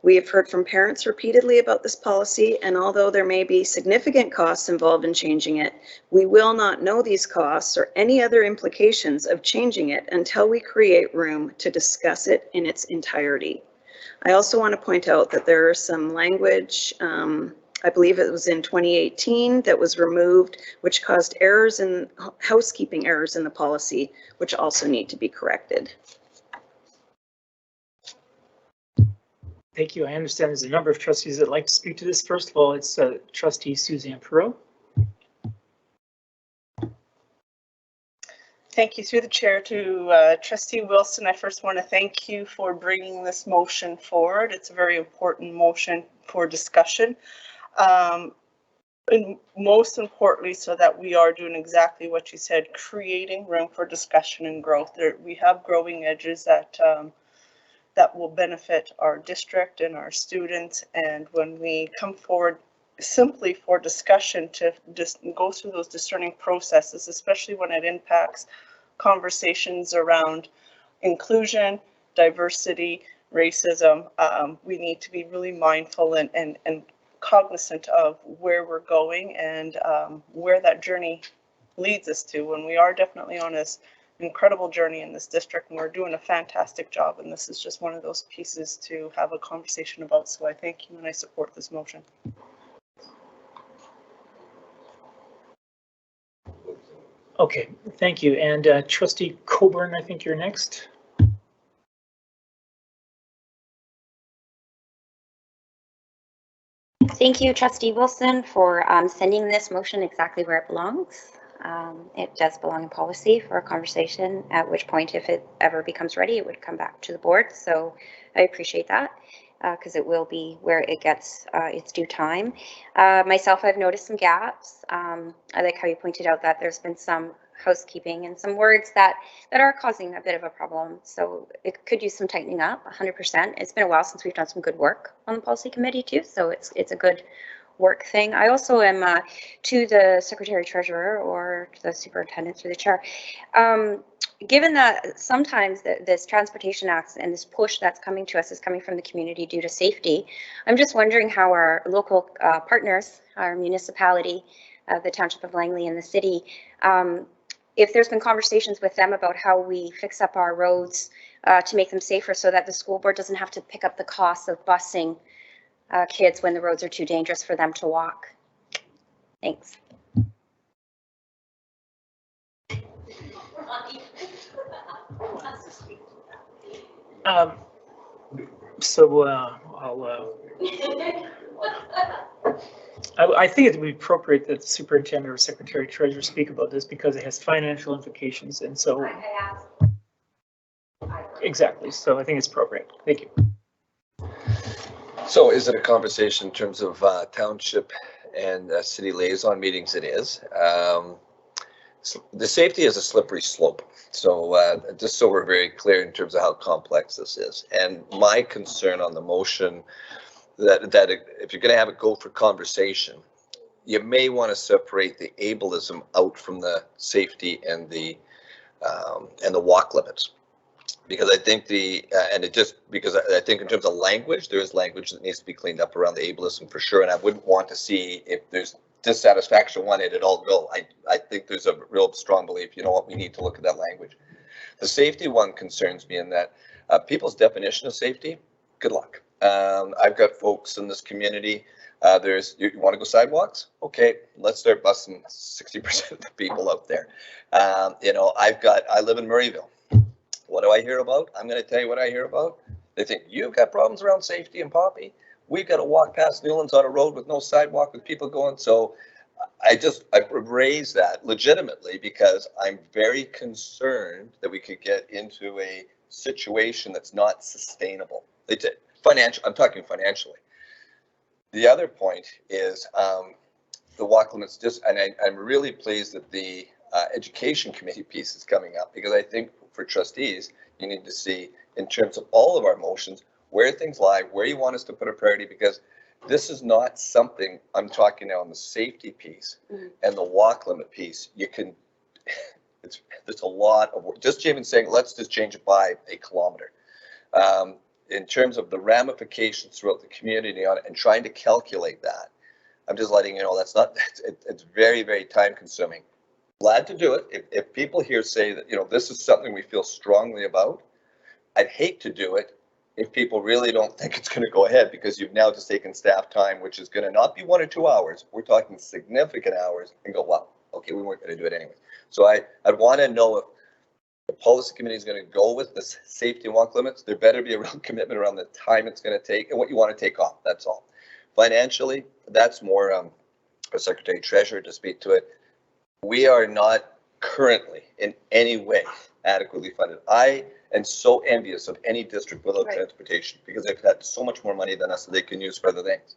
We have heard from parents repeatedly about this policy, and although there may be significant costs involved in changing it, we will not know these costs or any other implications of changing it until we create room to discuss it in its entirety. I also want to point out that there are some language I believe it was in 2018 that was removed, which caused errors in housekeeping errors in the policy, which also need to be corrected. Thank you. I understand there's a number of trustees that like to speak to this. First of all, it's Trustee Suzanne Perot. Thank you. Through the chair to Trustee Wilson, I first want to thank you for bringing this motion forward. It's a very important motion for discussion. And most importantly, so that we are doing exactly what you said, creating room for discussion and growth. We have growing edges that that will benefit our district and our students. And when we come forward simply for discussion to just go through those discerning processes, especially when it impacts conversations around inclusion, diversity, racism, we need to be really mindful and cognizant of where we're going and where that journey leads us to. When we are definitely on this incredible journey in this district, and we're doing a fantastic job, and this is just one of those pieces to have a conversation about. So I thank you and I support this motion. Okay, thank you. And Trustee Coburn, I think you're next. Thank you, Trustee Wilson, for sending this motion exactly where it belongs. It does belong in policy for a conversation, at which point, if it ever becomes ready, it would come back to the board. So I appreciate that because it will be where it gets its due time. Myself, I've noticed some gaps. I like how you pointed out that there's been some housekeeping and some words that are causing a bit of a problem. So it could use some tightening up, 100%. It's been a while since we've done some good work on the policy committee too. So it's a good work thing. I also am to the Secretary Treasurer or to the Superintendent through the Chair. Given that sometimes this Transportation Act and this push that's coming to us is coming from the community due to safety, I'm just wondering how our local partners, our municipality, the Township of Langley and the city, if there's been conversations with them about how we fix up our roads to make them safer so that the school board doesn't have to pick up the cost of busing kids when the roads are too dangerous for them to walk. Thanks. I think it would be appropriate that the superintendent or secretary treasurer speak about this because it has financial implications, and so exactly. So I think it's appropriate. Thank you. So is it a conversation in terms of township and city liaison meetings? It is. So the safety is a slippery slope. So just so we're very clear in terms of how complex this is. And my concern on the motion that if you're going to have it go for conversation, you may want to separate the ableism out from the safety and the walk limits. Because I think because I think in terms of language, there is language that needs to be cleaned up around the ableism for sure. And I wouldn't want to see if there's dissatisfaction wanted it all go. I think there's a real strong belief, you know what, we need to look at that language. The safety one concerns me in that people's definition of safety, good luck. I've got folks in this community, you want to go sidewalks? Okay, let's start busing 60% of the people out there. I live in Murrayville. What do I hear about? I'm going to tell you what I hear about. They think you've got problems around safety in Poppy. We've got to walk past Newlands on a road with no sidewalk with people going. So I raise that legitimately because I'm very concerned that we could get into a situation that's not sustainable. I'm talking financially. The other point is the walk limits. I'm really pleased that the education committee piece is coming up because I think for trustees, you need to see in terms of all of our motions, where things lie, where you want us to put a priority, because this is not something I'm talking now on the safety piece and the walk limit piece. There's a lot of work. Just even saying, let's just change it by a kilometer. In terms of the ramifications throughout the community on it and trying to calculate that, I'm just letting you know it's very, very time consuming. Glad to do it. If people here say that, this is something we feel strongly about, I'd hate to do it if people really don't think it's going to go ahead because you've now just taken staff time, which is going to not be 1 or 2 hours, we're talking significant hours, and go, wow, okay, we weren't going to do it anyway. So I'd want to know if the policy committee is going to go with the safety and walk limits. There better be a real commitment around the time it's going to take and what you want to take off. That's all. Financially, that's more for Secretary Treasurer to speak to it. We are not currently in any way adequately funded. I am so envious of any district without transportation because they've had so much more money than us that they can use for other things.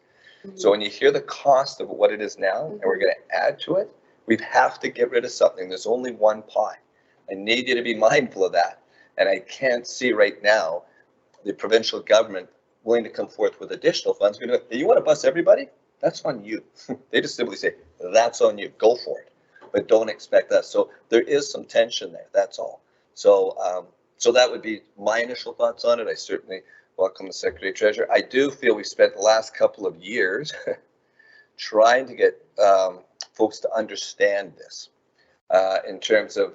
So when you hear the cost of what it is now and we're going to add to it, we have to get rid of something. There's only one pie. I need you to be mindful of that. And I can't see right now the provincial government willing to come forth with additional funds. You want to bus everybody? That's on you. They just simply say, that's on you. Go for it. But don't expect us. So there is some tension there. That's all. So so that would be my initial thoughts on it. I certainly welcome the Secretary Treasurer. I do feel we spent the last couple of years trying to get folks to understand this in terms of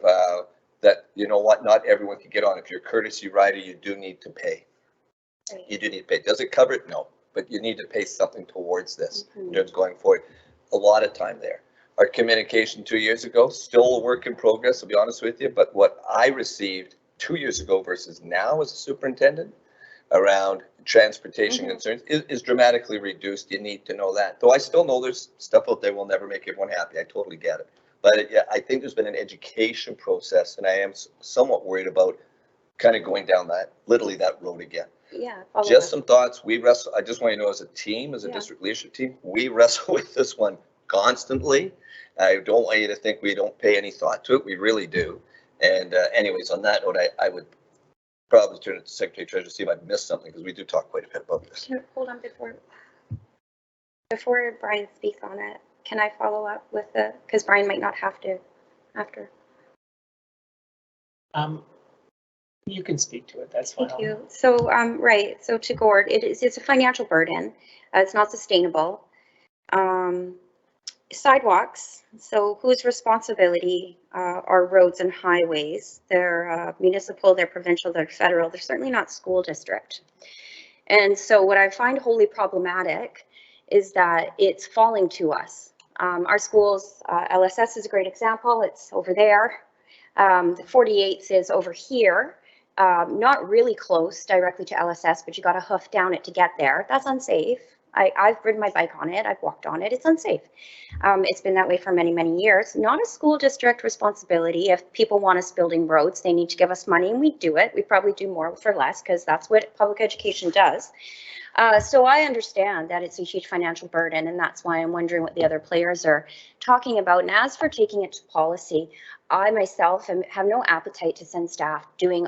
that, you know what, not everyone can get on. If you're a courtesy rider, you do need to pay. You do need to pay. Does it cover it? No, but you need to pay something towards this in terms of going forward. A lot of time there. Our communication 2 years ago, still a work in progress, to be honest with you, but what I received 2 years ago versus now as a superintendent around transportation concerns is dramatically reduced. You need to know that. Though I still know there's stuff out there will never make everyone happy. I totally get it. But yeah, I think there's been an education process, and I am somewhat worried about kind of going down that, literally that road again. Yeah. Just some thoughts. We wrestle. I just want you to know, as a team, as a district leadership team, we wrestle with this one constantly. I don't want you to think we don't pay any thought to it. We really do. And anyways, on that note, I would probably turn it to Secretary Treasurer to see if I missed something, because we do talk quite a bit about this. Hold on, before Brian speaks on it, can I follow up with because Brian might not have to after. You can speak to it. That's fine. Thank you. So, right. So to Gord, it's a financial burden. It's not sustainable. Sidewalks. So whose responsibility are roads and highways? They're municipal, they're provincial, they're federal. They're certainly not school district. And so what I find wholly problematic is that it's falling to us. Our schools, LSS is a great example. It's over there. The 48th is over here. Not really close directly to LSS, but you got to hoof down it to get there. That's unsafe. I've ridden my bike on it. I've walked on it. It's unsafe. It's been that way for many, many years. Not a school district responsibility. If people want us building roads, they need to give us money, and we do it. We probably do more for less because that's what public education does. So I understand that it's a huge financial burden, and that's why I'm wondering what the other players are talking about. And as for taking it to policy, I myself have no appetite to send staff doing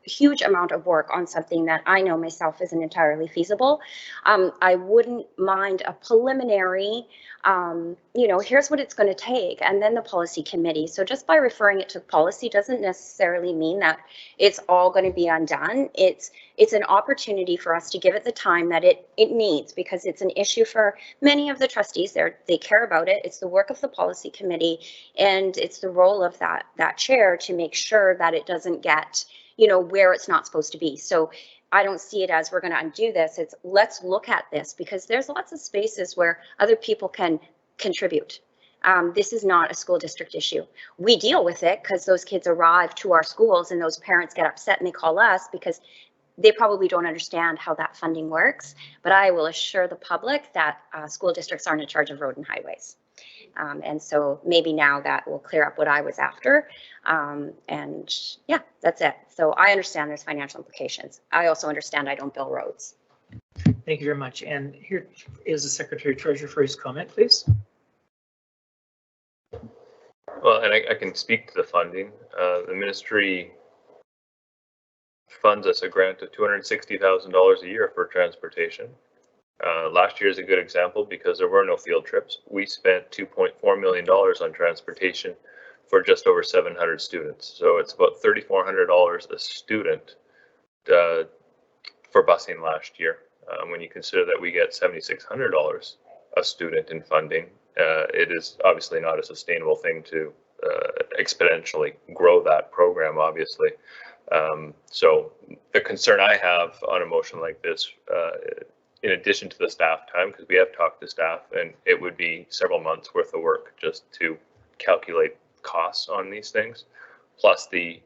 huge amount of work on something that I know myself isn't entirely feasible. I wouldn't mind a preliminary, here's what it's going to take, and then the policy committee. So just by referring it to policy doesn't necessarily mean that it's all going to be undone. It's an opportunity for us to give it the time that it needs, because it's an issue for many of the trustees. They care about it. It's the work of the policy committee, and it's the role of that chair to make sure that it doesn't get where it's not supposed to be. So I don't see it as we're going to undo this. It's let's look at this, because there's lots of spaces where other people can contribute. This is not a school district issue. We deal with it because those kids arrive to our schools and those parents get upset and they call us because they probably don't understand how that funding works. But I will assure the public that school districts aren't in charge of road and highways. And so maybe now that will clear up what I was after. And yeah, that's it. So I understand there's financial implications. I also understand I don't build roads. Thank you very much. And here is the Secretary Treasurer for his comment, please. Well, and I can speak to the funding. The ministry funds us a grant of $260,000 a year for transportation. Last year is a good example because there were no field trips. We spent $2.4 million on transportation for just over 700 students. So it's about $3,400 a student for busing last year. When you consider that we get $7,600 a student in funding, it is obviously not a sustainable thing to exponentially grow that program, obviously. So the concern I have on a motion like this, in addition to the staff time, because we have talked to staff, and it would be several months worth of work just to calculate costs on these things, plus the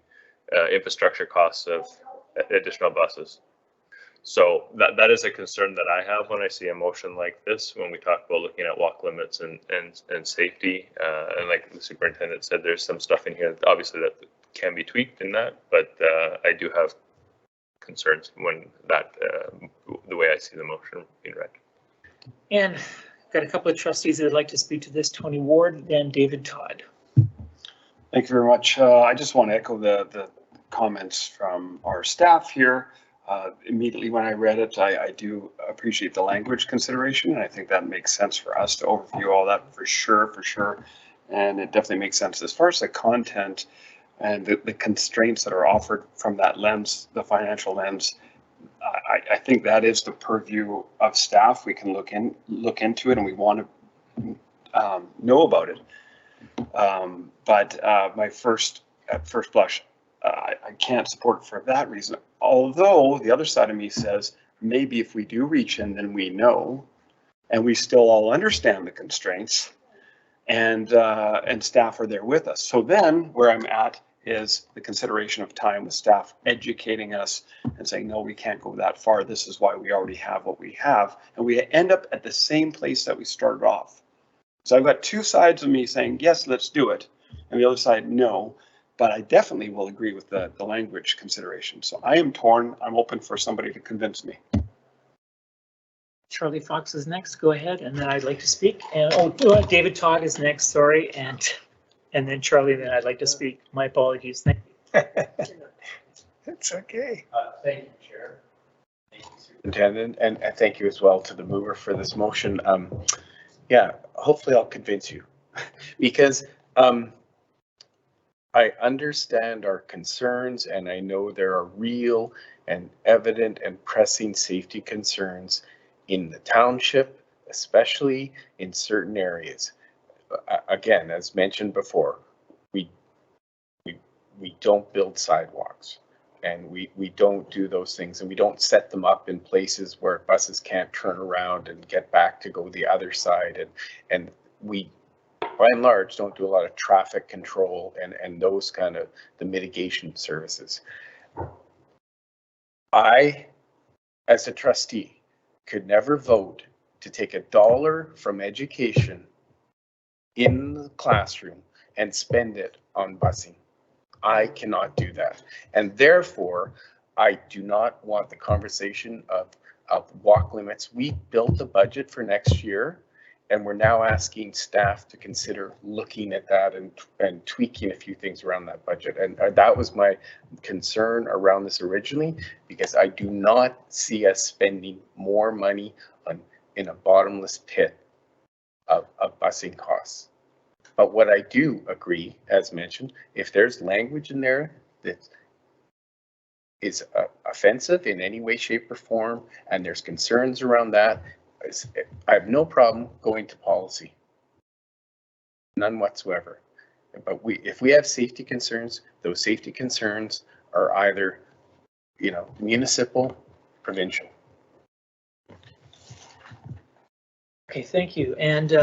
infrastructure costs of additional buses. So that is a concern that I have when I see a motion like this, when we talk about looking at walk limits and safety. And like the superintendent said, there's some stuff in here, obviously, that can be tweaked in that, but I do have concerns when that, the way I see the motion being read. And got a couple of trustees that would like to speak to this, Tony Ward, then David Todd. Thank you very much. I just want to echo the comments from our staff here. Immediately when I read it, I do appreciate the language consideration, and I think that makes sense for us to overview all that for sure. And it definitely makes sense as far as the content and the constraints that are offered from that lens, the financial lens. I think that is the purview of staff. We can look into it, and we want to know about it. But at first blush, I can't support it for that reason. Although the other side of me says, maybe if we do reach in, then we know, and we still all understand the constraints, and staff are there with us. So then where I'm at is the consideration of time with staff educating us and saying, no, we can't go that far. This is why we already have what we have. And we end up at the same place that we started off. So I've got two sides of me saying, yes, let's do it. And the other side, no. But I definitely will agree with the language consideration. So I am torn. I'm open for somebody to convince me. Charlie Fox is next. Go ahead, and then I'd like to speak. And David Todd is next. Sorry, and then Charlie. Then I'd like to speak. My apologies. Thank you. It's okay. Thank you, Chair. Thank you, Superintendent, and thank you as well to the mover for this motion. Yeah, hopefully I'll convince you because I understand our concerns, and I know there are real and evident and pressing safety concerns in the township, especially in certain areas. Again, as mentioned before, we don't build sidewalks, and we don't do those things, and we don't set them up in places where buses can't turn around and get back to go the other side, and we, by and large, don't do a lot of traffic control and those kind of the mitigation services. I, as a trustee, could never vote to take $1 from education in the classroom and spend it on busing. I cannot do that. And therefore, I do not want the conversation of walk limits. We built the budget for next year, and we're now asking staff to consider looking at that and tweaking a few things around that budget. And that was my concern around this originally, because I do not see us spending more money in a bottomless pit of busing costs. But what I do agree, as mentioned, if there's language in there that is offensive in any way, shape, or form, and there's concerns around that, I have no problem going to policy. None whatsoever. But if we have safety concerns, those safety concerns are either, municipal, provincial. Okay, thank you. And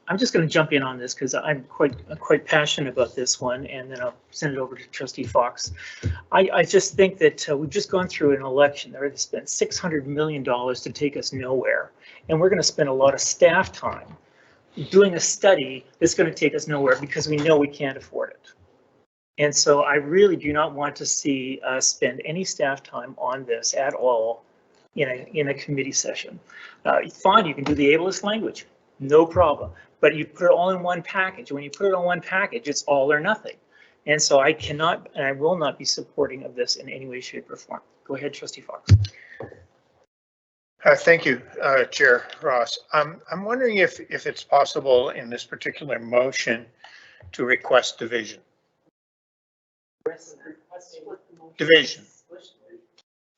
I'm just going to jump in on this because I'm quite passionate about this one, and then I'll send it over to Trustee Fox. I just think that we've just gone through an election. They're going to spend $600 million to take us nowhere, and we're going to spend a lot of staff time doing a study that's going to take us nowhere because we know we can't afford it. And so I really do not want to see us spend any staff time on this at all in a committee session. Fine, you can do the ableist language, no problem. But you put it all in one package. When you put it on one package, it's all or nothing. And so I cannot, and I will not be supporting of this in any way, shape, or form. Go ahead, Trustee Fox. Thank you, Chair Ross. I'm wondering if it's possible in this particular motion to request division. Division.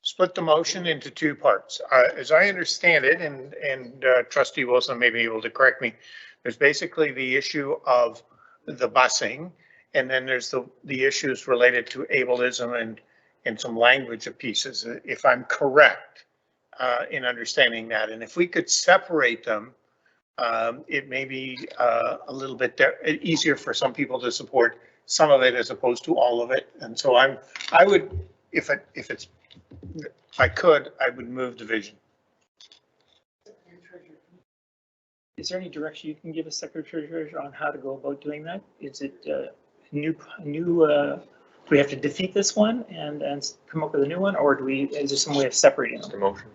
Split the motion into two parts. As I understand it, and Trustee Wilson may be able to correct me, there's basically the issue of the busing, and then there's the issues related to ableism in some language of pieces, if I'm correct in understanding that. And if we could separate them, it may be a little bit easier for some people to support some of it as opposed to all of it. And so I would, if I could, I would move division. Is there any direction you can give us, Secretary Treasurer, on how to go about doing that? Is it do we have to defeat this one and come up with a new one, or is there some way of separating them? The motion.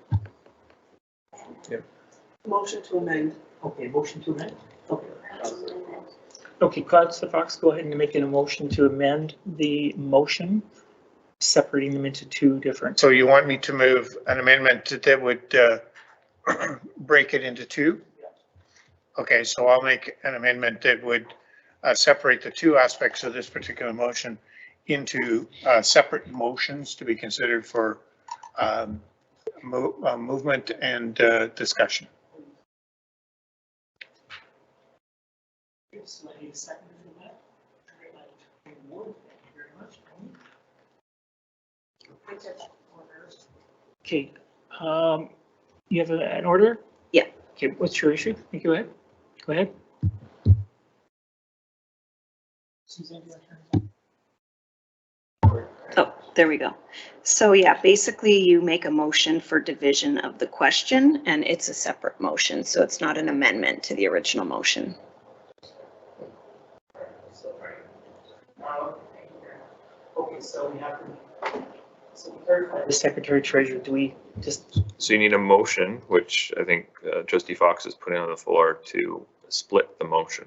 Motion to amend. Okay, motion to amend. Okay. Okay, Councilor Fox, go ahead and make a motion to amend the motion, separating them into two different. So you want me to move an amendment that would break it into two? Okay, so I'll make an amendment that would separate the two aspects of this particular motion into separate motions to be considered for movement and discussion. Okay, you have an order? Yeah. Okay, what's your issue? Go ahead. Go ahead. Oh, there we go. So yeah, basically you make a motion for division of the question and it's a separate motion. So it's not an amendment to the original motion. Okay, so we have to clarify the Secretary Treasurer. Do we just? So you need a motion, which I think Trustee Fox is putting on the floor to split the motion.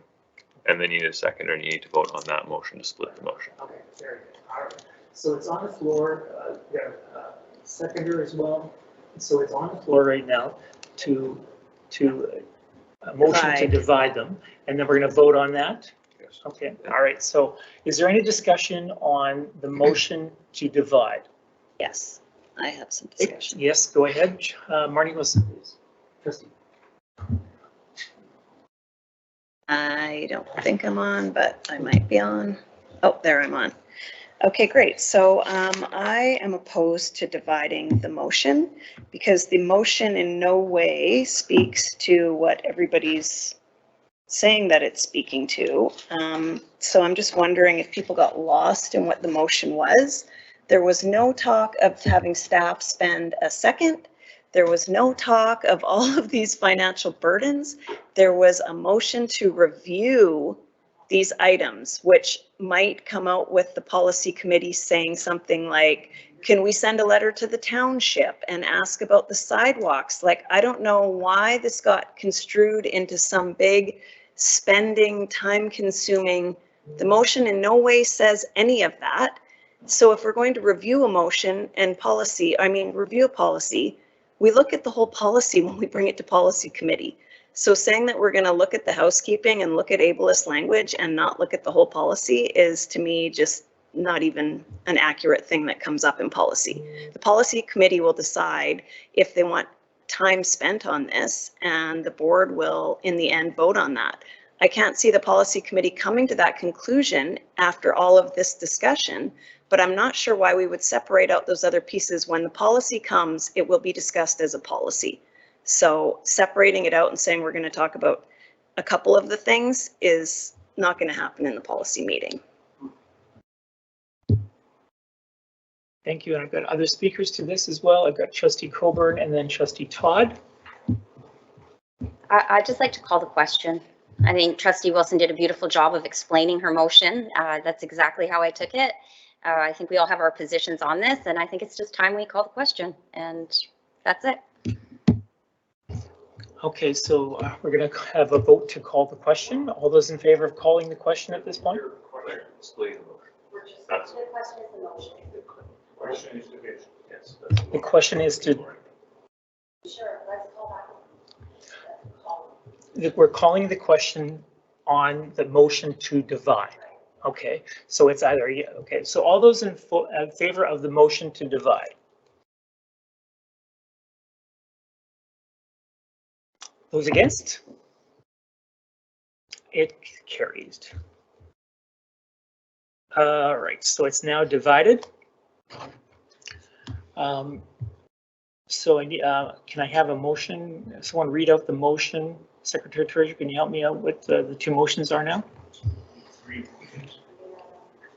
And then you need a second, and you need to vote on that motion to split the motion. Okay, very good. All right. So it's on the floor. There, seconder as well. So it's on the floor right now to a motion to divide them, and then we're going to vote on that. Yes. Okay. All right. So is there any discussion on the motion to divide? Yes, I have some discussion. Yes, go ahead. Marnie Wilson, please. Trustee. I don't think I'm on, but I might be on. Oh, there I'm on. Okay, great. So I am opposed to dividing the motion because the motion in no way speaks to what everybody's saying that it's speaking to. So I'm just wondering if people got lost in what the motion was. There was no talk of having staff spend a second. There was no talk of all of these financial burdens. There was a motion to review these items, which might come out with the policy committee saying something like, can we send a letter to the township and ask about the sidewalks? Like, I don't know why this got construed into some big spending, time consuming. The motion in no way says any of that. So if we're going to review a motion and policy, review a policy, we look at the whole policy when we bring it to policy committee. So saying that we're going to look at the housekeeping and look at ableist language and not look at the whole policy is, to me, just not even an accurate thing that comes up in policy. The policy committee will decide if they want time spent on this, and the board will, in the end, vote on that. I can't see the policy committee coming to that conclusion after all of this discussion, but I'm not sure why we would separate out those other pieces. When the policy comes, it will be discussed as a policy. So separating it out and saying we're going to talk about a couple of the things is not going to happen in the policy meeting. Thank you. And I've got other speakers to this as well. I've got Trustee Coburn and then Trustee Todd. I'd just like to call the question. I think Trustee Wilson did a beautiful job of explaining her motion. That's exactly how I took it. I think we all have our positions on this, and I think it's just time we call the question, and that's it. Okay, so we're going to have a vote to call the question. All those in favor of calling the question at this point? The question is to. We're calling the question on the motion to divide. Okay, so it's either, yeah, okay, so all those in favor of the motion to divide. Those against? It carries. All right, so it's now divided. So I need, can I have a motion? Someone read out the motion. Secretary Treasurer, can you help me out what the two motions are now?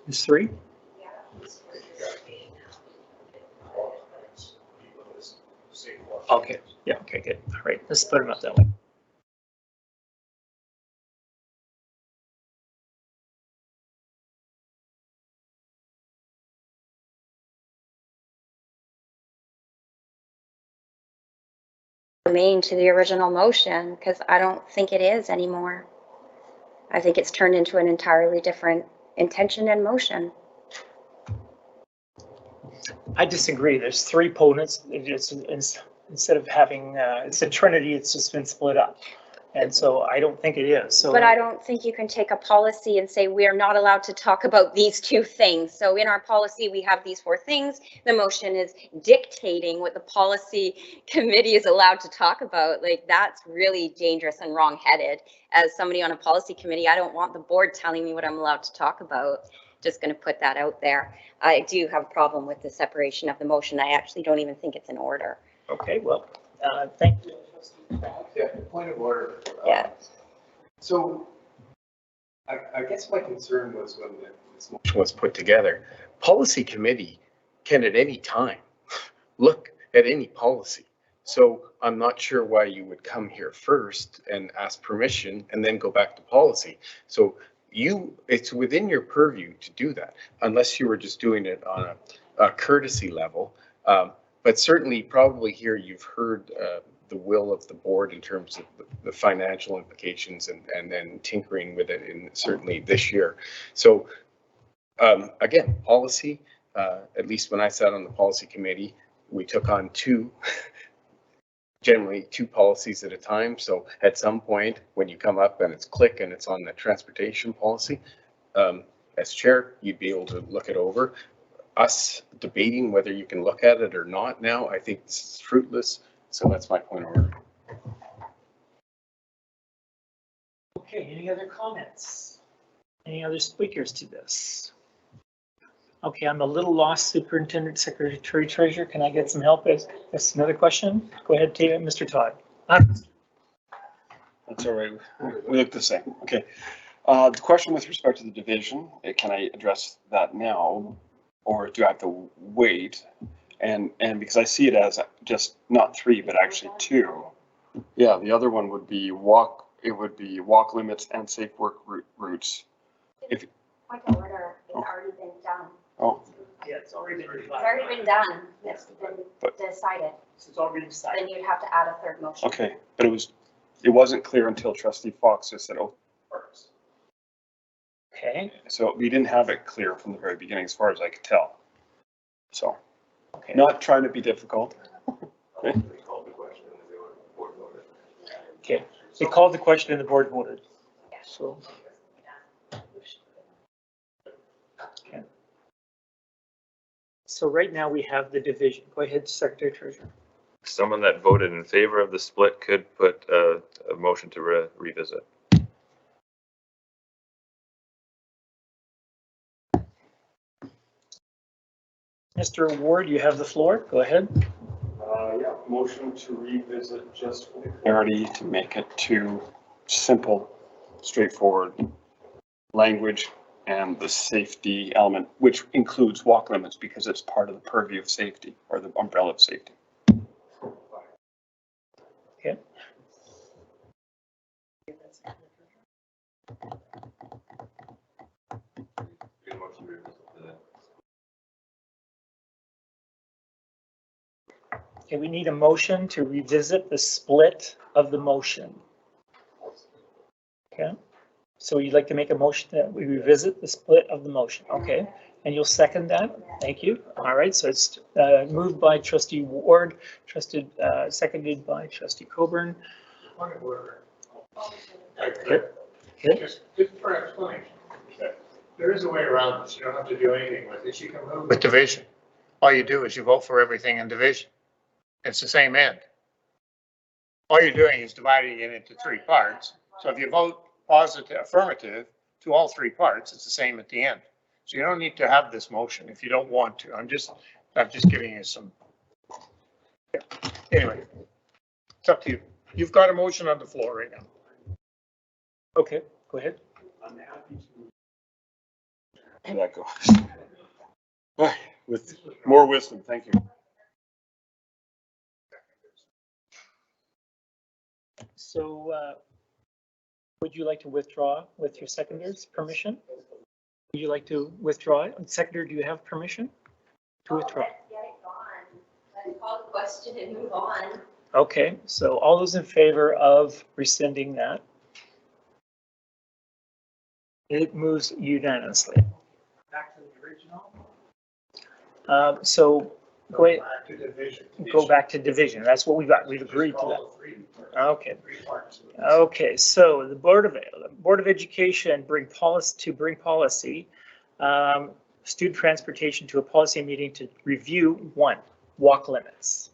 There's three? Okay, yeah, okay, good. All right, let's split them up that way. Remain to the original motion, because I don't think it is anymore. I think it's turned into an entirely different intention and motion. I disagree. There's three opponents. Instead of having, it's a trinity, it's just been split up. And so I don't think it is. So, but I don't think you can take a policy and say we are not allowed to talk about these two things. So in our policy, we have these four things. The motion is dictating what the policy committee is allowed to talk about. Like, that's really dangerous and wrong-headed. As somebody on a policy committee, I don't want the board telling me what I'm allowed to talk about. Just going to put that out there. I do have a problem with the separation of the motion. I actually don't even think it's in order. Okay, well, thank you. Yeah, point of order. Yeah. So I guess my concern was when this motion was put together, policy committee can at any time look at any policy. So I'm not sure why you would come here first and ask permission and then go back to policy. So it's within your purview to do that, unless you were just doing it on a courtesy level. But certainly probably here you've heard the will of the board in terms of the financial implications and then tinkering with it in certainly this year. So again, policy, at least when I sat on the policy committee, we took on generally two policies at a time. So at some point when you come up and it's click and it's on the transportation policy, as chair, you'd be able to look it over. Us debating whether you can look at it or not now, I think this is fruitless. So that's my point of order. Okay, any other comments? Any other speakers to this? Okay, I'm a little lost, Superintendent, Secretary, Treasurer. Can I get some help? That's another question. Go ahead, Mr. Todd. That's all right. We look the same. Okay. The question with respect to the division, can I address that now, or do I have to wait? And because I see it as just not three, but actually two. Yeah, the other one would be walk limits and safe work routes. If Point of order, it's already been done. Oh. Yeah, it's already been It's already been done. It's been decided. It's already decided. Then you'd have to add a third motion. Okay, but it wasn't clear until Trustee Fox just said, oh. Okay. So we didn't have it clear from the very beginning, as far as I could tell. So, okay. Not trying to be difficult. Okay. Okay. They called the question and the board voted. So. Okay. So right now we have the division. Go ahead, Secretary Treasurer. Someone that voted in favor of the split could put a motion to revisit. Mr. Ward, you have the floor. Go ahead. Yeah, motion to revisit just for clarity, to make it to simple, straightforward language and the safety element, which includes walk limits because it's part of the purview of safety or the umbrella of safety. Okay. Okay, we need a motion to revisit the split of the motion. Okay, so you'd like to make a motion that we revisit the split of the motion, okay? And you'll second that? Thank you. All right, so it's moved by Trustee Ward, seconded by Trustee Coburn. Okay. Just for explanation, there is a way around this. You don't have to do anything with this. You can move with division. All you do is you vote for everything in division. It's the same end. All you're doing is dividing it into three parts. So if you vote positive, affirmative to all three parts, it's the same at the end. So you don't need to have this motion if you don't want to. I'm just giving you some Anyway, it's up to you. You've got a motion on the floor right now. Okay, go ahead. I'm happy to. And that goes. With more wisdom, thank you. So would you like to withdraw with your seconder's permission? Would you like to withdraw? Seconder, do you have permission to withdraw? Let's get it gone. Let's call the question and move on. Okay, so all those in favor of rescinding that? It moves unanimously. Back to the original. So go ahead, Back to division. go back to division. That's what we've got. We've agreed to that. Okay. Okay, so the Board of Education bring policy, student transportation to a policy meeting to review 1, walk limits.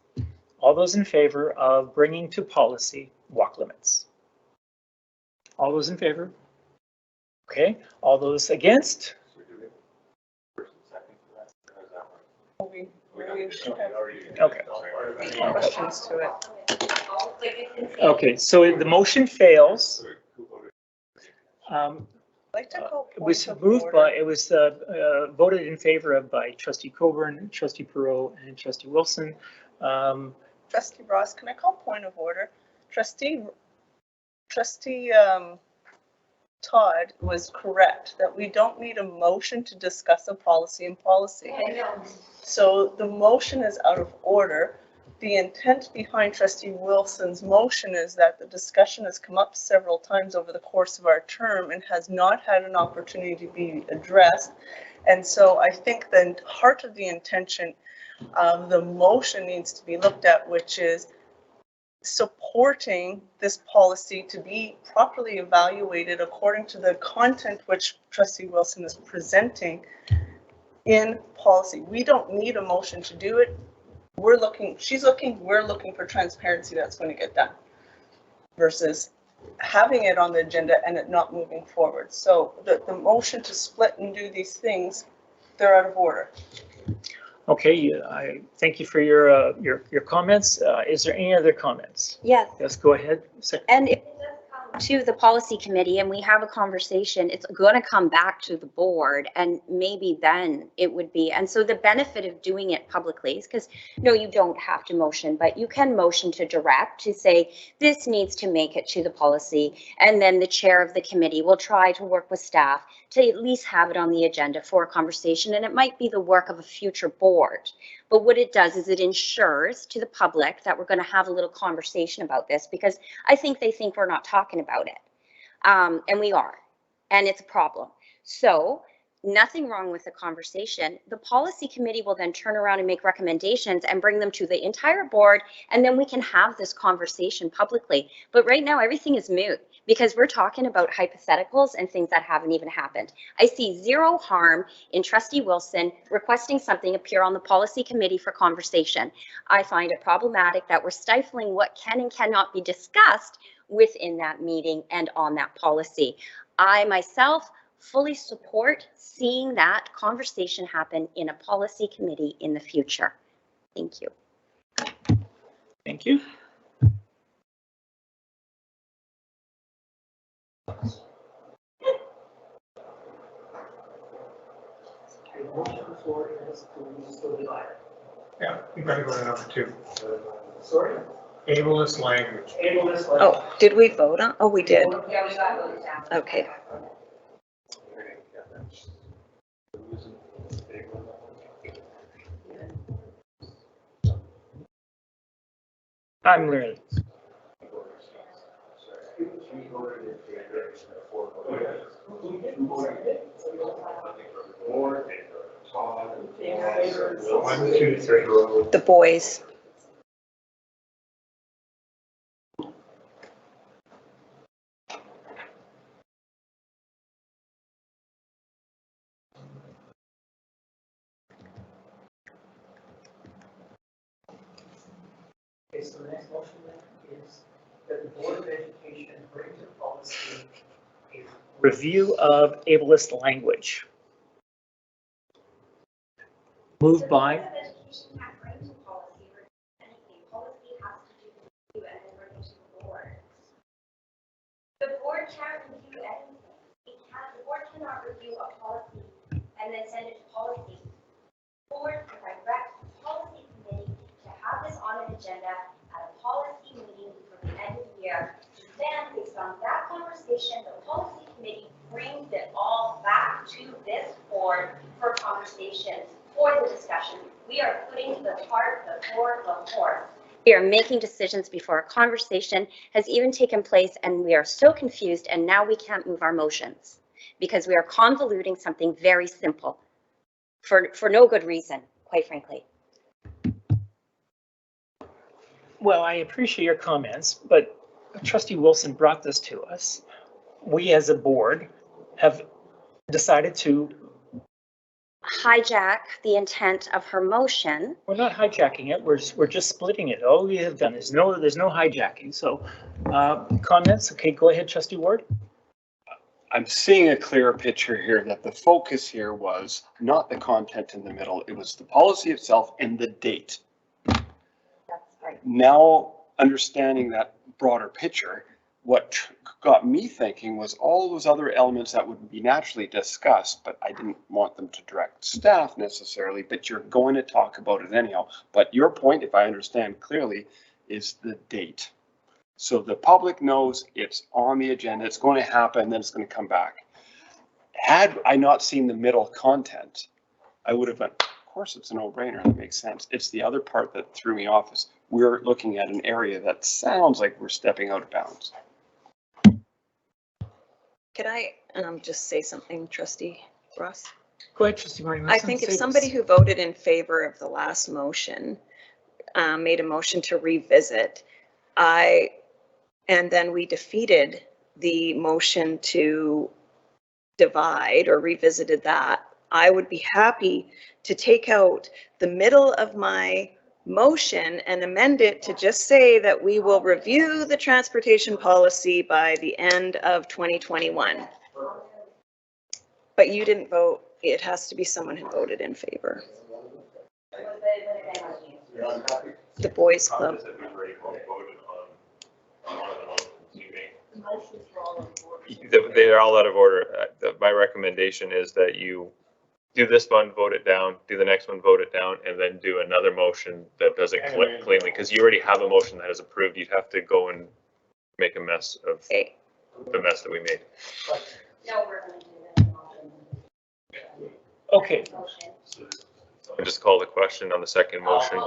All those in favor of bringing to policy walk limits? All those in favor? Okay, all those against? Okay. Questions to it. Okay, so the motion fails. I'd like to call It was point of moved order. by, it was voted in favor of by Trustee Coburn, Trustee Perot, and Trustee Wilson. Trustee Ross, can I call point of order? Trustee Todd was correct that we don't need a motion to discuss a policy in policy. So the motion is out of order. The intent behind Trustee Wilson's motion is that the discussion has come up several times over the course of our term and has not had an opportunity to be addressed. And so I think the heart of the intention of the motion needs to be looked at, which is supporting this policy to be properly evaluated according to the content which Trustee Wilson is presenting in policy. We don't need a motion to do it. We're looking for transparency that's going to get done versus having it on the agenda and it not moving forward. So the motion to split and do these things, they're out of order. Okay, I thank you for your comments. Is there any other comments? Yes. Yes, go ahead. And if it does come to the policy committee and we have a conversation, it's going to come back to the board and maybe then it would be. And so the benefit of doing it publicly is because, no, you don't have to motion, but you can motion to direct to say this needs to make it to the policy. And then the chair of the committee will try to work with staff to at least have it on the agenda for a conversation. And it might be the work of a future board. But what it does is it ensures to the public that we're going to have a little conversation about this because I think they think we're not talking about it. And we are. And it's a problem. So nothing wrong with the conversation. The policy committee will then turn around and make recommendations and bring them to the entire board. And then we can have this conversation publicly. But right now, everything is moot because we're talking about hypotheticals and things that haven't even happened. I see zero harm in Trustee Wilson requesting something appear on the policy committee for conversation. I find it problematic that we're stifling what can and cannot be discussed within that meeting and on that policy. I myself fully support seeing that conversation happen in a policy committee in the future. Thank you. Thank you. Yeah, you gotta go to number 2. Sorry? Ableist language. Oh, did we vote on? Oh, we did. Yeah, we got voted down. Okay. I'm learning. One, two, three. The boys. Okay, so the next motion then is that the Board of Education bring to policy a review of ableist language. Moved by. Education can't bring to policy or anything. Policy has agenda at a policy meeting before the end of the year. Then, based on that conversation, the policy committee brings it all back to this board for conversation, for the discussion. We are putting the cart before the horse. We are making decisions before a conversation has even taken place, and we are so confused, and now we can't move our motions because we are convoluting something very simple for no good reason, quite frankly. Well, I appreciate your comments, but Trustee Wilson brought this to us. We as a board have decided to. Hijack the intent of her motion. We're not hijacking it. We're just splitting it. All we have done is there's no hijacking. So comments. Okay, go ahead, Trustee Ward. I'm seeing a clearer picture here that the focus here was not the content in the middle. It was the policy itself and the date. That's right. Now, understanding that broader picture, what got me thinking was all those other elements that would be naturally discussed, but I didn't want them to direct staff necessarily, but you're going to talk about it anyhow. But your point, if I understand clearly, is the date. So the public knows it's on the agenda, it's going to happen, then it's going to come back. Had I not seen the middle content, I would have been, of course it's a no-brainer, that makes sense. It's the other part that threw me off is we're looking at an area that sounds like we're stepping out of bounds. Could I just say something, Trustee Ross? Go ahead, Trustee Martin. I think if somebody who voted in favor of the last motion made a motion to revisit, and then we defeated the motion to divide or revisited that, I would be happy to take out the middle of my motion and amend it to just say that we will review the transportation policy by the end of 2021. But you didn't vote. It has to be someone who voted in favor. The Boys Club. They're all out of order. My recommendation is that you do this one, vote it down, do the next one, vote it down, and then do another motion that does it cleanly, because you already have a motion that is approved. You'd have to go and make a mess of the mess that we made. No, we're going to do that. Okay. I just call the question on the second motion.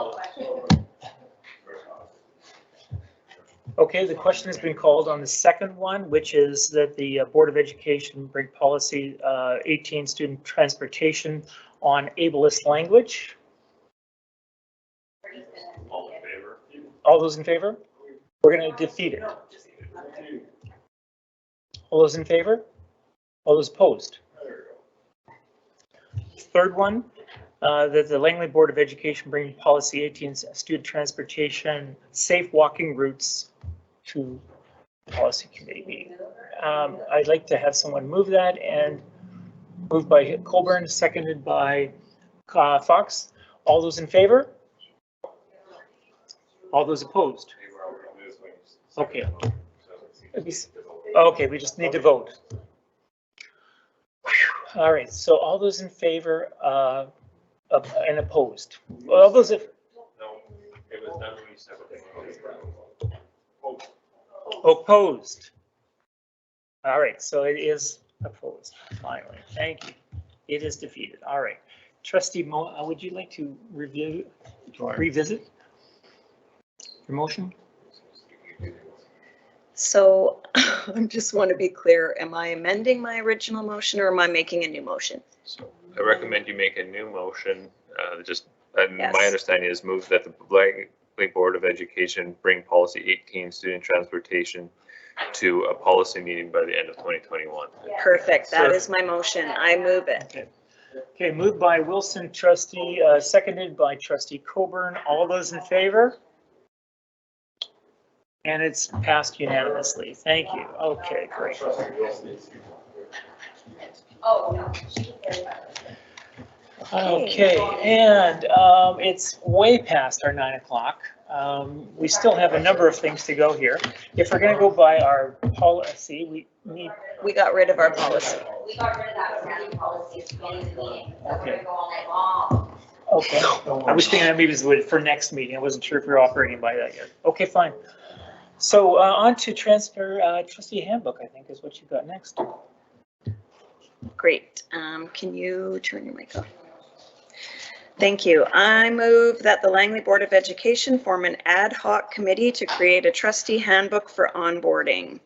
Okay, the question has been called on the second one, which is that the Board of Education bring policy 18 student transportation on ableist language. All in favor? All those in favor? We're going to defeat it. All those in favor? All those opposed? Third one, that the Langley Board of Education bring policy 18 student transportation safe walking routes to policy committee meeting. I'd like to have someone move that, and moved by Colburn, seconded by Fox. All those in favor? All those opposed? Okay. Okay, we just need to vote. All right, so all those in favor and opposed? All those if No, it was done when you said opposed. All right, so it is opposed, finally. Thank you. It is defeated. All right. Trustee Mo, would you like to revisit your motion? So I just want to be clear, am I amending my original motion or am I making a new motion? I recommend you make a new motion. Yes. My understanding is move that the Langley Board of Education bring policy 18 student transportation to a policy meeting by the end of 2021. Perfect. That is my motion. I move it. Okay. Okay, moved by Wilson, trustee, seconded by Trustee Coburn. All those in favor? And it's passed unanimously. Thank you. Okay, great. Okay, and it's way past our 9 o'clock. We still have a number of things to go here. If we're going to go by our policy, we got rid of our policy. We got rid of that standing policy at the beginning of the meeting. That's Okay. going to go all night long. Okay, I was thinking that maybe it was for next meeting. I wasn't sure if we were operating by that yet. Okay, fine. So on to transfer trustee handbook, I think is what you got next. Great. Can you turn your mic off? Thank you. I move that the Langley Board of Education form an ad hoc committee to create a trustee handbook for onboarding.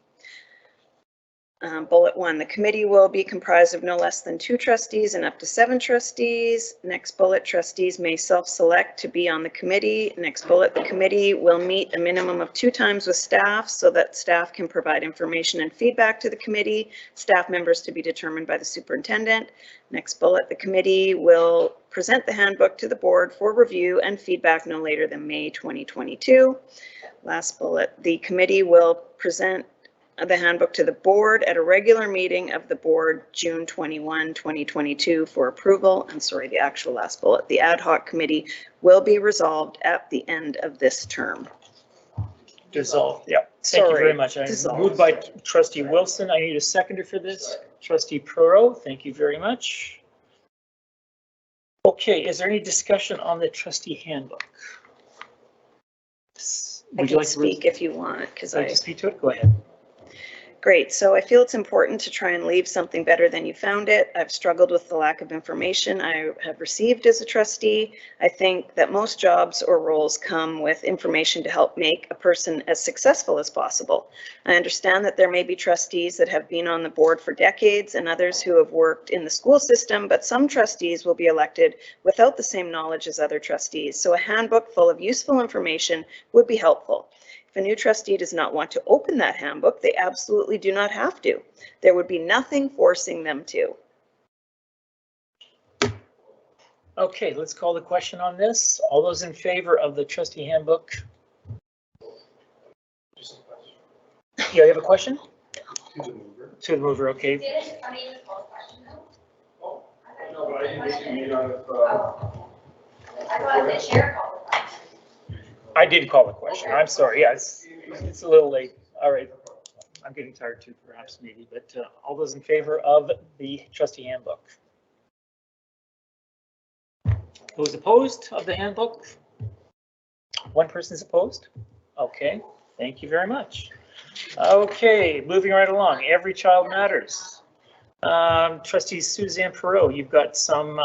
Bullet 1, the committee will be comprised of no less than 2 trustees and up to 7 trustees. Next bullet, trustees may self-select to be on the committee. Next bullet, the committee will meet a minimum of 2 times with staff so that staff can provide information and feedback to the committee. Staff members to be determined by the superintendent. Next bullet, the committee will present the handbook to the board for review and feedback no later than May 2022. Last bullet, the committee will present the handbook to the board at a regular meeting of the board June 21, 2022 for approval. And sorry, the actual last bullet, the ad hoc committee will be resolved at the end of this term. Dissolved, yeah. Thank you very much. Dissolved. Moved by trustee Wilson. I need a seconder for this. Trustee Perot, thank you very much. Okay, is there any discussion on the trustee handbook? I can speak if you want, because I speak to it. Go ahead. Great. So I feel it's important to try and leave something better than you found it. I've struggled with the lack of information I have received as a trustee. I think that most jobs or roles come with information to help make a person as successful as possible. I understand that there may be trustees that have been on the board for decades and others who have worked in the school system, but some trustees will be elected without the same knowledge as other trustees. So a handbook full of useful information would be helpful. If a new trustee does not want to open that handbook, they absolutely do not have to. There would be nothing forcing them to. Okay, let's call the question on this. All those in favor of the trustee handbook? Yeah, you have a question? To the mover, okay. I did call the question. I'm sorry. Yeah, it's a little late. All right. I'm getting tired too, perhaps, maybe, but all those in favor of the trustee handbook? Those opposed of the handbook? One person is opposed? Okay, thank you very much. Okay, moving right along. Every Child Matters. Trustee Suzanne Perot, you've got some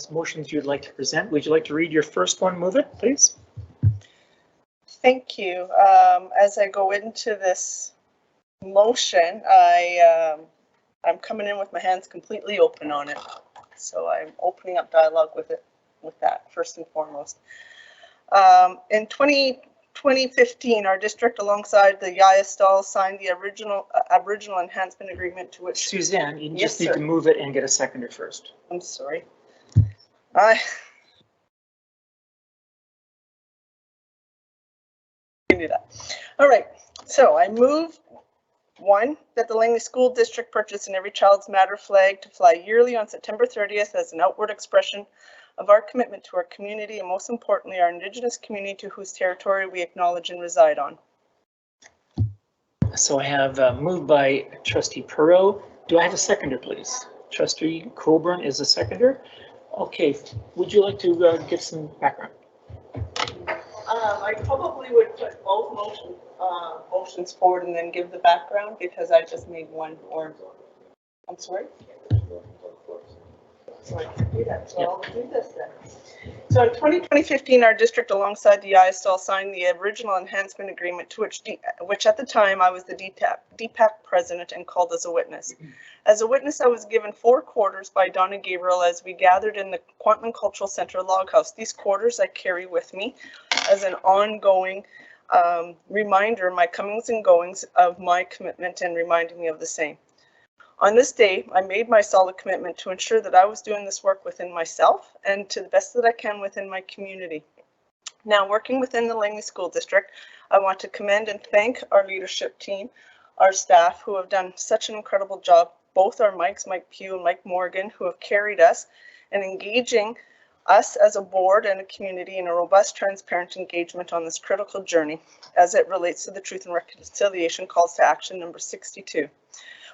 motions you'd like to present. Would you like to read your first one? Move it, please. Thank you. As I go into this motion, I'm coming in with my hands completely open on it. So I'm opening up dialogue with that first and foremost. In 2015, our district alongside the Yayastal signed the Aboriginal Enhancement Agreement to which... Suzanne, you just need to move it and get a seconder first. I'm sorry. Do that. All right, so I move 1, that the Langley School District purchase an Every Child's Matter flag to fly yearly on September 30th as an outward expression of our commitment to our community and most importantly our Indigenous community to whose territory we acknowledge and reside on. So I have moved by trustee Perot. Do I have a seconder, please? Trustee Coburn is a seconder. Okay, would you like to give some background? I probably would put both motions forward and then give the background because I just made one. Or I'm sorry. So I can do that. So I'll do this then. So in 2015, our district alongside the Yayastal signed the Original Enhancement Agreement to which at the time I was the DPAC president and called as a witness. As a witness, I was given 4 quarters by Donna Gabriel as we gathered in the Kwantlen Cultural Center log house. These quarters I carry with me as an ongoing reminder, my comings and goings of my commitment and reminding me of the same. On this day, I made my solid commitment to ensure that I was doing this work within myself and to the best that I can within my community. Now, working within the Langley School District, I want to commend and thank our leadership team, our staff who have done such an incredible job, both our Mikes, Mike Pugh and Mike Morgan, who have carried us and engaging us as a board and a community in a robust, transparent engagement on this critical journey as it relates to the Truth and Reconciliation Calls to Action number 62.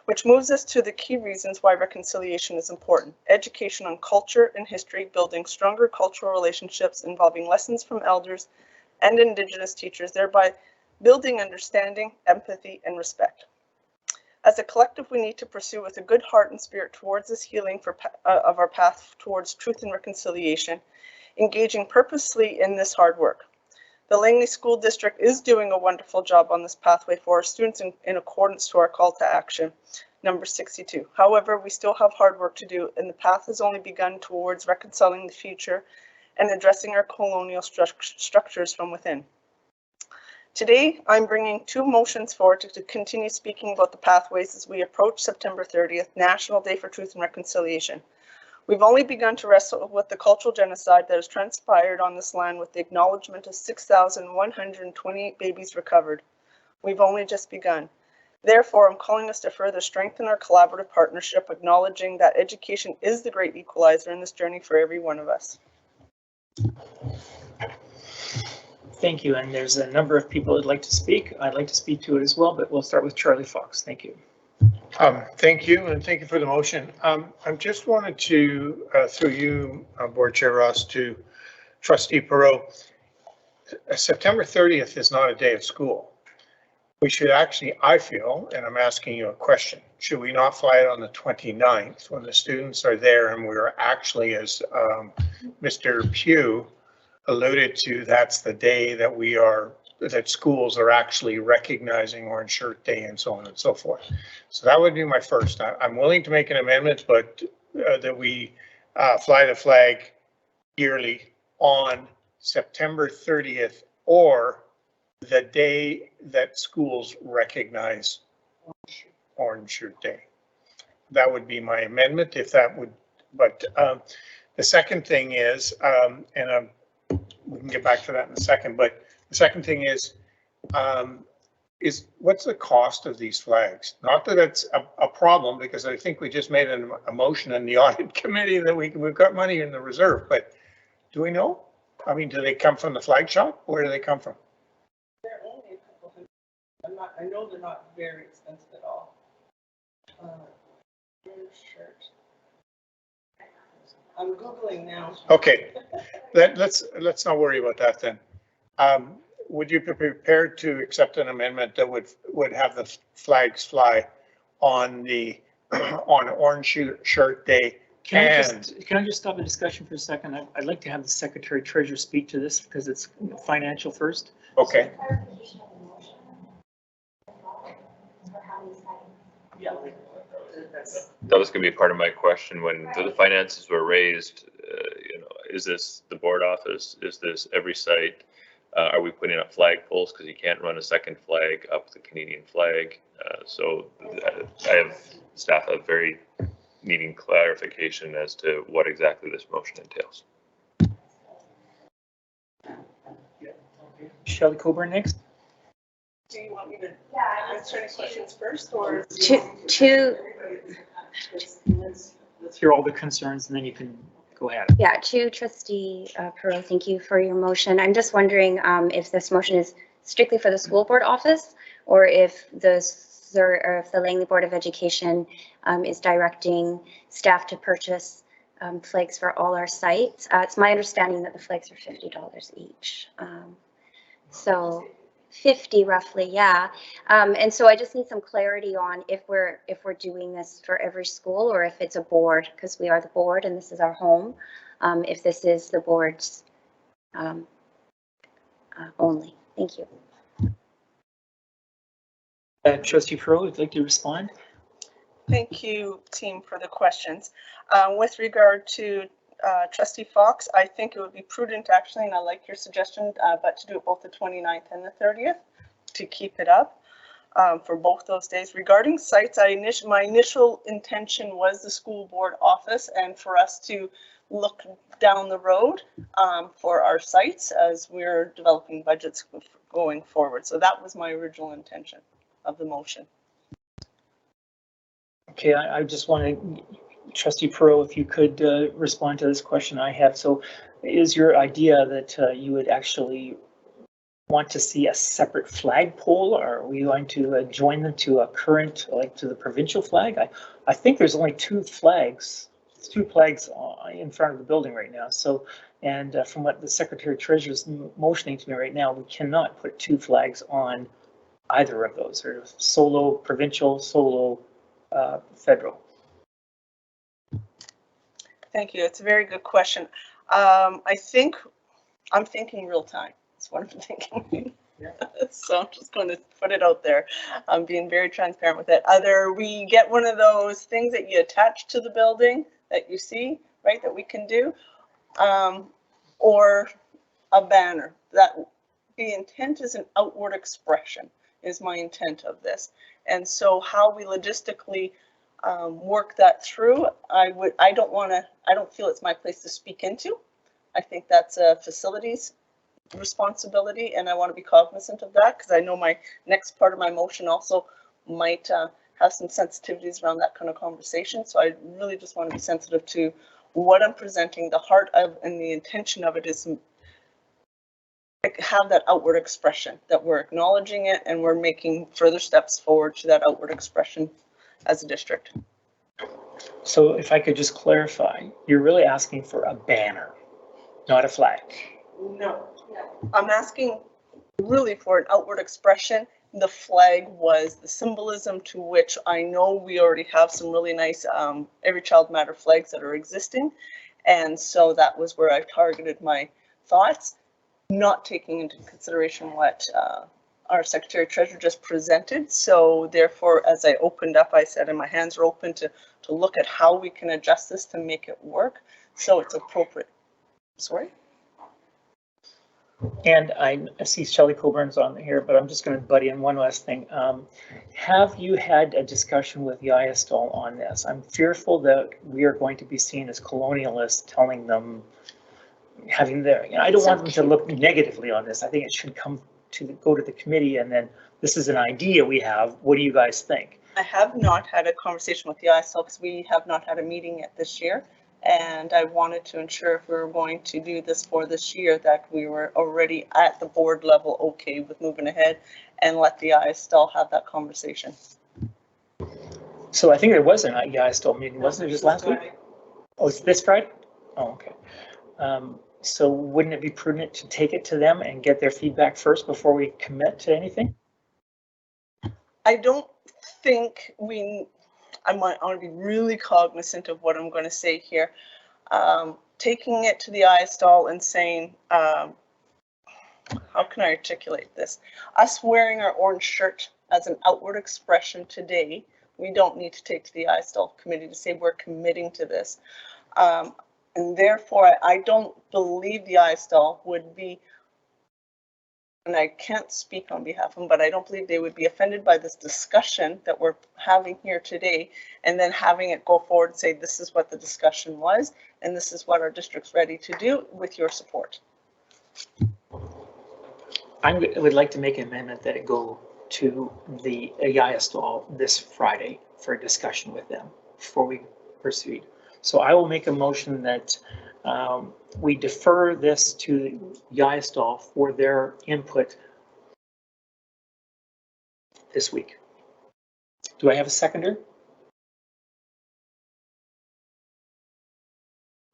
which moves us to the key reasons why reconciliation is important. Education on culture and history, building stronger cultural relationships involving lessons from elders and Indigenous teachers, thereby building understanding, empathy, and respect. As a collective, we need to pursue with a good heart and spirit towards this healing of our path towards truth and reconciliation, engaging purposely in this hard work. The Langley School District is doing a wonderful job on this pathway for our students in accordance to our call to action, number 62. However, we still have hard work to do, and the path has only begun towards reconciling the future and addressing our colonial structures from within. Today, I'm bringing two motions forward to continue speaking about the pathways as we approach September 30th, National Day for Truth and Reconciliation. We've only begun to wrestle with the cultural genocide that has transpired on this land with the acknowledgement of 6,128 babies recovered. We've only just begun. Therefore, I'm calling us to further strengthen our collaborative partnership, acknowledging that education is the great equalizer in this journey for every one of us. Thank you, and there's a number of people that'd like to speak. I'd like to speak to it as well, but we'll start with Charlie Fox. Thank you. Thank you, and thank you for the motion. I just wanted to, through you, Board Chair Ross, to Trustee Perot. September 30th is not a day of school. We should actually, I feel, and I'm asking you a question, should we not fly it on the 29th when the students are there and we're actually, as Mr. Pugh alluded to, that's the day that that schools are actually recognizing Orange Shirt Day and so on and so forth. So that would be my first. I'm willing to make an amendment, but that we fly the flag yearly on September 30th or the day that schools recognize Orange Shirt Day. That would be my amendment if that would, but the second thing is, and we can get back to that in a second, but the second thing is what's the cost of these flags? Not that it's a problem, because I think we just made a motion in the Audit Committee that we've got money in the reserve, but do we know? I mean, do they come from the flag shop? Where do they come from? They're only a couple hundred. I know they're not very expensive at all. Shirt. I'm Googling now. Okay, let's not worry about that then. Would you be prepared to accept an amendment that would have the flags fly on on Orange Shirt Day? Can I just stop the discussion for a second? I'd like to have the Secretary Treasurer speak to this because it's financial first. Okay. Yeah. That was going to be part of my question when the finances were raised. Is this the board office? Is this every site? Are we putting up flagpoles because you can't run a second flag up the Canadian flag? So I have staff very needing clarification as to what exactly this motion entails. Shelley Coburn next. do you want me to answer any questions first, or? Let's hear all the concerns and then you can go ahead. Yeah, to Trustee Perot, thank you for your motion. I'm just wondering if this motion is strictly for the school board office, or if the Langley Board of Education is directing staff to purchase flags for all our sites. It's my understanding that the flags are $50 each. So 50 roughly, yeah. And so I just need some clarity on if we're doing this for every school or if it's a board, because we are the board and this is our home. If this is the board's only. Thank you. Trustee Perot, would you like to respond? Thank you, team, for the questions. With regard to Trustee Fox, I think it would be prudent actually, and I like your suggestion, but to do it both the 29th and the 30th to keep it up for both those days. Regarding sites, my initial intention was the school board office and for us to look down the road for our sites as we're developing budgets going forward. So that was my original intention of the motion. Okay, I just want to, Trustee Perot, if you could respond to this question I have. So is your idea that you would actually want to see a separate flagpole, or are we going to join them to a current, like to the provincial flag? I think there's only two flags in front of the building right now. So, and from what the Secretary Treasurer is motioning to me right now, we cannot put two flags on either of those, or solo provincial, solo federal. Thank you. It's a very good question. I'm thinking real time. That's what I'm thinking. Yeah. So I'm just going to put it out there. I'm being very transparent with it. Either we get one of those things that you attach to the building that you see, right, that we can do, or a banner. That the intent is an outward expression is my intent of this. And so how we logistically work that through, I don't feel it's my place to speak into. I think that's a facilities responsibility, and I want to be cognizant of that because I know my next part of my motion also might have some sensitivities around that kind of conversation. So I really just want to be sensitive to what I'm presenting. The heart of and the intention of it is have that outward expression, that we're acknowledging it and we're making further steps forward to that outward expression as a district. So if I could just clarify, you're really asking for a banner, not a flag? No, I'm asking really for an outward expression. The flag was the symbolism to which I know we already have some really nice Every Child Matter flags that are existing. And so that was where I targeted my thoughts, not taking into consideration what our Secretary Treasurer just presented. So therefore, as I opened up, I said, and my hands are open to look at how we can adjust this to make it work so it's appropriate. Sorry. And I see Shelley Coburn's on here, but I'm just going to butt in one last thing. Have you had a discussion with the ISTOL on this? I'm fearful that we are going to be seen as colonialists, telling them, having their, you know, I don't want them to look negatively on this. I think it should go to the committee, and then this is an idea we have. What do you guys think? I have not had a conversation with the ISTOL because we have not had a meeting yet this year. And I wanted to ensure if we were going to do this for this year that we were already at the board level okay with moving ahead and let the ISTOL have that conversation. So I think there was an ISTOL meeting, wasn't it, just last week? Oh, it's this Friday? Oh, okay. So wouldn't it be prudent to take it to them and get their feedback first before we commit to anything? I don't think I want to be really cognizant of what I'm going to say here. Taking it to the ISTOL and saying, how can I articulate this? Us wearing our orange shirt as an outward expression today, we don't need to take to the ISTOL committee to say we're committing to this. And therefore, I don't believe the ISTOL would be, and I can't speak on behalf of them, but I don't believe they would be offended by this discussion that we're having here today, and then having it go forward and say, this is what the discussion was, and this is what our district's ready to do with your support. I would like to make an amendment that it go to the ISTOL this Friday for a discussion with them before we proceed. So I will make a motion that we defer this to the ISTOL for their input this week. Do I have a seconder?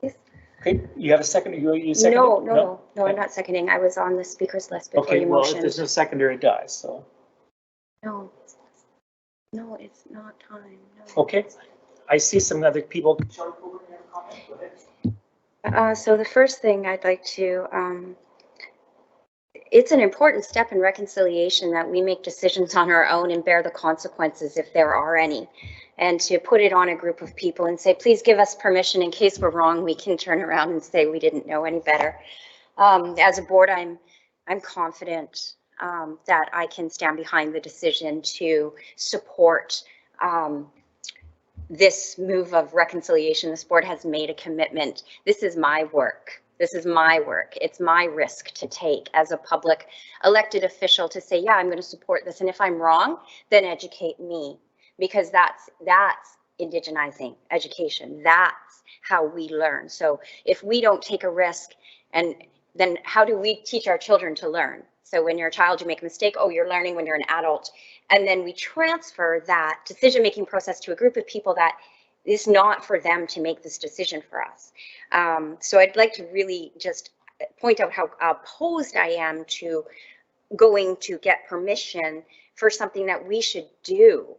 Yes. Okay, you have a seconder? You second? No, Okay. I'm not seconding. I was on the speaker's list before Okay, you well, if motioned. there's no seconder, it dies, so. No, it's not time. No. Okay, I see some other people. So the first thing I'd like to, it's an important step in reconciliation that we make decisions on our own and bear the consequences if there are any. And to put it on a group of people and say, please give us permission in case we're wrong, we can turn around and say we didn't know any better. As a board, I'm confident that I can stand behind the decision to support this move of reconciliation. This board has made a commitment. This is my work. This is my work. It's my risk to take as a public elected official to say, yeah, I'm going to support this. And if I'm wrong, then educate me, because that's indigenizing education. That's how we learn. So if we don't take a risk, and then how do we teach our children to learn? So when you're a child, you make a mistake. Oh, you're learning when you're an adult. And then we transfer that decision-making process to a group of people that is not for them to make this decision for us. So I'd like to really just point out how opposed I am to going to get permission for something that we should do.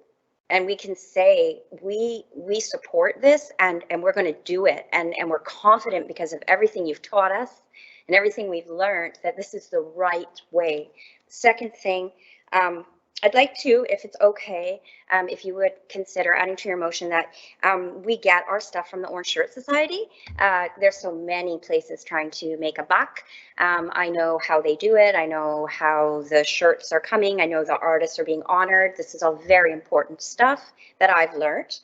And we can say, we support this and we're going to do it. And we're confident because of everything you've taught us and everything we've learned that this is the right way. Second thing, I'd like to, if it's okay, if you would consider adding to your motion that we get our stuff from the Orange Shirt Society. There's so many places trying to make a buck. I know how they do it. I know how the shirts are coming. I know the artists are being honored. This is all very important stuff that I've learned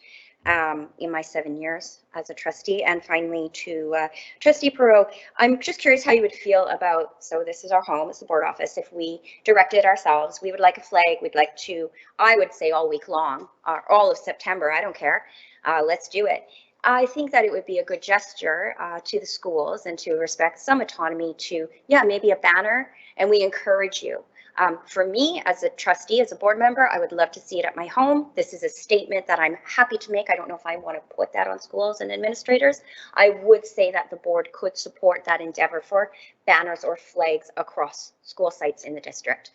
in my 7 years as a trustee. And finally to Trustee Perot, I'm just curious how you would feel about, so this is our home, it's the board office, if we directed ourselves, we would like a flag, we'd like to, I would say all week long, or all of September, I don't care, let's do it. I think that it would be a good gesture to the schools and to respect some autonomy to, yeah, maybe a banner, and we encourage you. For me, as a trustee, as a board member, I would love to see it at my home. This is a statement that I'm happy to make. I don't know if I want to put that on schools and administrators. I would say that the board could support that endeavor for banners or flags across school sites in the district.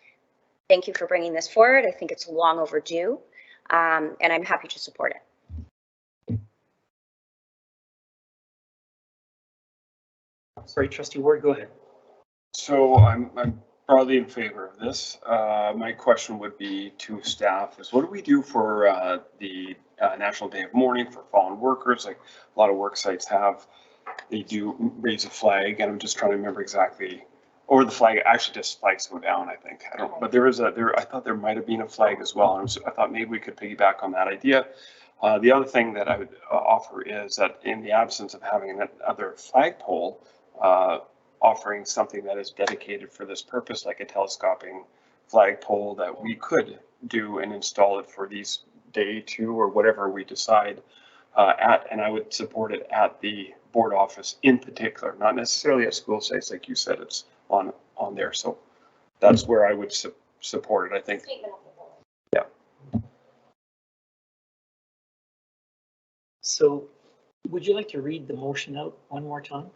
Thank you for bringing this forward. I think it's long overdue, and I'm happy to support it. Sorry, Trustee Ward, go ahead. So I'm broadly in favor of this. My question would be to staff is what do we do for the National Day of Mourning for fallen workers? Like a lot of work sites have, they do raise a flag, and I'm just trying to remember exactly, or the flag, actually just flags go down, I think. I don't, but there is a, I thought there might have been a flag as well. And I thought maybe we could piggyback on that idea. The other thing that I would offer is that in the absence of having another flagpole, offering something that is dedicated for this purpose, like a telescoping flagpole that we could do and install it for these day two or whatever we decide and I would support it at the board office in particular, not necessarily at school sites, like you said, it's on there. So that's where I would support it, I think. Yeah. So would you like to read the motion out one more time?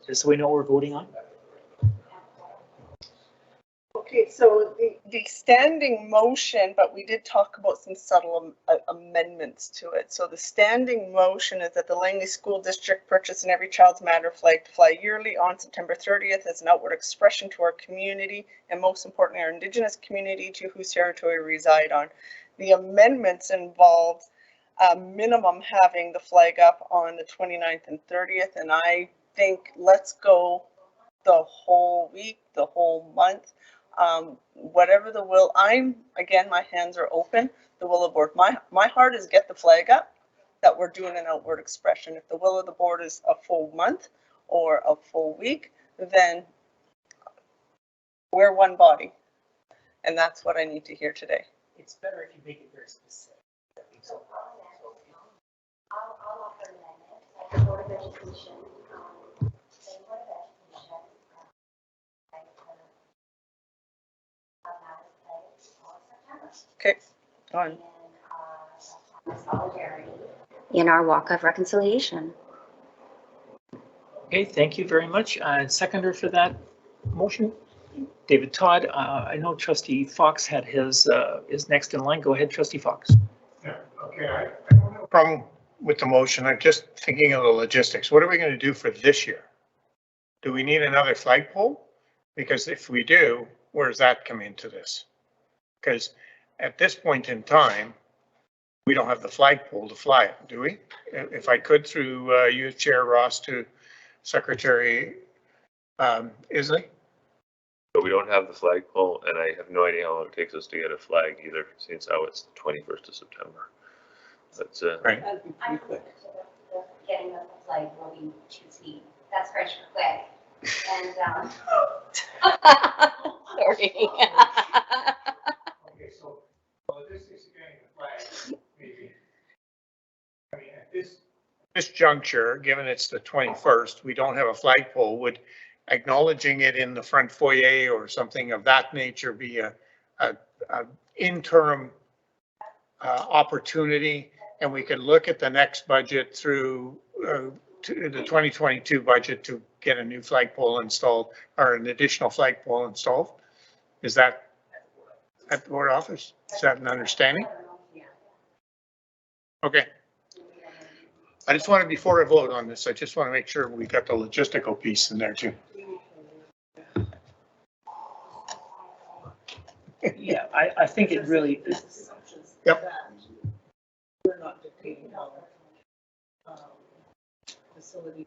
Just so we know what we're voting on. Okay, so the standing motion, but we did talk about some subtle amendments to it. So the standing motion is that the Langley School District purchase an Every Child's Matter flag to fly yearly on September 30th as an outward expression to our community, and most importantly, our Indigenous community to whose territory we reside on. The amendments involve minimum having the flag up on the 29th and 30th, and I think let's go the whole week, the whole month, whatever the will. Again, my hands are open. The will of the board. My heart is get the flag up, that we're doing an outward expression. If the will of the board is a full month or a full week, then we're one body, and that's what I need to hear today. It's better if you make it very specific. I'll offer an amendment at the Board of Education. Okay, on. In our walk of reconciliation. Okay, thank you very much. Seconder for that motion, David Todd. I know Trustee Fox had his is next in line. Go ahead, Trustee Fox. Yeah, okay, I don't have a problem with the motion. I'm just thinking of the logistics. What are we going to do for this year? Do we need another flagpole? Because if we do, where does that come into this? Because at this point in time, we don't have the flagpole to fly it, do we? If I could, through you, Chair Ross, to Secretary Isley. But we don't have the flagpole, and I have no idea how long it takes us to get a flag either, since now it's the 21st of September. That's right. Getting the flag will be 2 feet. That's French for flag. And sorry. Okay, so logistics of getting the flag, maybe. I mean, at this juncture, given it's the 21st, we don't have a flagpole. Would acknowledging it in the front foyer or something of that nature be a interim opportunity, and we could look at the next budget through to the 2022 budget to get a new flagpole installed or an additional flagpole installed. Is that at the board office? Is that an understanding? Okay. I just wanted, before I vote on this, I just want to make sure we got the logistical piece in there too. Yeah, I think it really is. Yep. We're not dictating our facility.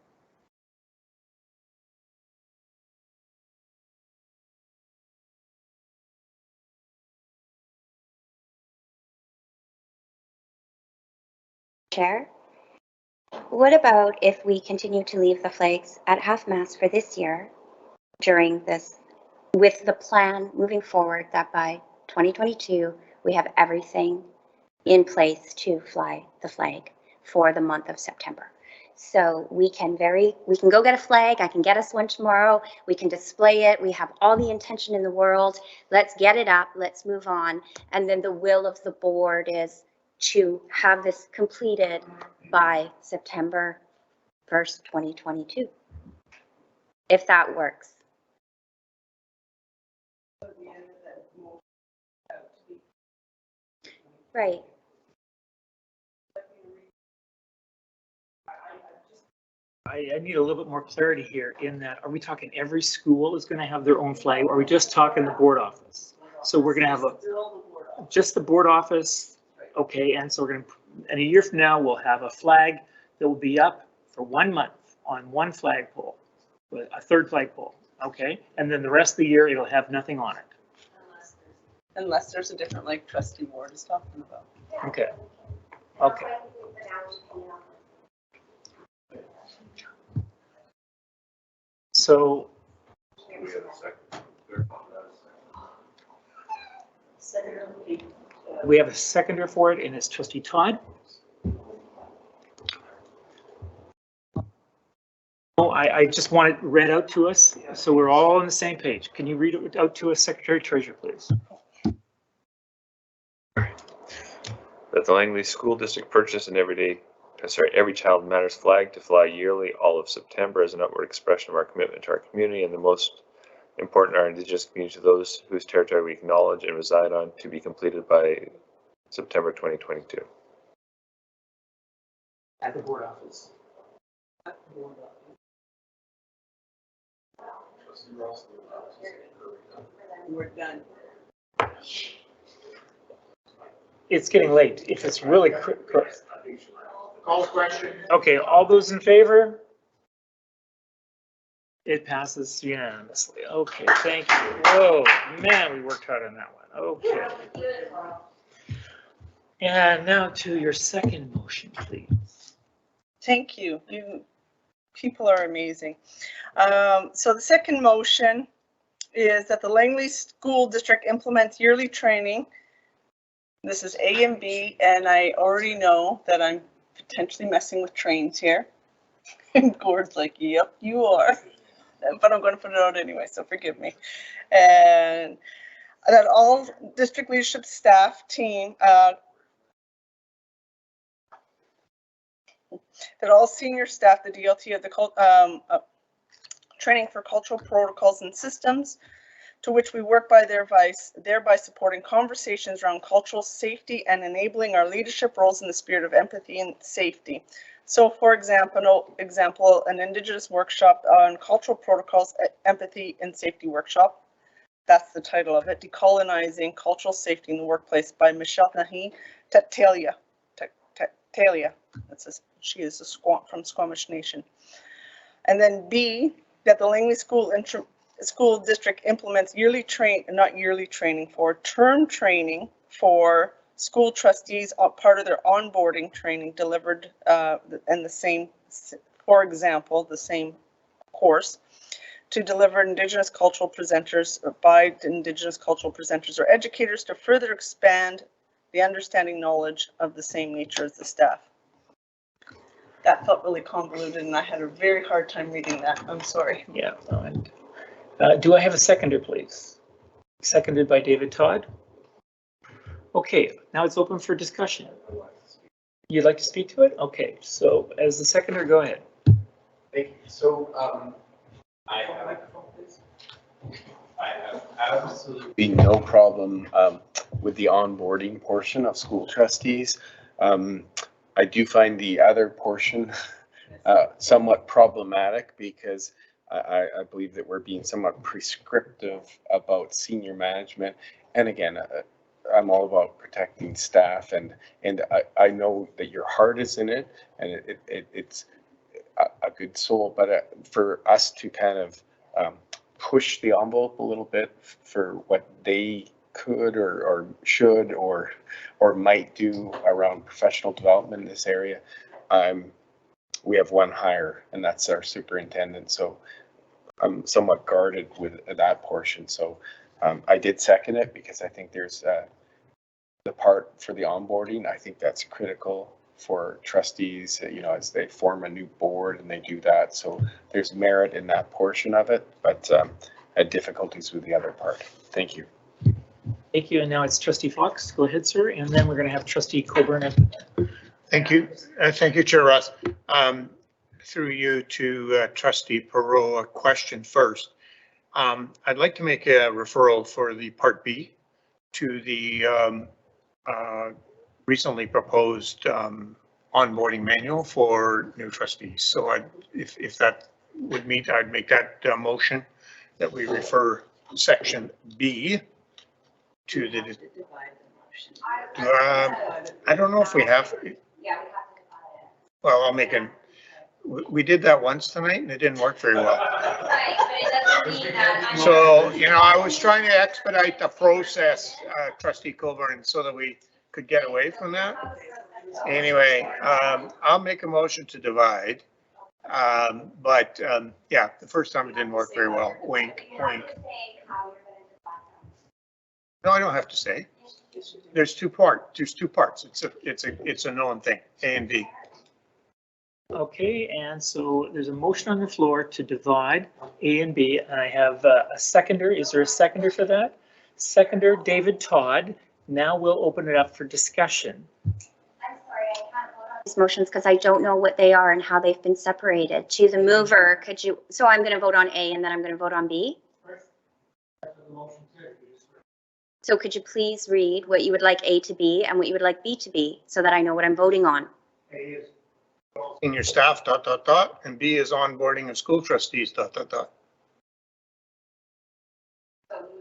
Chair, what about if we continue to leave the flags at half-mast for this year during this, with the plan moving forward that by 2022, we have everything in place to fly the flag for the month of September. So we can go get a flag. I can get us one tomorrow. We can display it. We have all the intention in the world. Let's get it up. Let's move on. And then the will of the board is to have this completed by September 1st, 2022, if that works. Right. I need a little bit more clarity here in that, are we talking every school is going to have their own flag, or are we just talking the board office? So we're going to have just the board office, okay, and so we're going to, in a year from now, we'll have a flag that will be up for 1 month on one flagpole, a third flagpole, okay? And then the rest of the year, it'll have nothing on it. Unless there's a different, like Trustee Ward is talking about. Okay, okay. So we have a seconder for it, and it's Trustee Todd. Oh, I just want it read out to us, so we're all on the same page. Can you read it out to us, Secretary Treasurer, please? That the Langley School District purchase every child matters flag to fly yearly all of September as an outward expression of our commitment to our community and the most important our Indigenous community, to those whose territory we acknowledge and reside on, to be completed by September 2022. At the board office. We're done. It's getting late. If it's really quick. Call the question. Okay, all those in favor? It passes unanimously. Okay, thank you. Whoa, man, we worked hard on that one. Okay. And now to your second motion, please. Thank you. You people are amazing. So the second motion is that the Langley School District implements yearly training. This is A and B, and I already know that I'm potentially messing with trains here. And Gord's like, yep, you are. But I'm going to put it out anyway, so forgive me. And that all district leadership staff team, that all senior staff, the DLT of the training for cultural protocols and systems, to which we work by thereby supporting conversations around cultural safety and enabling our leadership roles in the spirit of empathy and safety. So, for example, an Indigenous workshop on cultural protocols, empathy and safety workshop. That's the title of it. Decolonizing Cultural Safety in the Workplace by Michelle Nahi Talia. She is from Squamish Nation. And then B, that the Langley School District implements term training for school trustees, part of their onboarding training delivered in the same, for example, the same course, to deliver Indigenous cultural presenters by Indigenous cultural presenters or educators to further expand the understanding knowledge of the same nature as the staff. that felt really convoluted and I had a very hard time reading that. I'm sorry. Yeah. And, do I have a seconder, please? Seconded by David Todd. Okay, now it's open for discussion. You'd like to speak to it? Okay, so as the seconder, go ahead. Thank you. So I have absolutely no problem with the onboarding portion of school trustees. I do find the other portion somewhat problematic because I believe that we're being somewhat prescriptive about senior management. And again, I'm all about protecting staff, and I know that your heart is in it, and it's a good soul. But for us to kind of push the envelope a little bit for what they could or should or might do around professional development in this area, we have one hire, and that's our superintendent. So I'm somewhat guarded with that portion. So I did second it because I think there's the part for the onboarding. I think that's critical for trustees, you know, as they form a new board and they do that. So there's merit in that portion of it, but I had difficulties with the other part. Thank you. Thank you. And now it's Trustee Fox. Go ahead, sir. And then we're going to have Trustee Coburn. Thank you. Thank you, Chair Ross. Through you to Trustee Perot, a question first. I'd like to make a referral for the Part B to the recently proposed onboarding manual for new trustees. So if that would meet, I'd make that motion that we refer section B to the. I don't know if we have. Well, I'll make it. We did that once tonight and it didn't work very well. So, you know, I was trying to expedite the process, Trustee Coburn, so that we could get away from that. Anyway, I'll make a motion to divide. But yeah, the first time it didn't work very well. Wink, wink. No, I don't have to say. There's two parts. It's a known thing, A and B. Okay, and so there's a motion on the floor to divide A and B. And I have a seconder. Is there a seconder for that? Seconder, David Todd. Now we'll open it up for discussion. I'm sorry, I can't vote on these motions because I don't know what they are and how they've been separated. She's a mover. Could you, so I'm going to vote on A and then I'm going to vote on B. So could you please read what you would like A to be and what you would like B to be so that I know what I'm voting on? A is senior staff, ... and B is onboarding of school trustees, ... So we would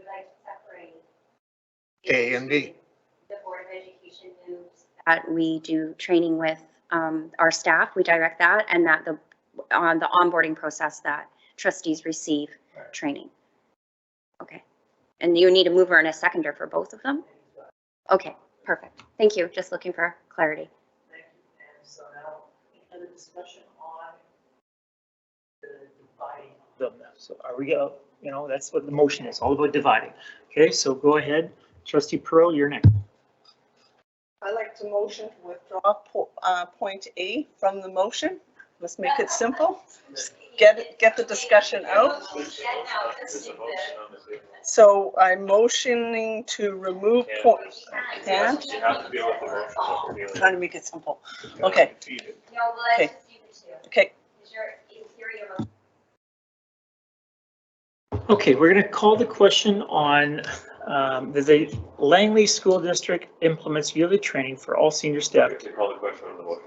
like to separate A and B. The Board of Education moves that we do training with our staff, we direct that, and that the onboarding process that trustees receive training. Okay. And you need a mover and a seconder for both of them? Okay, perfect. Thank you. Just looking for clarity. Thank you. And so now any other discussion on the dividing them. So are we, you know, that's what the motion is, all about dividing. Okay, so go ahead. Trustee Perot, you're next. I'd like to motion to withdraw point A from the motion. Let's make it simple. Just get the discussion out. So I'm motioning to remove point. Can't. Trying to make it simple. Okay. Okay. Okay. Okay, we're going to call the question on the Langley School District implements yearly training for all senior staff.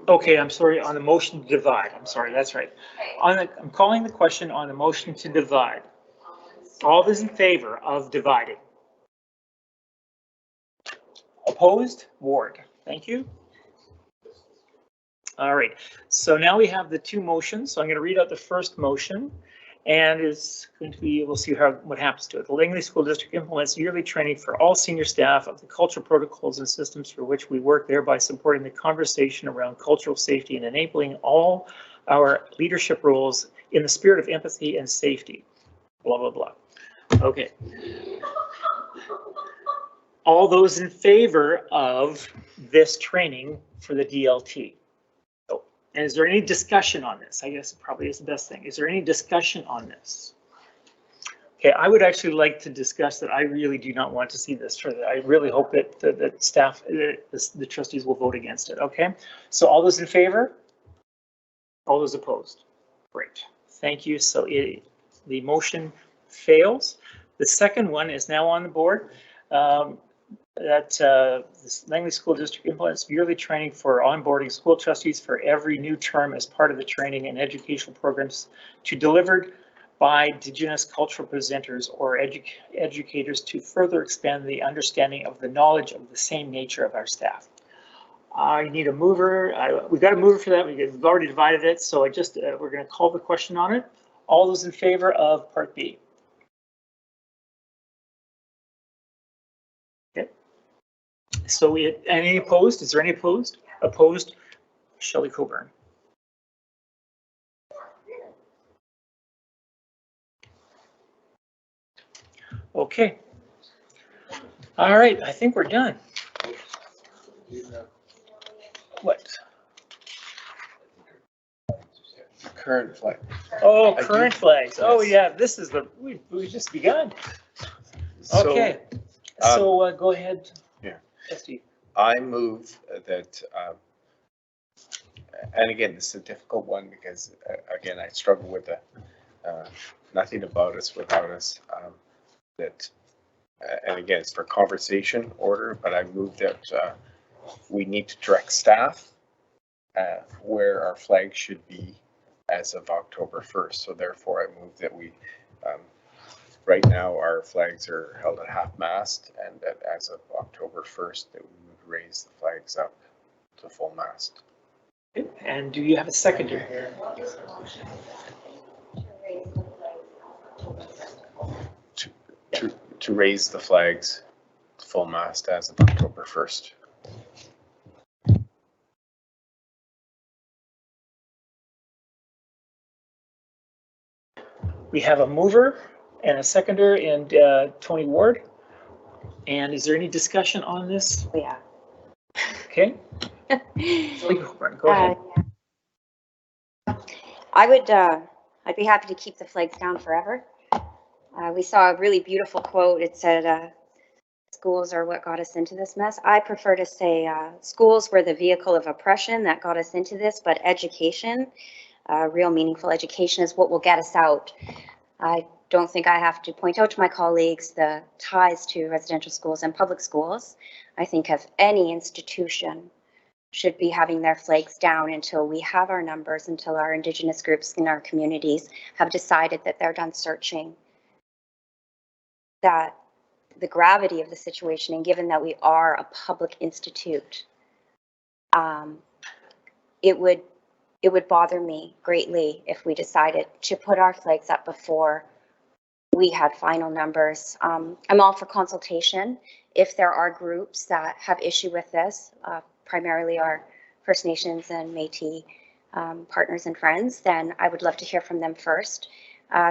Okay, I'm sorry, on the motion to divide. I'm sorry, that's right. I'm calling the question on the motion to divide. All those in favor of dividing? Opposed? Ward. Thank you. All right, so now we have the two motions. So I'm going to read out the first motion. And it's going to be, we'll see what happens to it. The Langley School District implements yearly training for all senior staff of the cultural protocols and systems for which we work, thereby supporting the conversation around cultural safety and enabling all our leadership roles in the spirit of empathy and safety. Blah, blah, blah. Okay. All those in favor of this training for the DLT? Oh, And is there any discussion on this? I guess it probably is the best thing. Is there any discussion on this? Okay, I would actually like to discuss that. I really do not want to see this further. I really hope that the staff, the trustees will vote against it. Okay, so all those in favor? All those opposed? Great, thank you. So the motion fails. The second one is now on the board. The Langley School District implements yearly training for onboarding school trustees for every new term as part of the training and educational programs to delivered by Indigenous cultural presenters or educators to further expand the understanding of the knowledge of the same nature of our staff. I need a mover. We got a mover for that. We've already divided it, so we're going to call the question on it. All those in favor of Part B? Okay. So any opposed? Is there any opposed? Opposed? Shelley Coburn. Okay. All right, I think we're done. What? Current flag. Oh, current flags. Oh, yeah, this is we just begun. Okay, so go ahead. Yeah. Trustee. I move that, and again, this is a difficult one because, again, I struggle with the nothing about us without us. And again, it's for conversation order, but I move that we need to direct staff where our flag should be as of October 1st. So therefore, I move that we, right now, our flags are held at half-mast, and that as of October 1st, that we would raise the flags up to full mast. And do you have a seconder here? To raise the flags to full mast as of October 1st. We have a mover and a seconder in Tony Ward. And is there any discussion on this? Yeah. Okay. Go ahead. I'd be happy to keep the flags down forever. We saw a really beautiful quote. It said, schools are what got us into this mess. I prefer to say schools were the vehicle of oppression that got us into this, but education, real meaningful education, is what will get us out. I don't think I have to point out to my colleagues the ties to residential schools and public schools. I think if any institution should be having their flags down until we have our numbers, until our Indigenous groups in our communities have decided that they're done searching, that the gravity of the situation, and given that we are a public institute, it would bother me greatly if we decided to put our flags up before we had final numbers. I'm all for consultation. If there are groups that have issue with this, primarily our First Nations and Métis partners and friends, then I would love to hear from them first.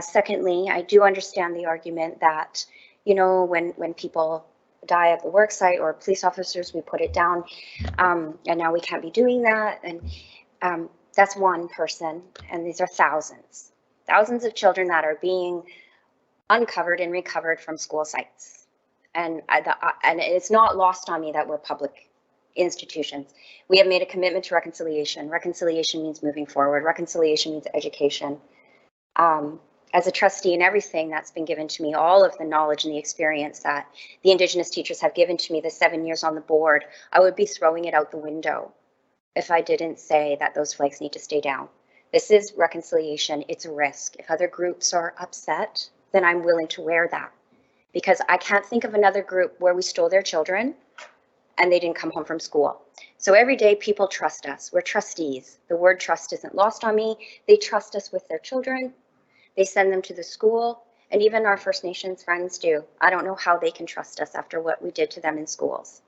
Secondly, I do understand the argument that, you know, when people die at the work site or police officers, we put it down, and now we can't be doing that. And that's one person, and these are thousands of children that are being uncovered and recovered from school sites. And it's not lost on me that we're public institutions. We have made a commitment to reconciliation. Reconciliation means moving forward. Reconciliation means education. As a trustee and everything that's been given to me, all of the knowledge and the experience that the Indigenous teachers have given to me the 7 years on the board, I would be throwing it out the window if I didn't say that those flags need to stay down. This is reconciliation. It's a risk. If other groups are upset, then I'm willing to wear that, because I can't think of another group where we stole their children and they didn't come home from school. So every day people trust us. We're trustees. The word trust isn't lost on me. They trust us with their children. They send them to the school, and even our First Nations friends do. I don't know how they can trust us after what we did to them in schools.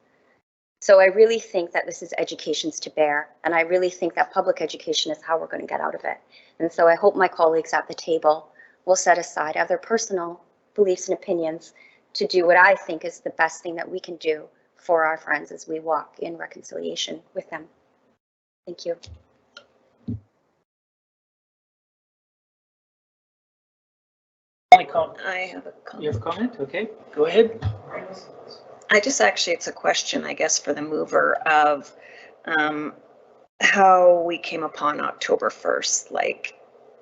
So I really think that this is education's to bear, and I really think that public education is how we're going to get out of it. And so I hope my colleagues at the table will set aside other personal beliefs and opinions to do what I think is the best thing that we can do for our friends as we walk in reconciliation with them. Thank you. comment? I have a comment. You have a comment? Okay, go ahead. It's a question, I guess, for the mover of how we came upon October 1st. Like,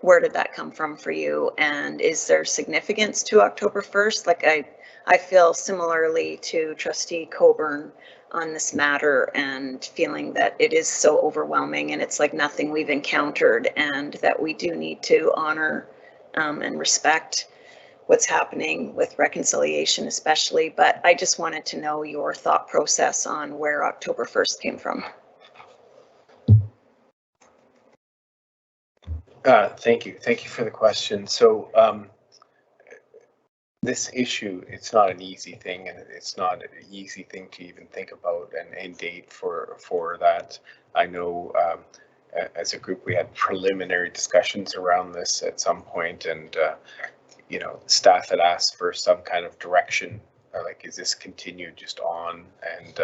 where did that come from for you? And is there significance to October 1st? Like, I feel similarly to Trustee Coburn on this matter and feeling that it is so overwhelming and it's like nothing we've encountered, and that we do need to honor and respect what's happening with reconciliation especially. But I just wanted to know your thought process on where October 1st came from. Thank you. Thank you for the question. So this issue, it's not an easy thing, and it's not an easy thing to even think about and end date for that. I know as a group we had preliminary discussions around this at some point, and you know, staff had asked for some kind of direction, like, is this continued just on? And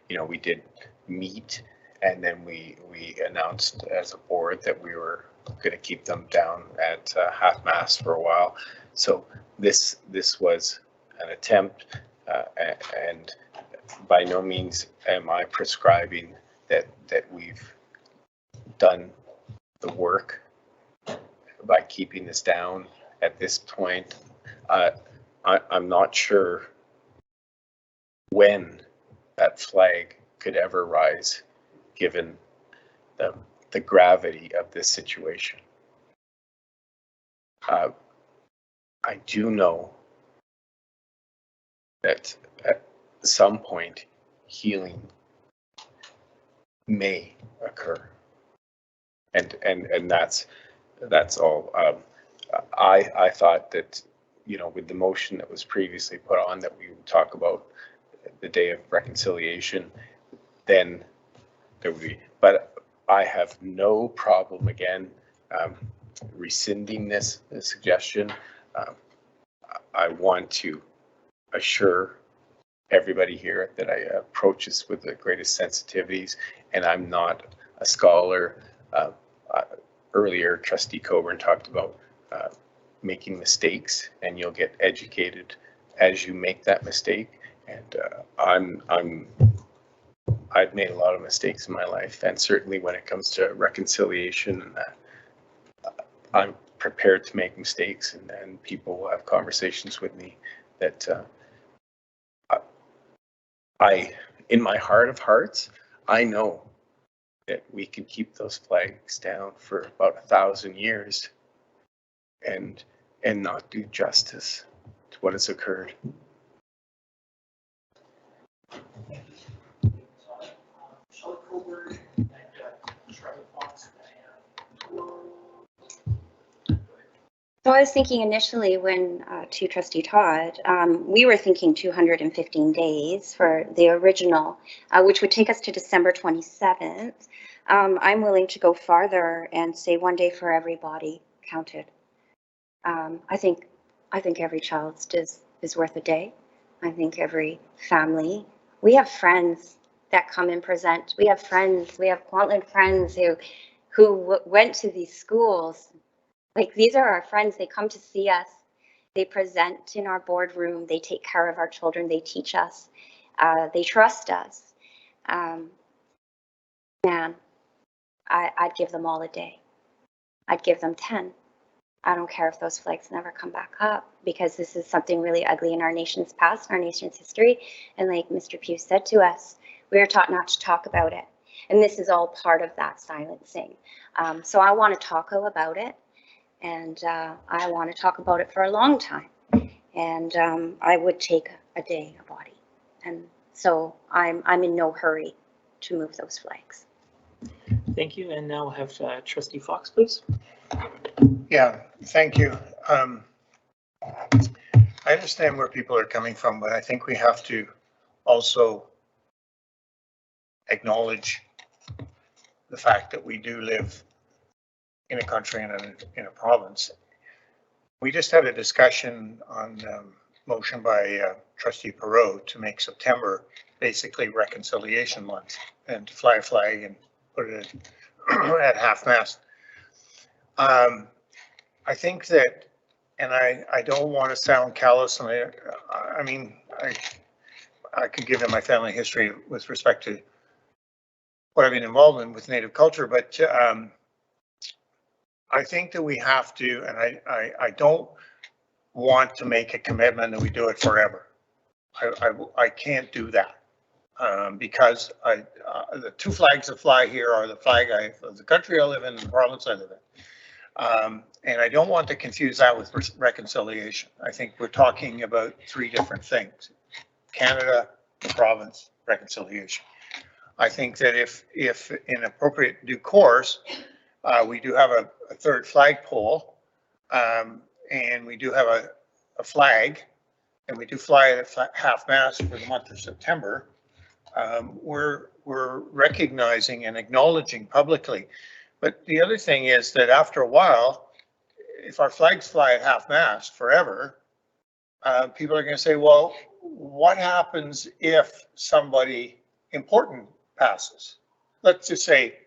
you know, we did meet, and then we announced as a board that we were going to keep them down at half-mast for a while. So this was an attempt, and by no means am I prescribing that we've done the work by keeping this down at this point. I'm not sure when that flag could ever rise, given the gravity of this situation. I do know that at some point healing may occur, and that's all. I thought that, you know, with the motion that was previously put on, that we would talk about the day of reconciliation, then there would be, but I have no problem again rescinding this suggestion. I want to assure everybody here that I approach this with the greatest sensitivities, and I'm not a scholar. Earlier, Trustee Coburn talked about making mistakes, and you'll get educated as you make that mistake. And I've made a lot of mistakes in my life, and certainly when it comes to reconciliation, I'm prepared to make mistakes, and people will have conversations with me that in my heart of hearts, I know that we can keep those flags down for about 1,000 years and not do justice to what has occurred. So I was thinking initially when to Trustee Todd, we were thinking 215 days for the original, which would take us to December 27th. I'm willing to go farther and say 1 day for every body counted. I think every child is worth a day. I think every family. We have friends that come and present. We have friends. We have Kwantlen friends who went to these schools. Like, these are our friends. They come to see us. They present in our boardroom. They take care of our children. They teach us. They trust us. Man, I'd give them all a day. I'd give them 10. I don't care if those flags never come back up, because this is something really ugly in our nation's past, our nation's history. And like Mr. Pugh said to us, we are taught not to talk about it. And this is all part of that silencing. So I want to talk about it. And I want to talk about it for a long time. And I would take a day, a body. And so I'm in no hurry to move those flags. Thank you. And now we'll have Trustee Fox, please. Yeah, thank you. I understand where people are coming from, but I think we have to also acknowledge the fact that we do live in a country and in a province. We just had a discussion on motion by Trustee Perot to make September basically reconciliation month, and to fly a flag and put it at half-mast. I think that and I don't want to sound callous, and I mean, I could give them my family history with respect to what I've been involved in with Native culture, but I think that we have to, and I don't want to make a commitment that we do it forever. I can't do that because the two flags that fly here are the flag of the country I live in and the province I live in. And I don't want to confuse that with reconciliation. I think we're talking about three different things: Canada, the province, reconciliation. I think that if in appropriate due course, we do have a third flagpole, and we do have a flag, and we do fly at half-mast for the month of September, we're recognizing and acknowledging publicly. But the other thing is that after a while, if our flags fly at half-mast forever, people are going to say, well, what happens if somebody important passes? Let's just say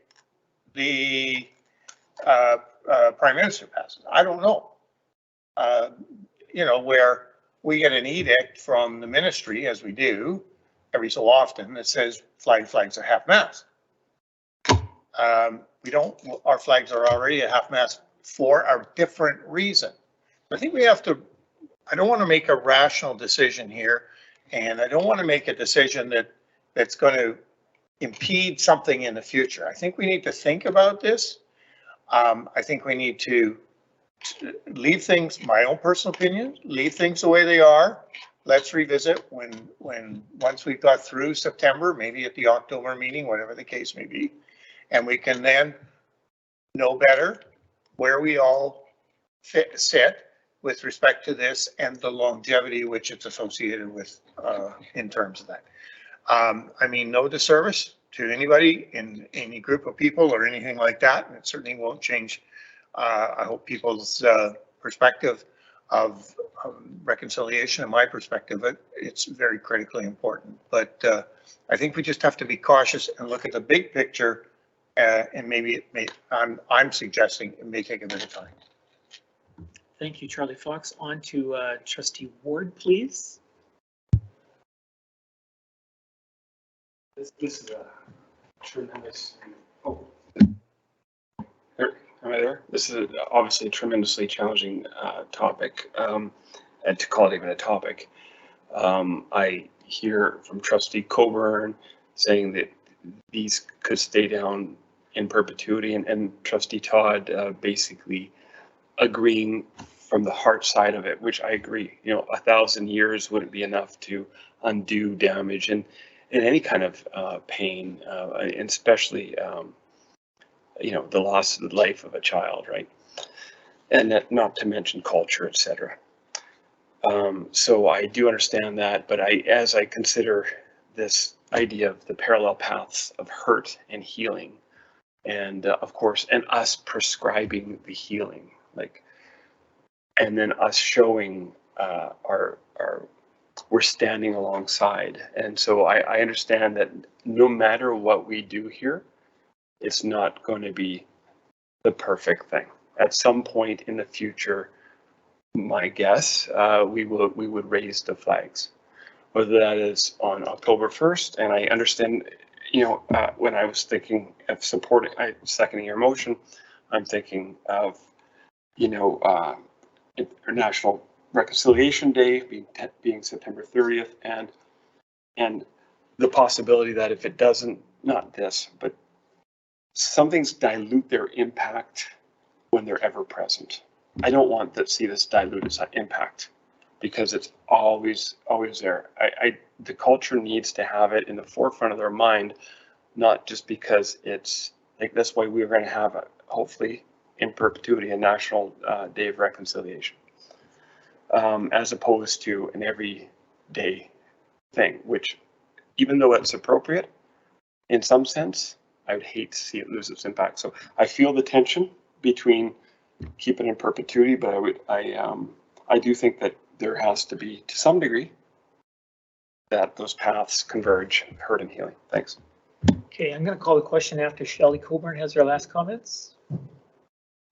the Prime Minister passes. I don't know. You know, where we get an edict from the ministry, as we do every so often, that says flags at half-mast. We don't, our flags are already at half-mast for a different reason. I think we have to, I don't want to make a rational decision here, and I don't want to make a decision that's going to impede something in the future. I think we need to think about this. I think we need to leave things, my own personal opinion, leave things the way they are. Let's revisit once we've got through September, maybe at the October meeting, whatever the case may be, and we can then know better where we all sit with respect to this and the longevity which it's associated with in terms of that. I mean, no disservice to anybody in any group of people or anything like that, and it certainly won't change, I hope, people's perspective of reconciliation. And my perspective, it's very critically important. But I think we just have to be cautious and look at the big picture, and maybe it may, I'm suggesting it may take a bit of time. Thank you, Charlie Fox. On to Trustee Ward, please. This is a tremendous, am I there? This is obviously a tremendously challenging topic, and to call it even a topic. I hear from Trustee Coburn saying that these could stay down in perpetuity, and Trustee Todd basically agreeing from the heart side of it, which I agree. You know, 1,000 years wouldn't be enough to undo damage and any kind of pain, and especially you know, the loss of the life of a child, right? And that, not to mention culture, etc. So I do understand that, but as I consider this idea of the parallel paths of hurt and healing, and of course, and us prescribing the healing, like, and then us showing we're standing alongside. And so I understand that no matter what we do here, it's not going to be the perfect thing. At some point in the future, my guess, we would raise the flags, whether that is on October 1st. And I understand, you know, when I was thinking of supporting, seconding your motion, I'm thinking of, you know, National Reconciliation Day being September 30th, and the possibility that if it doesn't, not this, but some things dilute their impact when they're ever present. I don't want to see this dilute its impact because it's always there. The culture needs to have it in the forefront of their mind, not just because it's like, that's why we're going to have hopefully in perpetuity a National Day of Reconciliation, as opposed to an everyday thing, which, even though it's appropriate in some sense, I would hate to see it lose its impact. So I feel the tension between keeping it in perpetuity, but I do think that there has to be, to some degree, that those paths converge, hurt and healing. Thanks. Okay, I'm going to call the question after Shelley Coburn has her last comments.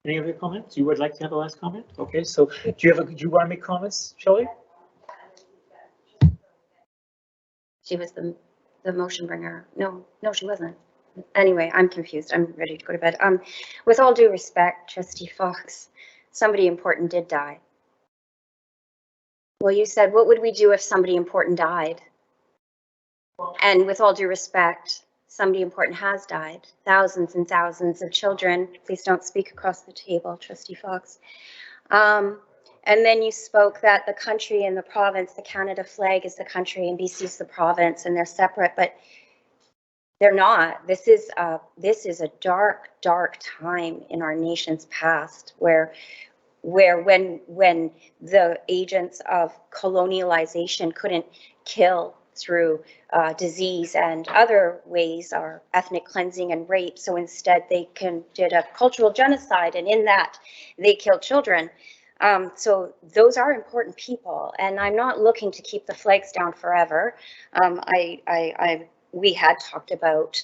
Any other comments? You would like to have a last comment? Okay, so do you want to make comments, Shelley? She was the motion bringer. No, she wasn't. Anyway, I'm confused. I'm ready to go to bed. With all due respect, Trustee Fox, somebody important did die. Well, you said, what would we do if somebody important died? And with all due respect, somebody important has died. Thousands and thousands of children. Please don't speak across the table, Trustee Fox. And then you spoke that the country and the province, the Canada flag is the country and BC is the province, and they're separate, but they're not. This is a dark, dark time in our nation's past where when the agents of colonialization couldn't kill through disease and other ways, or ethnic cleansing and rape. So instead they did a cultural genocide, and in that they killed children. So those are important people, and I'm not looking to keep the flags down forever. We had talked about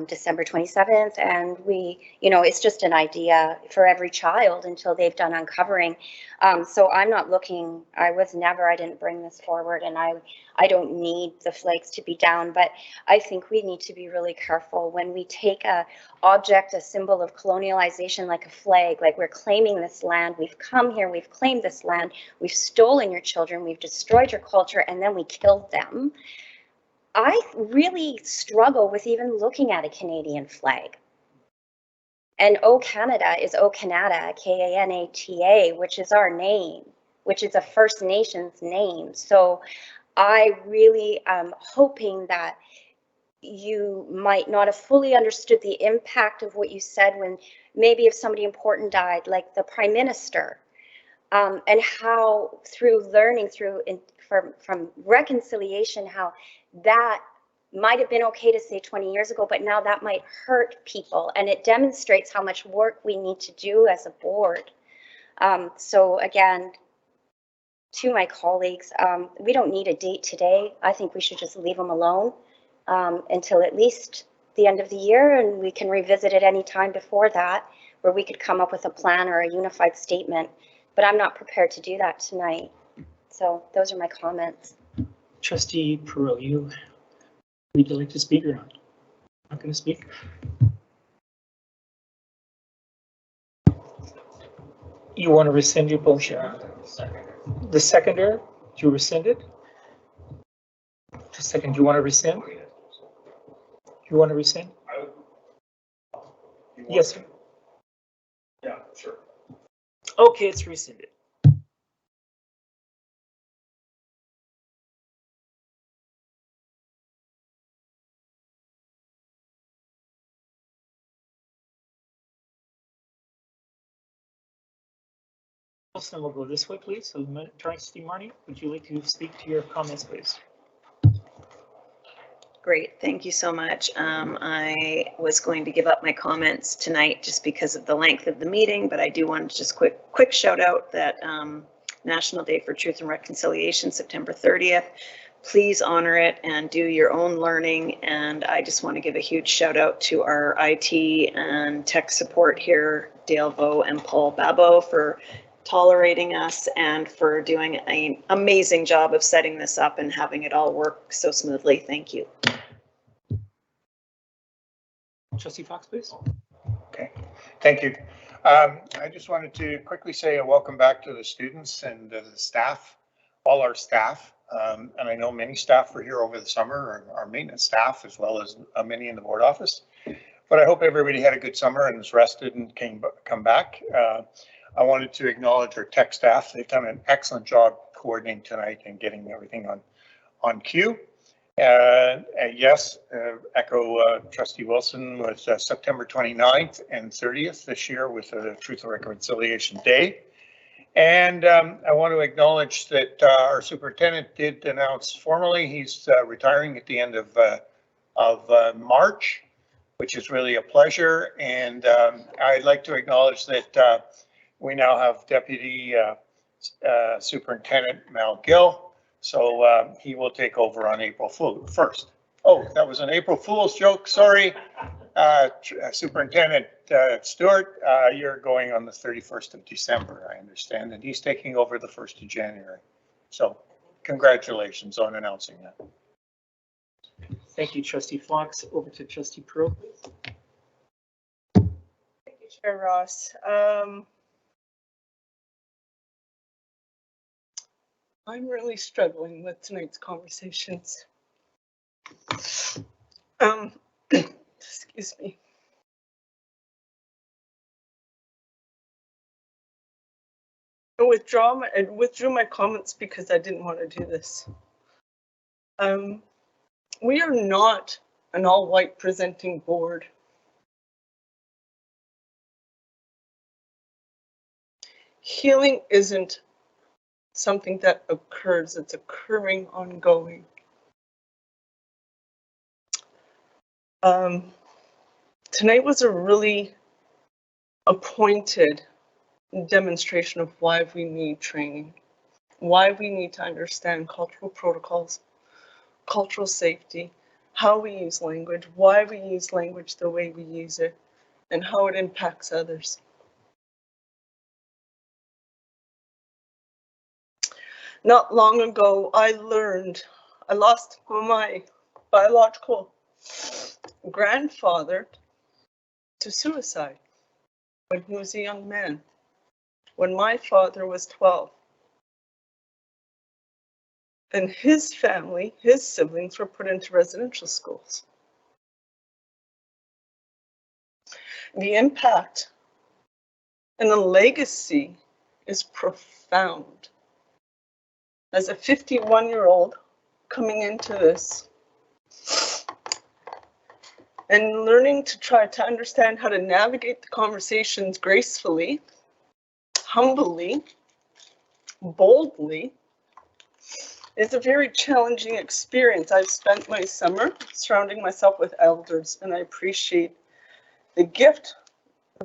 December 27th, and it's just an idea for every child until they've done uncovering. So I'm not looking, I didn't bring this forward, and I don't need the flags to be down, but I think we need to be really careful when we take a symbol of colonialization like a flag, like we're claiming this land, we've come here, we've claimed this land, we've stolen your children, we've destroyed your culture, and then we killed them. I really struggle with even looking at a Canadian flag. And O Canada is O Canada, K-A-N-A-T-A, which is our name, which is a First Nations name. So I really am hoping that you might not have fully understood the impact of what you said when maybe if somebody important died, like the Prime Minister, and how through learning from reconciliation, how that might have been okay to say 20 years ago, but now that might hurt people, and it demonstrates how much work we need to do as a board. So again, to my colleagues, we don't need a date today. I think we should just leave them alone until at least the end of the year, and we can revisit it any time before that, where we could come up with a plan or a unified statement, but I'm not prepared to do that tonight. So those are my comments. Trustee Perot, would you like to speak or not? Not going to speak? You want to rescind your motion? The seconder, do you rescind it? Just a second, do you want to rescind? You want to rescind? Yes, sir. Yeah, sure. Okay, it's rescinded. Then we'll go this way, please. So, Trustee Marnie, would you like to speak to your comments, please? Great, thank you so much. I was going to give up my comments tonight just because of the length of the meeting, but I do want to just quick shout out that National Day for Truth and Reconciliation, September 30th. Please honor it and do your own learning. And I just want to give a huge shout out to our IT and tech support here, Dale Vo and Paul Babo, for tolerating us and for doing an amazing job of setting this up and having it all work so smoothly. Thank you. Trustee Fox, please. Okay, thank you. I just wanted to quickly say a welcome back to the students and the staff, all our staff. And I know many staff were here over the summer, our maintenance staff, as well as many in the board office. But I hope everybody had a good summer and was rested and come back. I wanted to acknowledge our tech staff. They've done an excellent job coordinating tonight and getting everything on cue. Yes, echo Trustee Wilson with September 29th and 30th this year with the Truth and Reconciliation Day. And I want to acknowledge that our superintendent did announce formally he's retiring at the end of March, which is really a pleasure. And I'd like to acknowledge that we now have Deputy Superintendent Mal Gill. So he will take over on April 1st. Oh, that was an April Fool's joke. Sorry, Superintendent Stuart, you're going on the 31st of December, I understand, and he's taking over the 1st of January. So congratulations on announcing that. Thank you, Trustee Fox. Over to Trustee Pearl, please. Thank you, Chair Ross. I'm really struggling with tonight's conversations. Excuse me. I withdrew my comments because I didn't want to do this. We are not an all-white presenting board. Healing isn't something that occurs, it's occurring ongoing. Tonight was a really pointed demonstration of why we need training, why we need to understand cultural protocols, cultural safety, how we use language, why we use language the way we use it, and how it impacts others. Not long ago, I lost my biological grandfather to suicide when he was a young man, when my father was 12. And his family, his siblings, were put into residential schools. The impact and the legacy is profound. As a 51-year-old coming into this and learning to try to understand how to navigate the conversations gracefully, humbly, boldly, is a very challenging experience. I've spent my summer surrounding myself with elders, and I appreciate the gift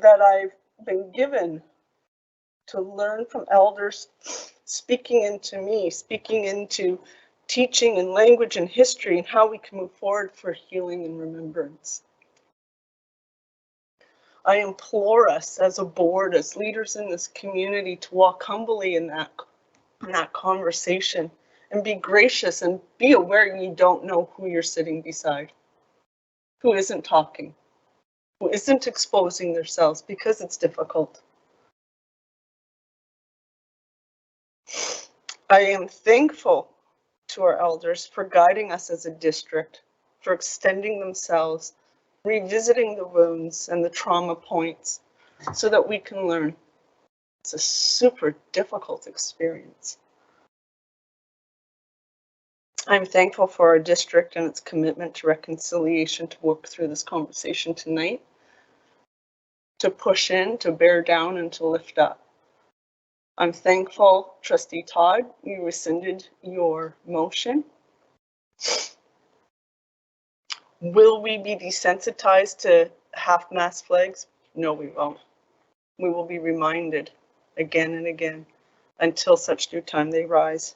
that I've been given to learn from elders speaking into me, speaking into teaching and language and history and how we can move forward for healing and remembrance. I implore us as a board, as leaders in this community, to walk humbly in that conversation and be gracious and be aware you don't know who you're sitting beside, who isn't talking, who isn't exposing themselves, because it's difficult. I am thankful to our elders for guiding us as a district, for extending themselves, revisiting the wounds and the trauma points so that we can learn. It's a super difficult experience. I'm thankful for our district and its commitment to reconciliation to work through this conversation tonight, to push in, to bear down, and to lift up. I'm thankful, Trustee Todd, you rescinded your motion. Will we be desensitized to half-mast flags? No, we won't. We will be reminded again and again until such due time they rise.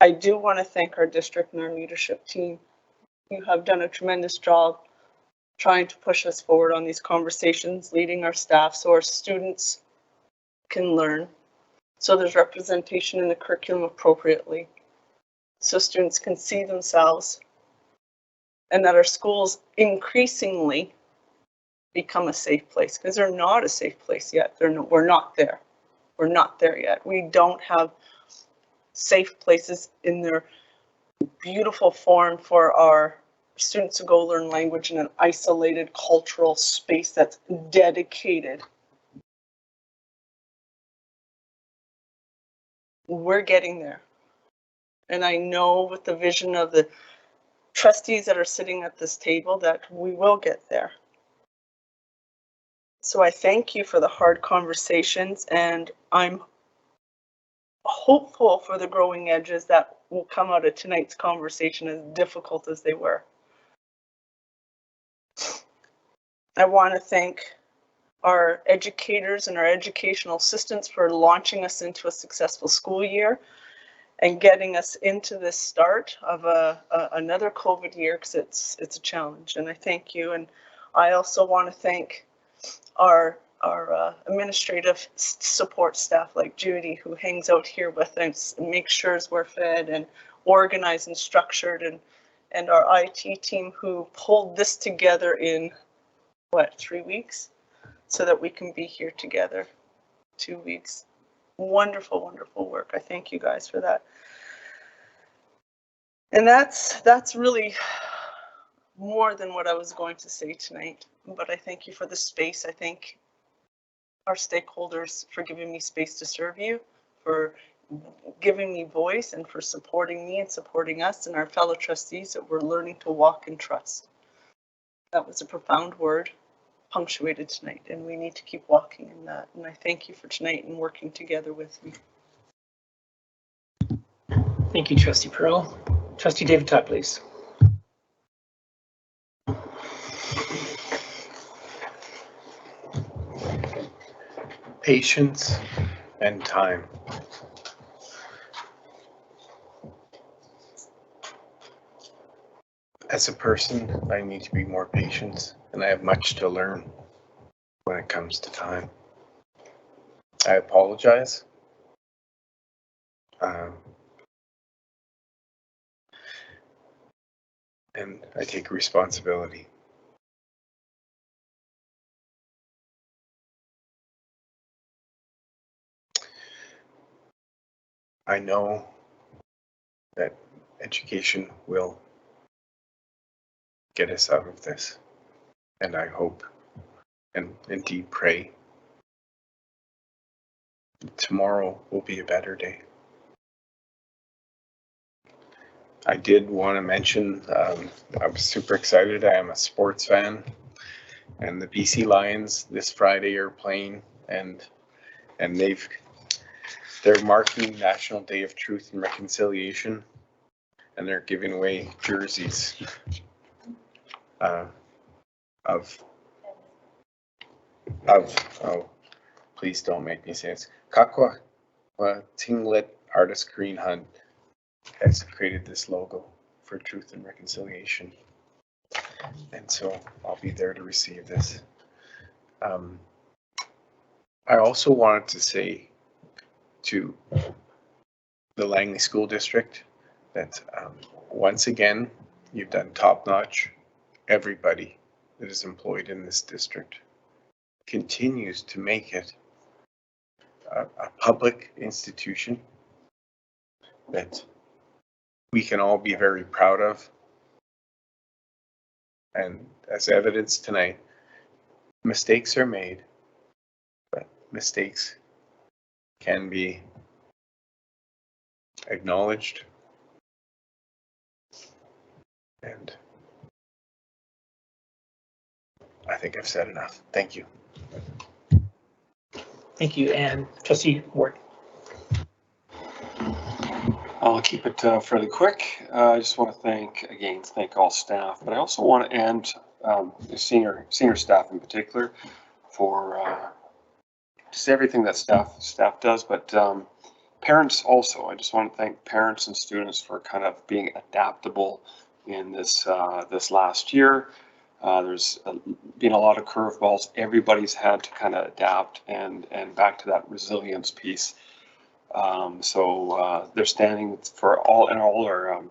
I do want to thank our district and our leadership team. You have done a tremendous job trying to push us forward on these conversations, leading our staff so our students can learn, so there's representation in the curriculum appropriately, so students can see themselves, and that our schools increasingly become a safe place, because they're not a safe place yet. We're not there. We're not there yet. We don't have safe places in their beautiful form for our students to go learn language in an isolated cultural space that's dedicated. We're getting there. And I know with the vision of the trustees that are sitting at this table that we will get there. So I thank you for the hard conversations, and I'm hopeful for the growing edges that will come out of tonight's conversation, as difficult as they were. I want to thank our educators and our educational assistants for launching us into a successful school year and getting us into this start of another COVID year, because it's a challenge, and I thank you. And I also want to thank our administrative support staff like Judy, who hangs out here with us and makes sure we're fed and organized and structured, and our IT team who pulled this together in, what, 3 weeks? So that we can be here together. 2 weeks. Wonderful, wonderful work. I thank you guys for that. And that's really more than what I was going to say tonight, but I thank you for the space. I thank our stakeholders for giving me space to serve you, for giving me voice, and for supporting me and supporting us and our fellow trustees that we're learning to walk in trust. That was a profound word punctuated tonight, and we need to keep walking in that. And I thank you for tonight and working together with me. Thank you, Trustee Pearl. Trustee David Todd, please. Patience and time. As a person, I need to be more patient, and I have much to learn when it comes to time. I apologize. And I take responsibility. I know that education will get us out of this, and I hope and indeed pray tomorrow will be a better day. I did want to mention, I was super excited. I am a sports fan, and the BC Lions this Friday are playing, and they're marking National Day of Truth and Reconciliation, and they're giving away jerseys oh, please don't make me say it. Kakwa Tinglet Artist Green Hunt has created this logo for Truth and Reconciliation, and so I'll be there to receive this. I also wanted to say to the Langley School District that once again, you've done top notch. Everybody that is employed in this district continues to make it a public institution that we can all be very proud of. And as evidence tonight, mistakes are made, but mistakes can be acknowledged. And I think I've said enough. Thank you. Thank you. And Trustee Ward. I'll keep it fairly quick. I just want to thank all staff, but I also want to end the senior staff in particular for just everything that staff does, but parents also. I just want to thank parents and students for kind of being adaptable in this last year. There's been a lot of curveballs. Everybody's had to kind of adapt and back to that resilience piece. So they're standing for all our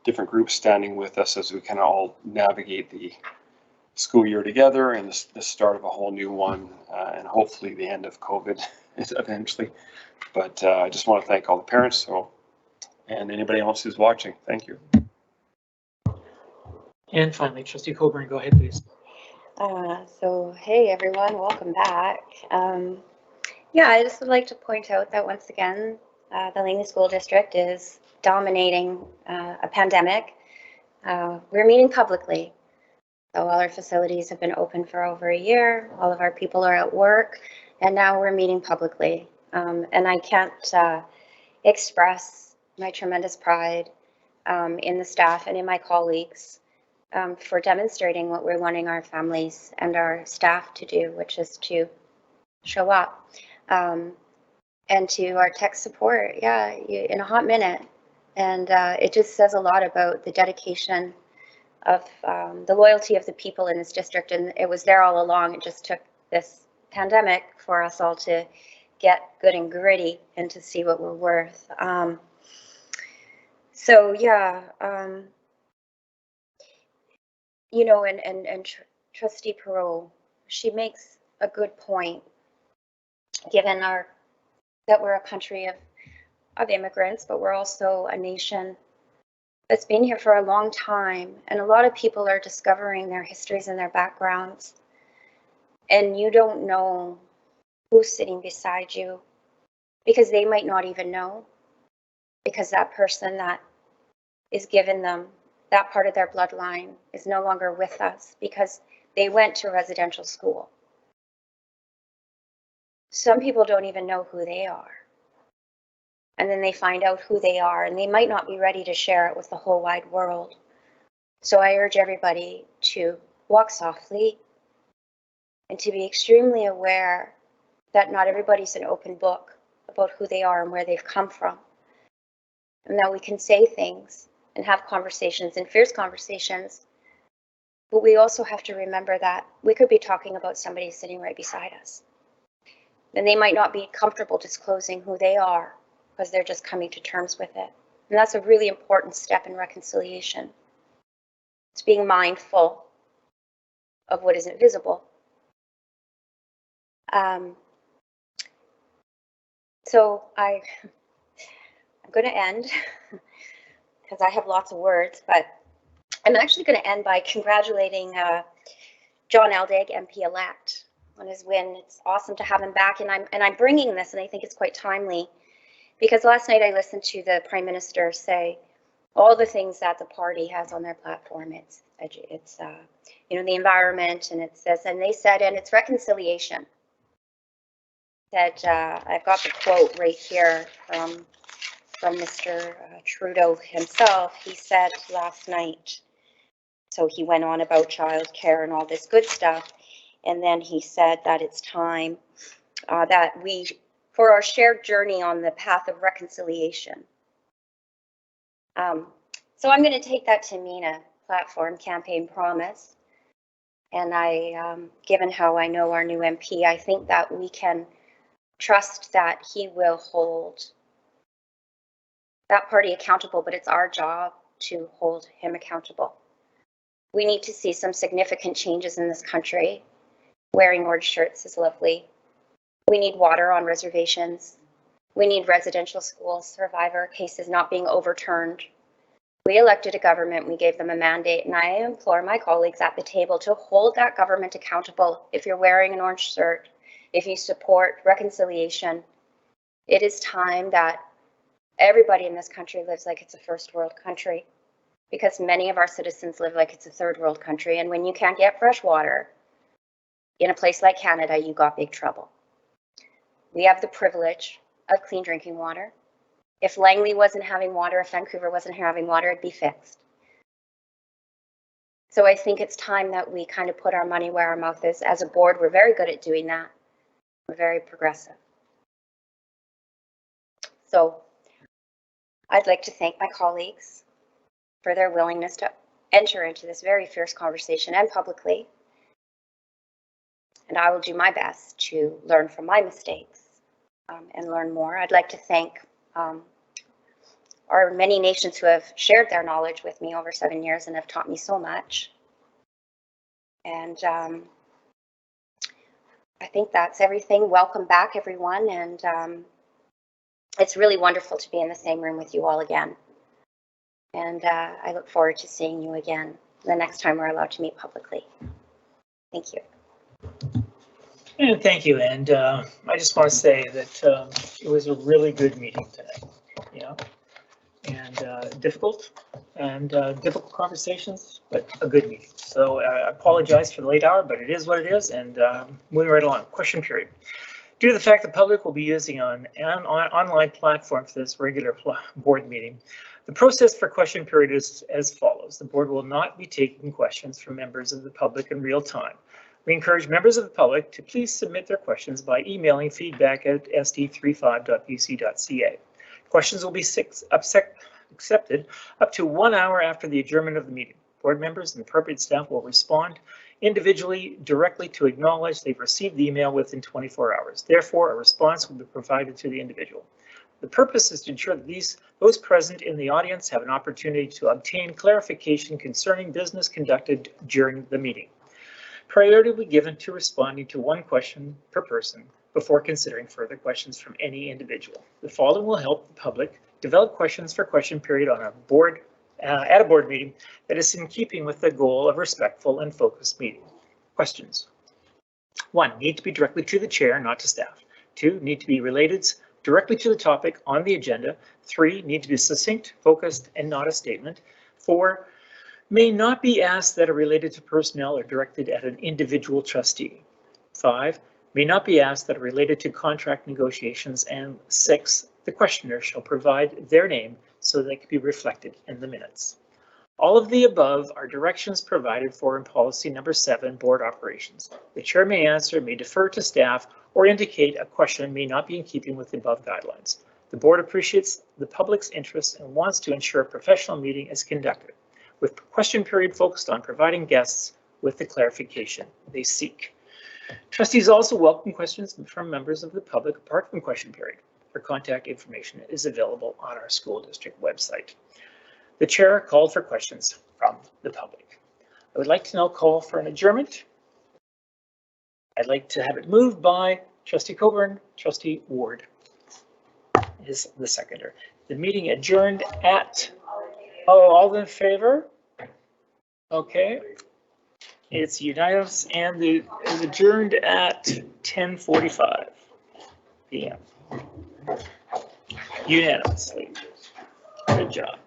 different groups standing with us as we kind of all navigate the school year together and the start of a whole new one, and hopefully the end of COVID eventually. But I just want to thank all the parents and anybody else who's watching. Thank you. And finally, Trustee Coburn, go ahead, please. So, hey everyone, welcome back. Yeah, I just would like to point out that once again, the Langley School District is dominating a pandemic. We're meeting publicly. So all our facilities have been open for over a year. All of our people are at work, and now we're meeting publicly. And I can't express my tremendous pride in the staff and in my colleagues for demonstrating what we're wanting our families and our staff to do, which is to show up. And to our tech support, in a hot minute. And it just says a lot about the dedication the loyalty of the people in this district, and it was there all along. It just took this pandemic for us all to get good and gritty and to see what we're worth. So yeah, you know, and Trustee Perot, she makes a good point, given that we're a country of immigrants, but we're also a nation that's been here for a long time, and a lot of people are discovering their histories and their backgrounds, and you don't know who's sitting beside you, because they might not even know, because that person that is given them that part of their bloodline is no longer with us because they went to residential school. Some people don't even know who they are. And then they find out who they are, and they might not be ready to share it with the whole wide world. So I urge everybody to walk softly and to be extremely aware that not everybody's an open book about who they are and where they've come from. And that we can say things and have conversations and fierce conversations, but we also have to remember that we could be talking about somebody sitting right beside us. And they might not be comfortable disclosing who they are because they're just coming to terms with it. And that's a really important step in reconciliation. It's being mindful of what isn't visible. So I'm going to end because I have lots of words, but I'm actually going to end by congratulating John Eldig, MP-elect, on his win. It's awesome to have him back, and I'm bringing this, and I think it's quite timely, because last night I listened to the Prime Minister say all the things that the party has on their platform. It's you know, the environment, and it's this, and they said, and it's reconciliation. That I've got the quote right here from Mr. Trudeau himself. He said last night, so he went on about childcare and all this good stuff, and then he said that it's time that we, for our shared journey on the path of reconciliation. So I'm going to take that to mean a platform campaign promise, and given how I know our new MP, I think that we can trust that he will hold that party accountable, but it's our job to hold him accountable. We need to see some significant changes in this country. Wearing orange shirts is lovely. We need water on reservations. We need residential schools, survivor cases not being overturned. We elected a government, we gave them a mandate, and I implore my colleagues at the table to hold that government accountable. If you're wearing an orange shirt, if you support reconciliation, it is time that everybody in this country lives like it's a first world country, because many of our citizens live like it's a third world country. And when you can't get fresh water in a place like Canada, you got big trouble. We have the privilege of clean drinking water. If Langley wasn't having water, if Vancouver wasn't having water, it'd be fixed. So I think it's time that we kind of put our money where our mouth is. As a board, we're very good at doing that. We're very progressive. So I'd like to thank my colleagues for their willingness to enter into this very fierce conversation and publicly. And I will do my best to learn from my mistakes and learn more. I'd like to thank our many nations who have shared their knowledge with me over 7 years and have taught me so much. And I think that's everything. Welcome back, everyone. And it's really wonderful to be in the same room with you all again. And I look forward to seeing you again the next time we're allowed to meet publicly. Thank you. And thank you. And I just want to say that it was a really good meeting tonight, you know, and difficult conversations, but a good meeting. So I apologize for the late hour, but it is what it is. And moving right along, question period. Due to the fact the public will be using an online platform for this regular board meeting, the process for question period is as follows. The board will not be taking questions from members of the public in real time. We encourage members of the public to please submit their questions by emailing feedback@sd35.bc.ca. Questions will be accepted up to 1 hour after the adjournment of the meeting. Board members and appropriate staff will respond individually directly to acknowledge they've received the email within 24 hours. Therefore, a response will be provided to the individual. The purpose is to ensure that those present in the audience have an opportunity to obtain clarification concerning business conducted during the meeting. Priority will be given to responding to one question per person before considering further questions from any individual. The following will help the public develop questions for question period on a board at a board meeting that is in keeping with the goal of respectful and focused meeting. Questions. 1. Need to be directly to the chair, not to staff. 2. Need to be related directly to the topic on the agenda. 3. Need to be succinct, focused, and not a statement. 4. May not be asked that are related to personnel or directed at an individual trustee. 5. May not be asked that are related to contract negotiations. And 6. The questioner shall provide their name so they can be reflected in the minutes. All of the above are directions provided for in policy number 7, board operations. The chair may answer, may defer to staff, or indicate a question may not be in keeping with the above guidelines. The board appreciates the public's interest and wants to ensure a professional meeting is conducted, with question period focused on providing guests with the clarification they seek. Trustees also welcome questions from members of the public apart from question period. Their contact information is available on our school district website. The chair called for questions from the public. I would like to now call for an adjournment. I'd like to have it moved by Trustee Coburn, Trustee Ward is the seconder. The meeting adjourned at, all in favor? Okay. It's unanimous and it is adjourned at 10:45 p.m. Unanimously. Good job.